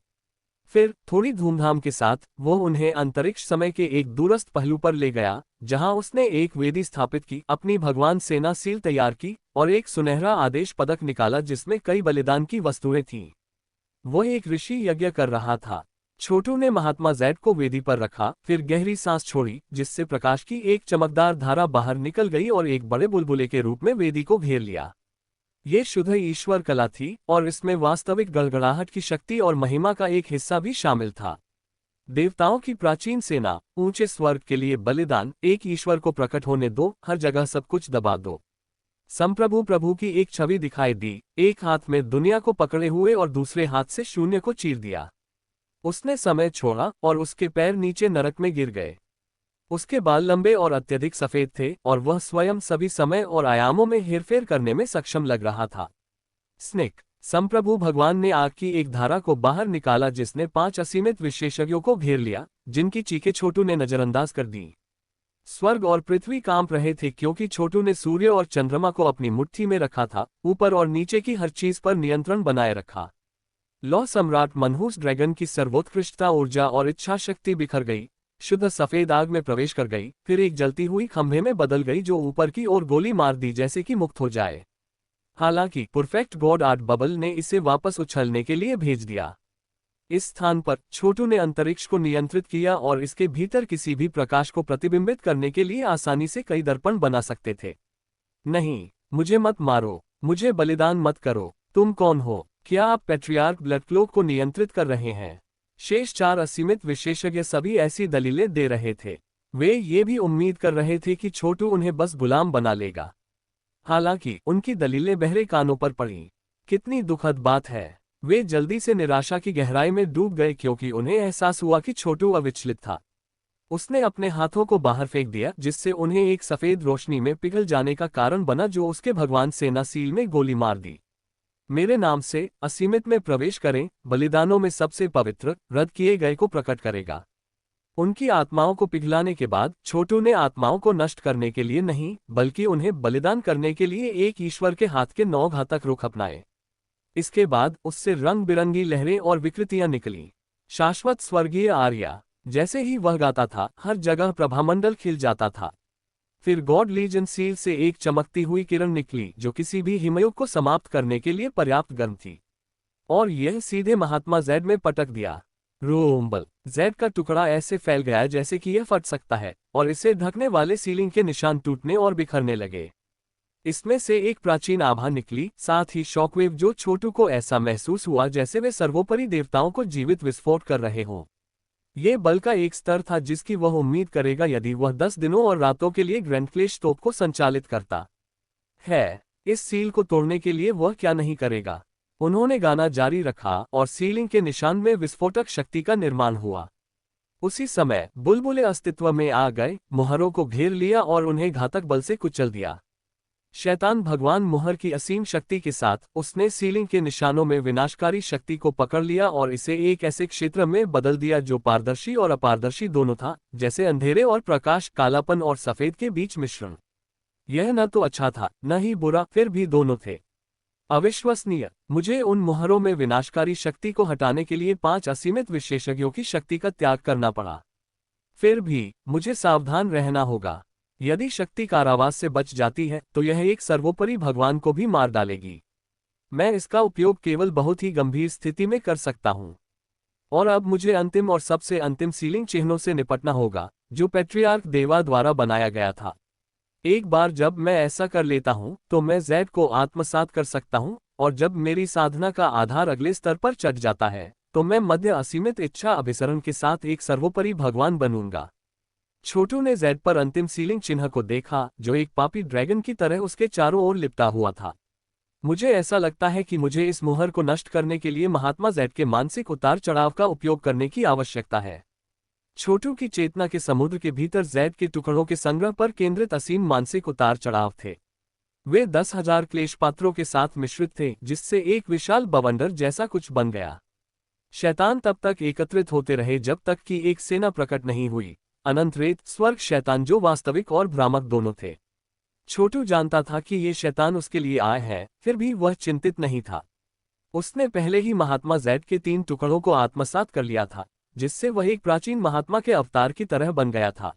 फिर थोड़ी धूमधाम के साथ वो उन्हें अंतरिक्ष समय के एक दूरस्थ पहलू पर ले गया, जहां उसने एक वेदी स्थापित की, अपनी भगवान सेना सील तैयार की और एक सुनहरा आदेश पदक निकाला जिसमें कई बलिदान की वस्तुएं थीं। वह एक ऋषि यज्ञ कर रहा था। छोटू ने महात्मा जैड को वेदी पर रखा, फिर गहरी सांस छोड़ी जिससे प्रकाश की एक चमकदार धारा बाहर निकल गई और एक बड़े बुलबुले के रूप में वेदी को घेर लिया। ये शुद्ध ईश्वर कला थी और इसमें वास्तविक गड़गड़ाहट की शक्ति और महिमा का एक हिस्सा भी शामिल था। देवताओं की प्राचीन सेना, ऊंचे स्वर्ग के लिए बलिदान, एक ईश्वर को प्रकट होने दो, हर जगह सब कुछ दबा दो। संप्रभु प्रभु की एक छवि दिखाई दी, एक हाथ में दुनिया को पकड़े हुए और दूसरे हाथ से शून्य को चीर दिया। उसने समय छोड़ा और उसके पैर नीचे नरक में गिर गए। उसके बाल लंबे और अत्यधिक सफेद थे और वह स्वयं सभी समय और आयामों में हेरफेर करने में सक्षम लग रहा था। स्नेक, संप्रभु भगवान ने आग की एक धारा को बाहर निकाला जिसने 5 असीमित विशेषज्ञों को घेर लिया, जिनकी चीखें छोटू ने नजरअंदाज कर दी। स्वर्ग और पृथ्वी कांप रहे थे क्योंकि छोटू ने सूर्य और चंद्रमा को अपनी मुट्ठी में रखा था, ऊपर और नीचे की हर चीज पर नियंत्रण बनाए रखा। लौ सम्राट मनहूस ड्रैगन की सर्वोत्कृष्टता, ऊर्जा और इच्छा शक्ति बिखर गई, शुद्ध सफेद आग में प्रवेश कर गई, फिर एक जलती हुई खंभे में बदल गई जो ऊपर की ओर गोली मार दी जैसे कि मुक्त हो जाए। हालांकि परफेक्ट गॉड आर्ट बबल ने इसे वापस उछलने के लिए भेज दिया। इस स्थान पर छोटू ने अंतरिक्ष को नियंत्रित किया और इसके भीतर किसी भी प्रकाश को प्रतिबिंबित करने के लिए आसानी से कई दर्पण बना सकते थे। नहीं, मुझे मत मारो, मुझे बलिदान मत करो। तुम कौन हो? क्या आप पैट्रियार्क ब्लडक्लोक को नियंत्रित कर रहे हैं? शेष 4 असीमित विशेषज्ञ सभी ऐसी दलीलें दे रहे थे। वे ये भी उम्मीद कर रहे थे कि छोटू उन्हें बस गुलाम बना लेगा। हालांकि उनकी दलीलें बहरे कानों पर पड़ीं। कितनी दुखद बात है। वे जल्दी से निराशा की गहराई में डूब गए क्योंकि उन्हें एहसास हुआ कि छोटू अविचलित था। उसने अपने हाथों को बाहर फेंक दिया जिससे उन्हें एक सफेद रोशनी में पिघल जाने का कारण बना जो उसके भगवान सेना सील में गोली मार दी। मेरे नाम से असीमित में प्रवेश करें, बलिदानों में सबसे पवित्र रद्द किए गए को प्रकट करेगा। उनकी आत्माओं को पिघलाने के बाद छोटू ने आत्माओं को नष्ट करने के लिए नहीं बल्कि उन्हें बलिदान करने के लिए एक ईश्वर के हाथ के 9 घातक रुख अपनाए। इसके बाद उससे रंग बिरंगी लहरें और विकृतियां निकलीं। शाश्वत स्वर्गीय आर्या। जैसे ही वह गाता था हर जगह प्रभामंडल खिल जाता था। फिर गॉड लीजन सील से एक चमकती हुई किरण निकली जो किसी भी हिमयुग को समाप्त करने के लिए पर्याप्त गर्म थी, और यह सीधे महात्मा जेड में पटक दिया। रूम्बल। जेड का टुकड़ा ऐसे फैल गया जैसे कि यह फट सकता है, और इसे ढकने वाले सीलिंग के निशान टूटने और बिखरने लगे। इसमें से एक प्राचीन आभा निकली, साथ ही शॉकवेव जो छोटू को ऐसा महसूस हुआ जैसे वे सर्वोपरि देवताओं को जीवित विस्फोट कर रहे हों। ये बल का एक स्तर था जिसकी वह उम्मीद करेगा यदि वह 10 दिनों और रातों के लिए ग्रैंड क्लेश तोप को संचालित करता है। इस सील को तोड़ने के लिए वह क्या नहीं करेगा। उन्होंने गाना जारी रखा और सीलिंग के निशान में विस्फोटक शक्ति का निर्माण हुआ। उसी समय बुलबुले अस्तित्व में आ गए, मुहरों को घेर लिया और उन्हें घातक बल से कुचल दिया। शैतान भगवान मुहर की असीम शक्ति के साथ उसने सीलिंग के निशानों में विनाशकारी शक्ति को पकड़ लिया और इसे एक ऐसे क्षेत्र में बदल दिया जो पारदर्शी और अपारदर्शी दोनों था, जैसे अंधेरे और प्रकाश, कालापन और सफेद के बीच मिश्रण। यह न तो अच्छा था न ही बुरा, फिर भी दोनों थे। अविश्वसनीय। मुझे उन मुहरों में विनाशकारी शक्ति को हटाने के लिए 5 असीमित विशेषज्ञों की शक्ति का त्याग करना पड़ा। फिर भी मुझे सावधान रहना होगा। यदि शक्ति कारावास से बच जाती है तो यह एक सर्वोपरि भगवान को भी मार डालेगी। मैं इसका उपयोग केवल बहुत ही गंभीर स्थिति में कर सकता हूं। और अब मुझे अंतिम और सबसे अंतिम सीलिंग चिन्हों से निपटना होगा जो पैट्रियार्क देवा द्वारा बनाया गया था। एक बार जब मैं ऐसा कर लेता हूं तो मैं जेड को आत्मसात कर सकता हूं, और जब मेरी साधना का आधार अगले स्तर पर चढ़ जाता है तो मैं मध्य असीमित इच्छा अभिसरण के साथ एक सर्वोपरि भगवान बनूंगा। छोटू ने जेड पर अंतिम सीलिंग चिन्ह को देखा जो एक पापी ड्रैगन की तरह उसके चारों ओर लिपटा हुआ था। मुझे ऐसा लगता है कि मुझे इस मुहर को नष्ट करने के लिए महात्मा जेड के मानसिक उतार चढ़ाव का उपयोग करने की आवश्यकता है। छोटू की चेतना के समुद्र के भीतर जेड के टुकड़ों के संग्रह पर केंद्रित असीम मानसिक उतार चढ़ाव थे। वे 10,000 क्लेश पात्रों के साथ मिश्रित थे जिससे एक विशाल बवंडर जैसा कुछ बन गया। शैतान तब तक एकत्रित होते रहे जब तक कि एक सेना प्रकट नहीं हुई, अनंत रेत स्वर्ग शैतान जो वास्तविक और भ्रामक दोनों थे। छोटू जानता था कि ये शैतान उसके लिए आए हैं, फिर भी वह चिंतित नहीं था। उसने पहले ही महात्मा जेड के 3 टुकड़ों को आत्मसात कर लिया था, जिससे वह एक प्राचीन महात्मा के अवतार की तरह बन गया था।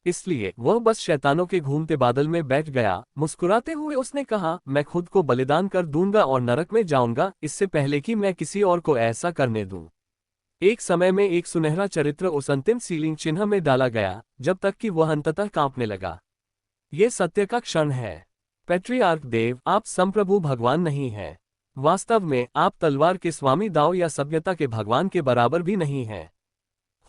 इसलिए वह बस शैतानों के घूमते बादल में बैठ गया। मुस्कुराते हुए उसने कहा, मैं खुद को बलिदान कर दूंगा और नरक में जाऊंगा इससे पहले कि मैं किसी और को ऐसा करने दूं। एक समय में एक सुनहरा चरित्र उस अंतिम सीलिंग चिन्ह में डाला गया जब तक कि वह अंततः कांपने लगा। ये सत्य का क्षण है। पैट्रियार्क देव, आप संप्रभु भगवान नहीं हैं। वास्तव में आप तलवार के स्वामी दाओ या सभ्यता के भगवान के बराबर भी नहीं हैं।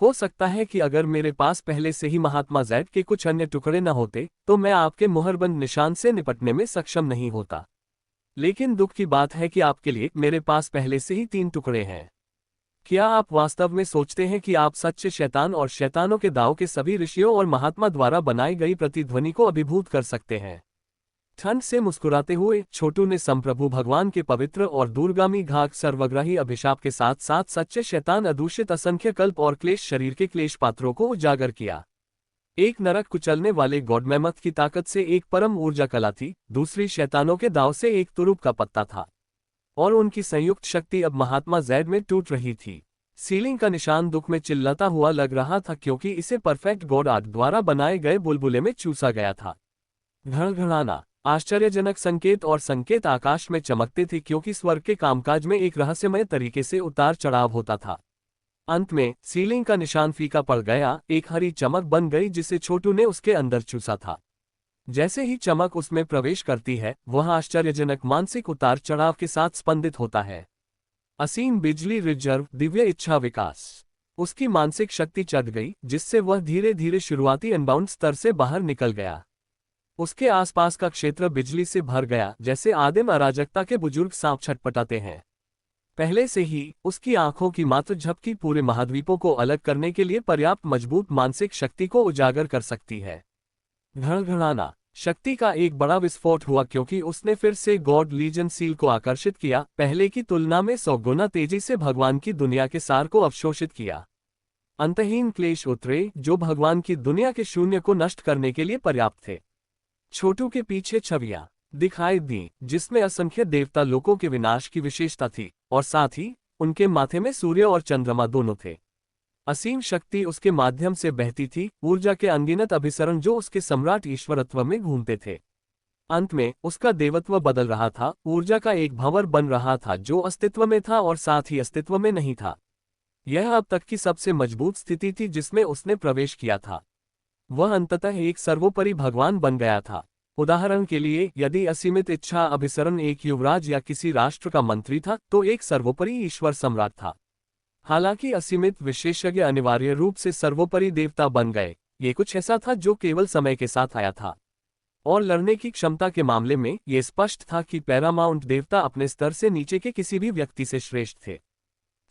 हो सकता है कि अगर मेरे पास पहले से ही महात्मा जेड के कुछ अन्य टुकड़े न होते तो मैं आपके मुहरबंद निशान से निपटने में सक्षम नहीं होता। लेकिन दुख की बात है कि आपके लिए मेरे पास पहले से ही 3 टुकड़े हैं। क्या आप वास्तव में सोचते हैं कि आप सच्चे शैतान और शैतानों के दाव के सभी ऋषियों और महात्मा द्वारा बनाई गई प्रतिध्वनि को अभिभूत कर सकते हैं? ठंड से मुस्कुराते हुए छोटू ने संप्रभु भगवान के पवित्र और दूरगामी घाक सर्वग्राही अभिशाप के साथ साथ सच्चे शैतान, अदूषित असंख्य कल्प और क्लेश शरीर के क्लेश पात्रों को उजागर किया। एक नरक कुचलने वाले गॉडमेमथ की ताकत से एक परम ऊर्जा कला थी, दूसरी शैतानों के दाव से एक तुरुप का पत्ता था। और उनकी संयुक्त शक्ति अब महात्मा जैड में टूट रही थी। सीलिंग का निशान दुख में चिल्लाता हुआ लग रहा था क्योंकि इसे परफेक्ट गॉड आर्ट द्वारा बनाए गए बुलबुले में चूसा गया था। घड़घड़ाना, आश्चर्यजनक संकेत और संकेत आकाश में चमकते थे क्योंकि स्वर्ग के कामकाज में एक रहस्यमय तरीके से उतार चढ़ाव होता था। अंत में सीलिंग का निशान फीका पड़ गया, एक हरी चमक बन गई जिसे छोटू ने उसके अंदर चूसा था। जैसे ही चमक उसमें प्रवेश करती है, वह आश्चर्यजनक मानसिक उतार चढ़ाव के साथ स्पंदित होता है। असीम बिजली रिजर्व, दिव्य इच्छा विकास। उसकी मानसिक शक्ति चढ़ गई, जिससे वह धीरे धीरे शुरुआती अनबाउंड स्तर से बाहर निकल गया। उसके आसपास का क्षेत्र बिजली से भर गया, जैसे आदिम अराजकता के बुजुर्ग सांप छटपटाते हैं। पहले से ही उसकी आंखों की मात्र झपकी पूरे महाद्वीपों को अलग करने के लिए पर्याप्त मजबूत मानसिक शक्ति को उजागर कर सकती है। घड़घड़ाना, शक्ति का एक बड़ा विस्फोट हुआ क्योंकि उसने फिर से गॉड लीजन सील को आकर्षित किया, पहले की तुलना में 100 गुना तेजी से भगवान की दुनिया के सार को अवशोषित किया। अंतहीन क्लेश उतरे जो भगवान की दुनिया के शून्य को नष्ट करने के लिए पर्याप्त थे। छोटू के पीछे छवियां दिखाई दी जिसमें असंख्य देवता लोकों के विनाश की विशेषता थी, और साथ ही उनके माथे में सूर्य और चंद्रमा दोनों थे। असीम शक्ति उसके माध्यम से बहती थी, ऊर्जा के अनगिनत अभिसरण जो उसके सम्राट ईश्वरत्व में घूमते थे। अंत में उसका देवत्व बदल रहा था, ऊर्जा का एक भंवर बन रहा था जो अस्तित्व में था और साथ ही अस्तित्व में नहीं था। यह अब तक की सबसे मजबूत स्थिति थी जिसमें उसने प्रवेश किया था। वह अंततः एक सर्वोपरि भगवान बन गया था। उदाहरण के लिए, यदि असीमित इच्छा अभिसरण एक युवराज या किसी राष्ट्र का मंत्री था, तो एक सर्वोपरि ईश्वर सम्राट था। हालांकि असीमित विशेषज्ञ अनिवार्य रूप से सर्वोपरि देवता बन गए, ये कुछ ऐसा था जो केवल समय के साथ आया था। और लड़ने की क्षमता के मामले में ये स्पष्ट था कि पैरामाउंट देवता अपने स्तर से नीचे के किसी भी व्यक्ति से श्रेष्ठ थे।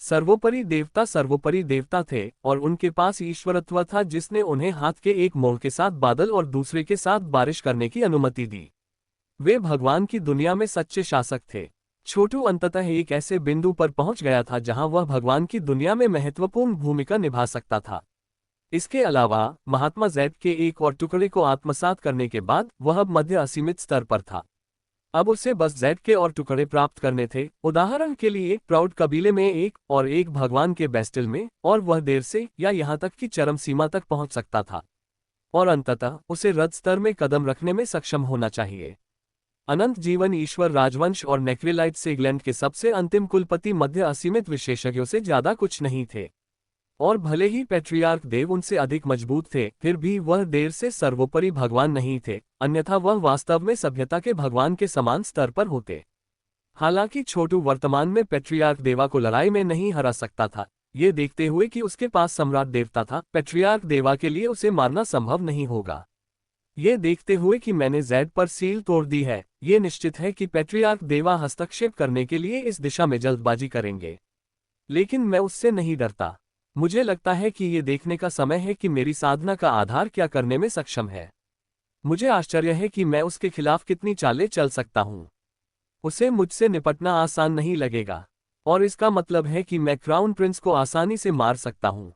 सर्वोपरि देवता थे और उनके पास ईश्वरत्व था जिसने उन्हें हाथ के एक मोड़ के साथ बादल और दूसरे के साथ बारिश करने की अनुमति दी। वे भगवान की दुनिया में सच्चे शासक थे। छोटू अंततः एक ऐसे बिंदु पर पहुंच गया था जहां वह भगवान की दुनिया में महत्वपूर्ण भूमिका निभा सकता था। इसके अलावा महात्मा जैड के एक और टुकड़े को आत्मसात करने के बाद वह अब मध्य असीमित स्तर पर था। अब उसे बस जैड के और टुकड़े प्राप्त करने थे, उदाहरण के लिए प्राउड कबीले में एक भगवान के बेस्टिल में, और वह देर से या यहाँ तक कि चरम सीमा तक पहुंच सकता था। और अंततः उसे रद स्तर में कदम रखने में सक्षम होना चाहिए। अनंत जीवन ईश्वर राजवंश और नेक्रेलाइट सेगलैंड के सबसे अंतिम कुलपति मध्य असीमित विशेषज्ञों से ज्यादा कुछ नहीं थे। और भले ही पैट्रियार्क देव उनसे अधिक मजबूत थे, फिर भी वह देर से सर्वोपरि भगवान नहीं थे, अन्यथा वह वास्तव में सभ्यता के भगवान के समान स्तर पर होते। हालांकि छोटू वर्तमान में पैट्रियार्क देवा को लड़ाई में नहीं हरा सकता था। ये देखते हुए कि उसके पास सम्राट देवता था, पैट्रियार्क देवा के लिए उसे मारना संभव नहीं होगा। ये देखते हुए कि मैंने जैड पर सील तोड़ दी है, ये निश्चित है कि पैट्रियार्क देवा हस्तक्षेप करने के लिए इस दिशा में जल्दबाजी करेंगे। लेकिन मैं उससे नहीं डरता। मुझे लगता है कि ये देखने का समय है कि मेरी साधना का आधार क्या करने में सक्षम है। मुझे आश्चर्य है कि मैं उसके खिलाफ कितनी चालें चल सकता हूँ। उसे मुझसे निपटना आसान नहीं लगेगा, और इसका मतलब है कि मैं क्राउन प्रिंस को आसानी से मार सकता हूँ।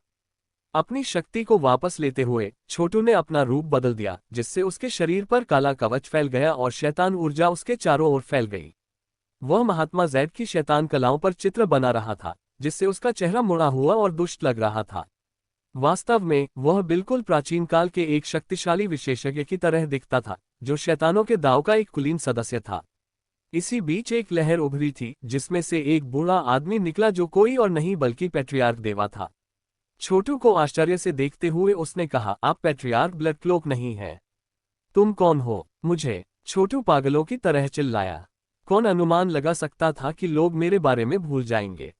अपनी शक्ति को वापस लेते हुए छोटू ने अपना रूप बदल दिया, जिससे उसके शरीर पर काला कवच फैल गया और शैतान ऊर्जा उसके चारों ओर फैल गई। वह महात्मा जैड की शैतान कलाओं पर चित्र बना रहा था, जिससे उसका चेहरा मुड़ा हुआ और दुष्ट लग रहा था। वास्तव में वह बिल्कुल प्राचीन काल के एक शक्तिशाली विशेषज्ञ की तरह दिखता था, जो शैतानों के दाव का एक कुलीन सदस्य था। इसी बीच एक लहर उभरी थी, जिसमें से एक बूढ़ा आदमी निकला जो कोई और नहीं बल्कि पैट्रियार्क देवा था। छोटू को आश्चर्य से देखते हुए उसने कहा, आप पैट्रियार्क ब्लड क्लोक नहीं हैं। तुम कौन हो? मुझे, छोटू पागलों की तरह चिल्लाया। कौन अनुमान लगा सकता था कि लोग मेरे बारे में भूल जाएंगे?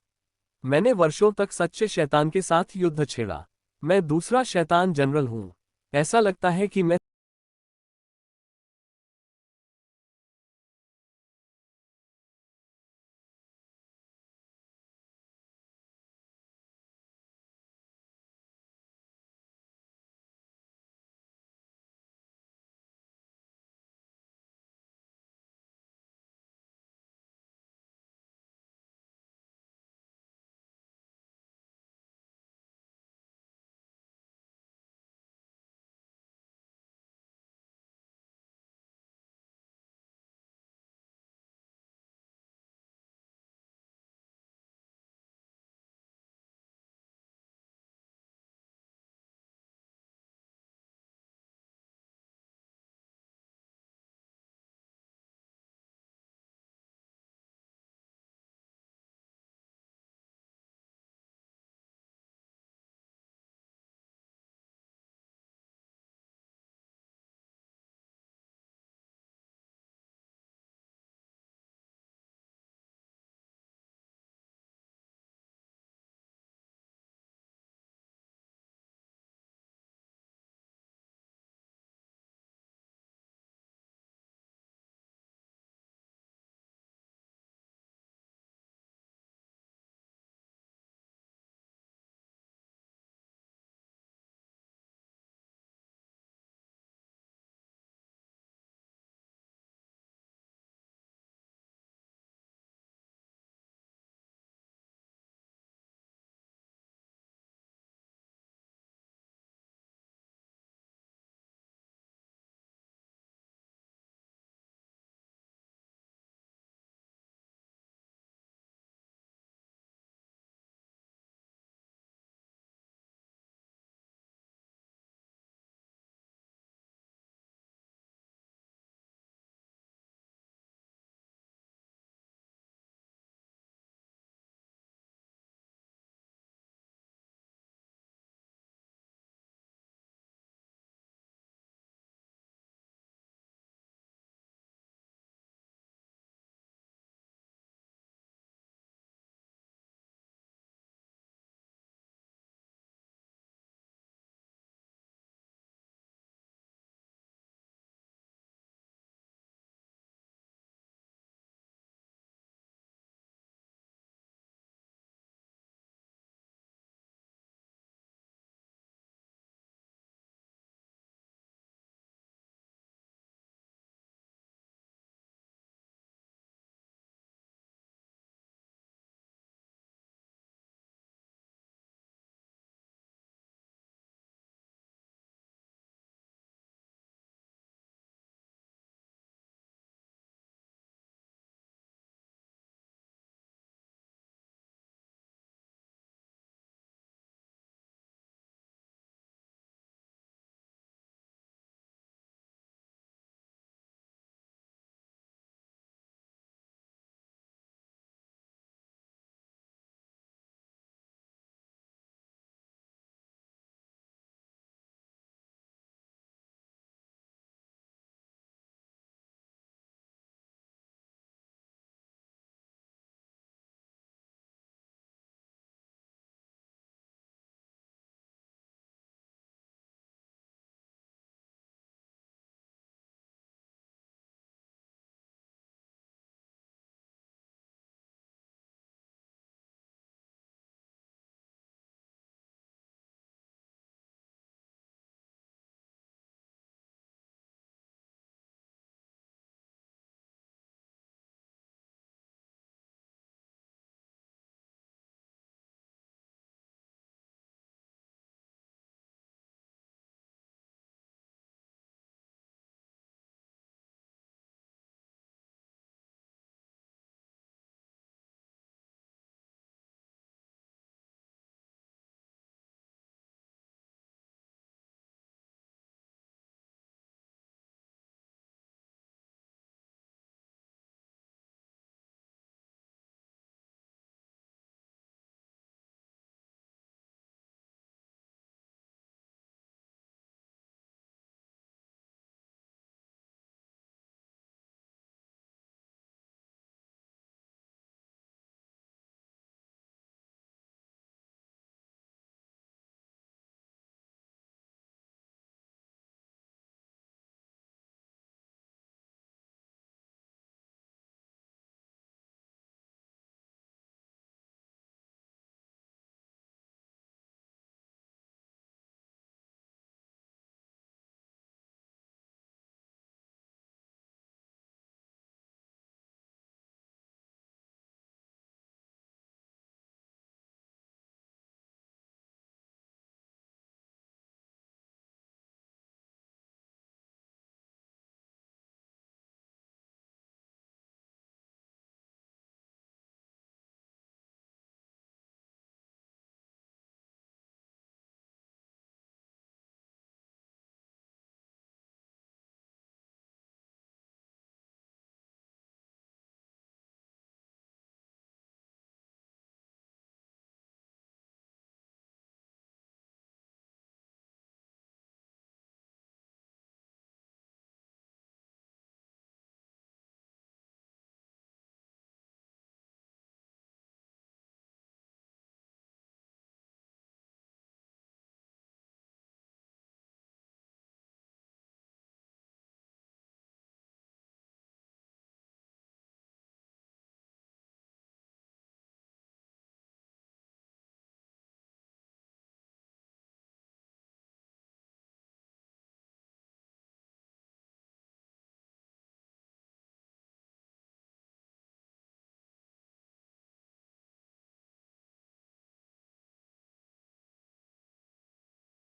मैंने वर्षों तक सच्चे शैतान के साथ युद्ध छेड़ा। मैं दूसरा शैतान जनरल हूँ। ऐसा लगता है कि मैं